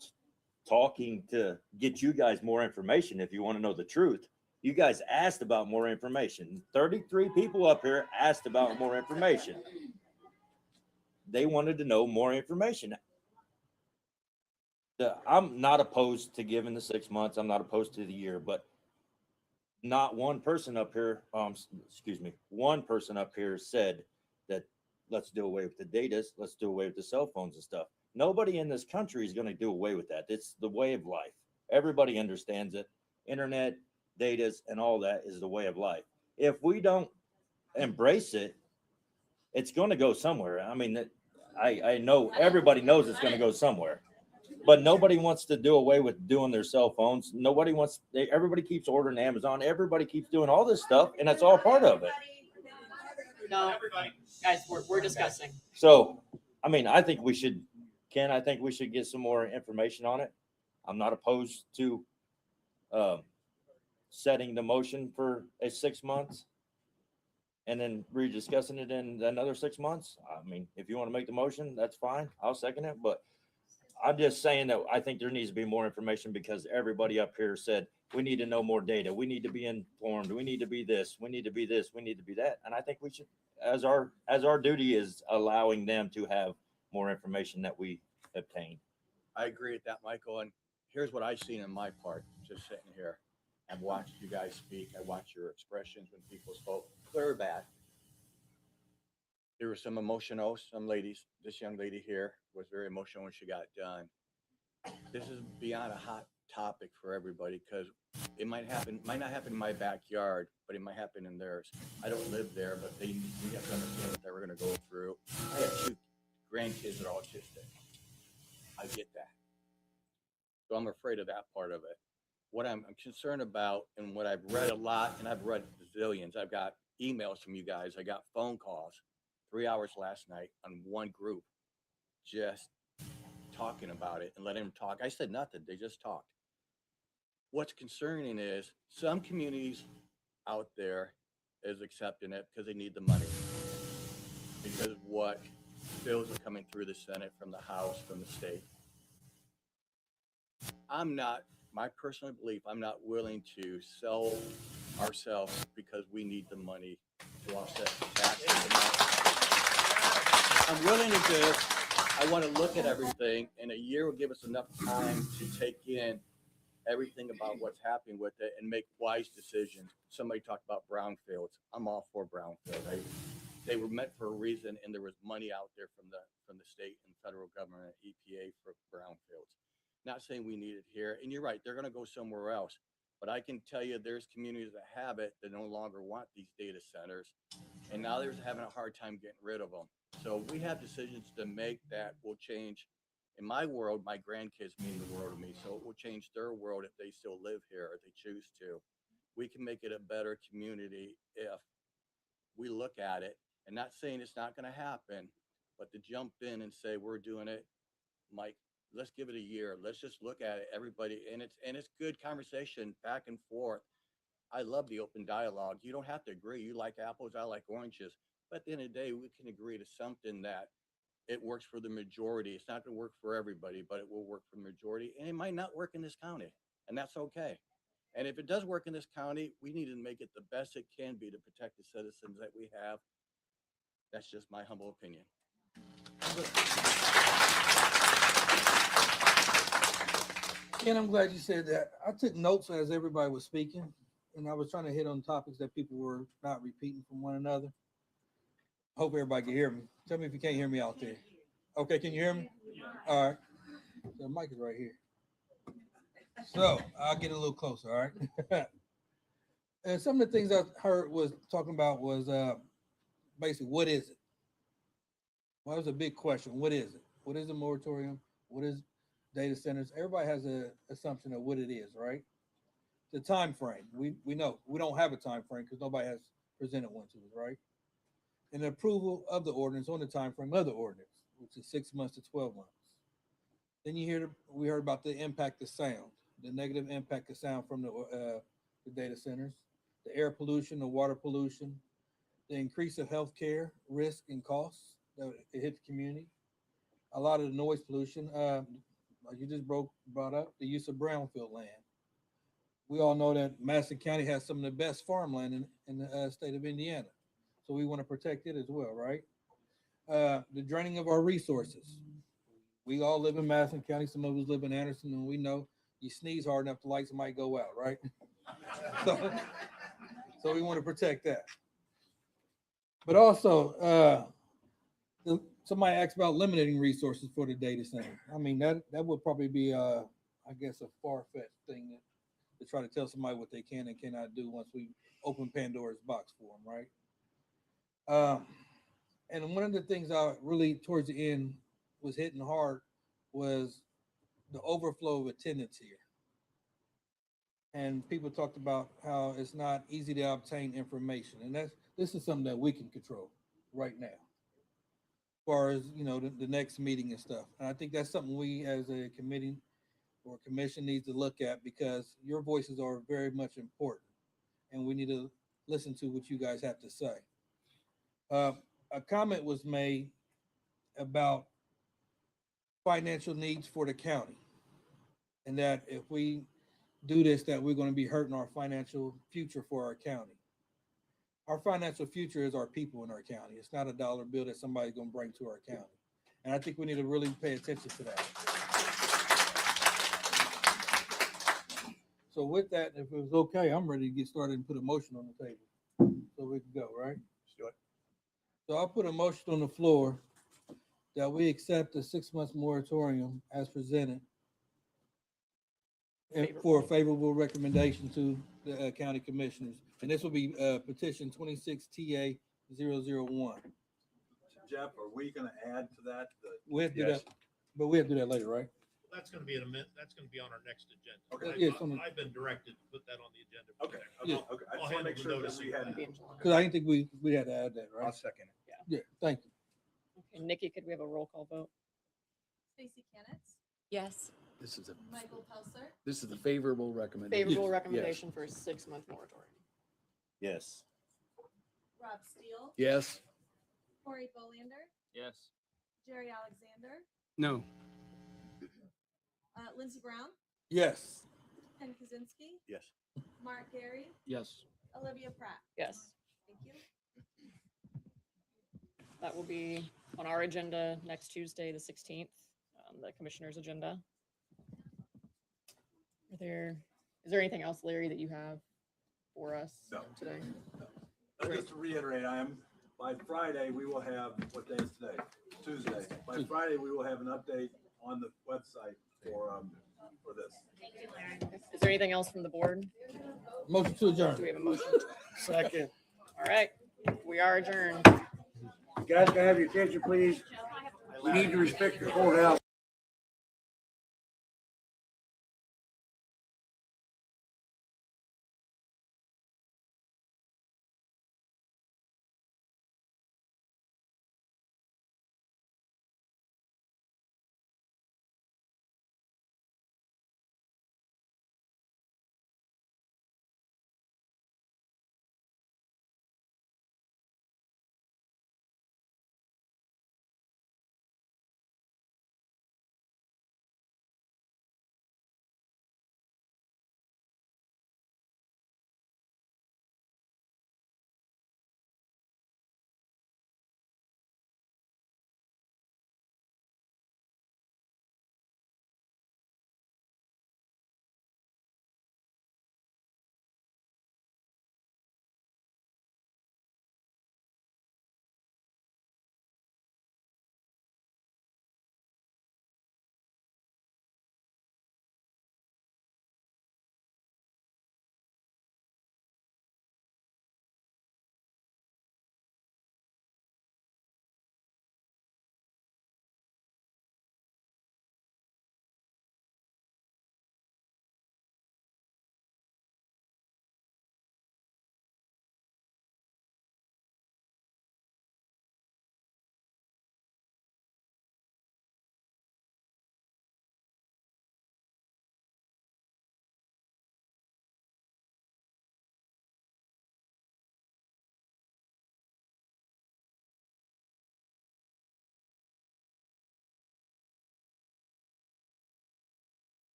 talking to get you guys more information. If you want to know the truth, you guys asked about more information. 33 people up here asked about more information. They wanted to know more information. I'm not opposed to giving the 6 months. I'm not opposed to the year, but not one person up here, one person up here said that let's do away with the data. Let's do away with the cell phones and stuff. Nobody in this country is going to do away with that. It's the way of life. Everybody understands it. Internet, data, and all that is the way of life. If we don't embrace it, it's going to go somewhere. I mean, I know everybody knows it's going to go somewhere, but nobody wants to do away with doing their cell phones. Everybody keeps ordering Amazon. Everybody keeps doing all this stuff, and that's all part of it. No, guys, we're discussing. So, I mean, I think we should get some more information on it. I'm not opposed to setting the motion for a 6 months and then rediscussing it in another 6 months. I mean, if you want to make the motion, that's fine. I'll second it. But I'm just saying that I think there needs to be more information because everybody up here said, we need to know more data. We need to be informed. We need to be this. We need to be this. We need to be that. And I think we should, as our duty is allowing them to have more information that we obtain. I agree with that, Michael. And here's what I've seen in my part, just sitting here. I've watched you guys speak. I watched your expressions when people spoke, clear or bad. There was some emotional, some ladies, this young lady here was very emotional when she got done. This is beyond a hot topic for everybody because it might not happen in my backyard, but it might happen in theirs. I don't live there, but we have to understand what they were going to go through. I have 2 grandkids that are autistic. I get that. So I'm afraid of that part of it. What I'm concerned about and what I've read a lot, and I've read zillions, I've got emails from you guys. I got phone calls 3 hours last night on one group just talking about it and letting them talk. I said nothing. They just talked. What's concerning is some communities out there is accepting it because they need the money. Because what bills are coming through the Senate, from the House, from the state. I'm not, my personal belief, I'm not willing to sell ourselves because we need the money to offset the taxes. I'm willing to do, I want to look at everything, and a year will give us enough time to take in everything about what's happening with it and make wise decisions. Somebody talked about brownfields. I'm all for brownfield. They were meant for a reason, and there was money out there from the state and federal government, EPA, for brownfields. Not saying we need it here, and you're right, they're going to go somewhere else. But I can tell you, there's communities that have it that no longer want these data centers, and now they're having a hard time getting rid of them. So we have decisions to make that will change. In my world, my grandkids mean the world to me, so it will change their world if they still live here, if they choose to. We can make it a better community if we look at it, and not saying it's not going to happen, but to jump in and say we're doing it, Mike, let's give it a year. Let's just look at it, everybody, and it's good conversation back and forth. I love the open dialogue. You don't have to agree. You like apples, I like oranges. But at the end of the day, we can agree to something that it works for the majority. It's not going to work for everybody, but it will work for the majority. And it might not work in this county, and that's okay. And if it does work in this county, we need to make it the best it can be to protect the citizens that we have. That's just my humble opinion. Ken, I'm glad you said that. I took notes as everybody was speaking, and I was trying to hit on topics that people were not repeating from one another. Hope everybody can hear me. Tell me if you can't hear me out there. Okay, can you hear me? All right. The mic is right here. So I'll get a little closer, all right? And some of the things I heard was talking about was basically, what is it? Well, that was a big question. What is it? What is a moratorium? What is data centers? Everybody has an assumption of what it is, right? The time frame. We know we don't have a time frame because nobody has presented one to us, right? And the approval of the ordinance on the time frame of the ordinance, which is 6 months to 12 months. Then we heard about the impact of sound, the negative impact of sound from the data centers, the air pollution, the water pollution, the increase of healthcare risk and costs that it hit the community, a lot of the noise pollution. Like you just brought up, the use of brownfield land. We all know that Madison County has some of the best farmland in the state of Indiana. So we want to protect it as well, right? The draining of our resources. We all live in Madison County. Some of us live in Anderson, and we know you sneeze hard enough, the lights might go out, right? So we want to protect that. But also, somebody asked about limiting resources for the data center. I mean, that would probably be, I guess, a far-fetched thing to try to tell somebody what they can and cannot do once we open Pandora's box for them, right? And one of the things I really, towards the end, was hitting hard was the overflow of attendance here. And people talked about how it's not easy to obtain information. And this is something that we can control right now, as far as, the next meeting and stuff. And I think that's something we as a committee or commission needs to look at, because your voices are very much important and we need to listen to what you guys have to say. A comment was made about financial needs for the county, and that if we do this, that we're going to be hurting our financial future for our county. Our financial future is our people in our county. It's not a dollar bill that somebody's going to bring to our county. And I think we need to really pay attention to that. So with that, if it was okay, I'm ready to get started and put a motion on the table so we can go, right? Let's do it. So I'll put a motion on the floor that we accept the 6 months moratorium as presented for a favorable recommendation to the county commissioners. And this will be petition 26 TA 001. Jeff, are we gonna add to that? We have to do that, but we have to do that later, right? That's gonna be that's gonna be on our next agenda. Okay. Yes, on the- I've been directed to put that on the agenda. Okay, Yeah. okay. I I'll just wanna handle make the sure that noticing we of had. that. Because I didn't think we had to add that, right? I'll second it. Yeah, thank you. Okay, Nikki, could we have a roll call vote? Stacy Kennett, Yes. This is the favorable recommendation. Favorable recommendation for a 6-month moratorium. Yes. Rob Steele, Yes. Corey Bolander, Yes. Jerry Alexander, No. Lindsey Brown, Yes. Ken Kaczynski, Yes. Mark Gary, Yes. Olivia Pratt. Yes, Thank you. that will be on our agenda next Tuesday, the 16th, the commissioner's agenda. Is there anything else, Larry, that you have for us No. today? Just to reiterate, by Friday, we will have, what day is today? Tuesday. By Friday, we will have an update on the website for this. Is there anything else from the board? Motion to adjourn. Do we have a motion? Second. All right, we are adjourned. Guys, can I have your attention, please? We need to respect the courthouse.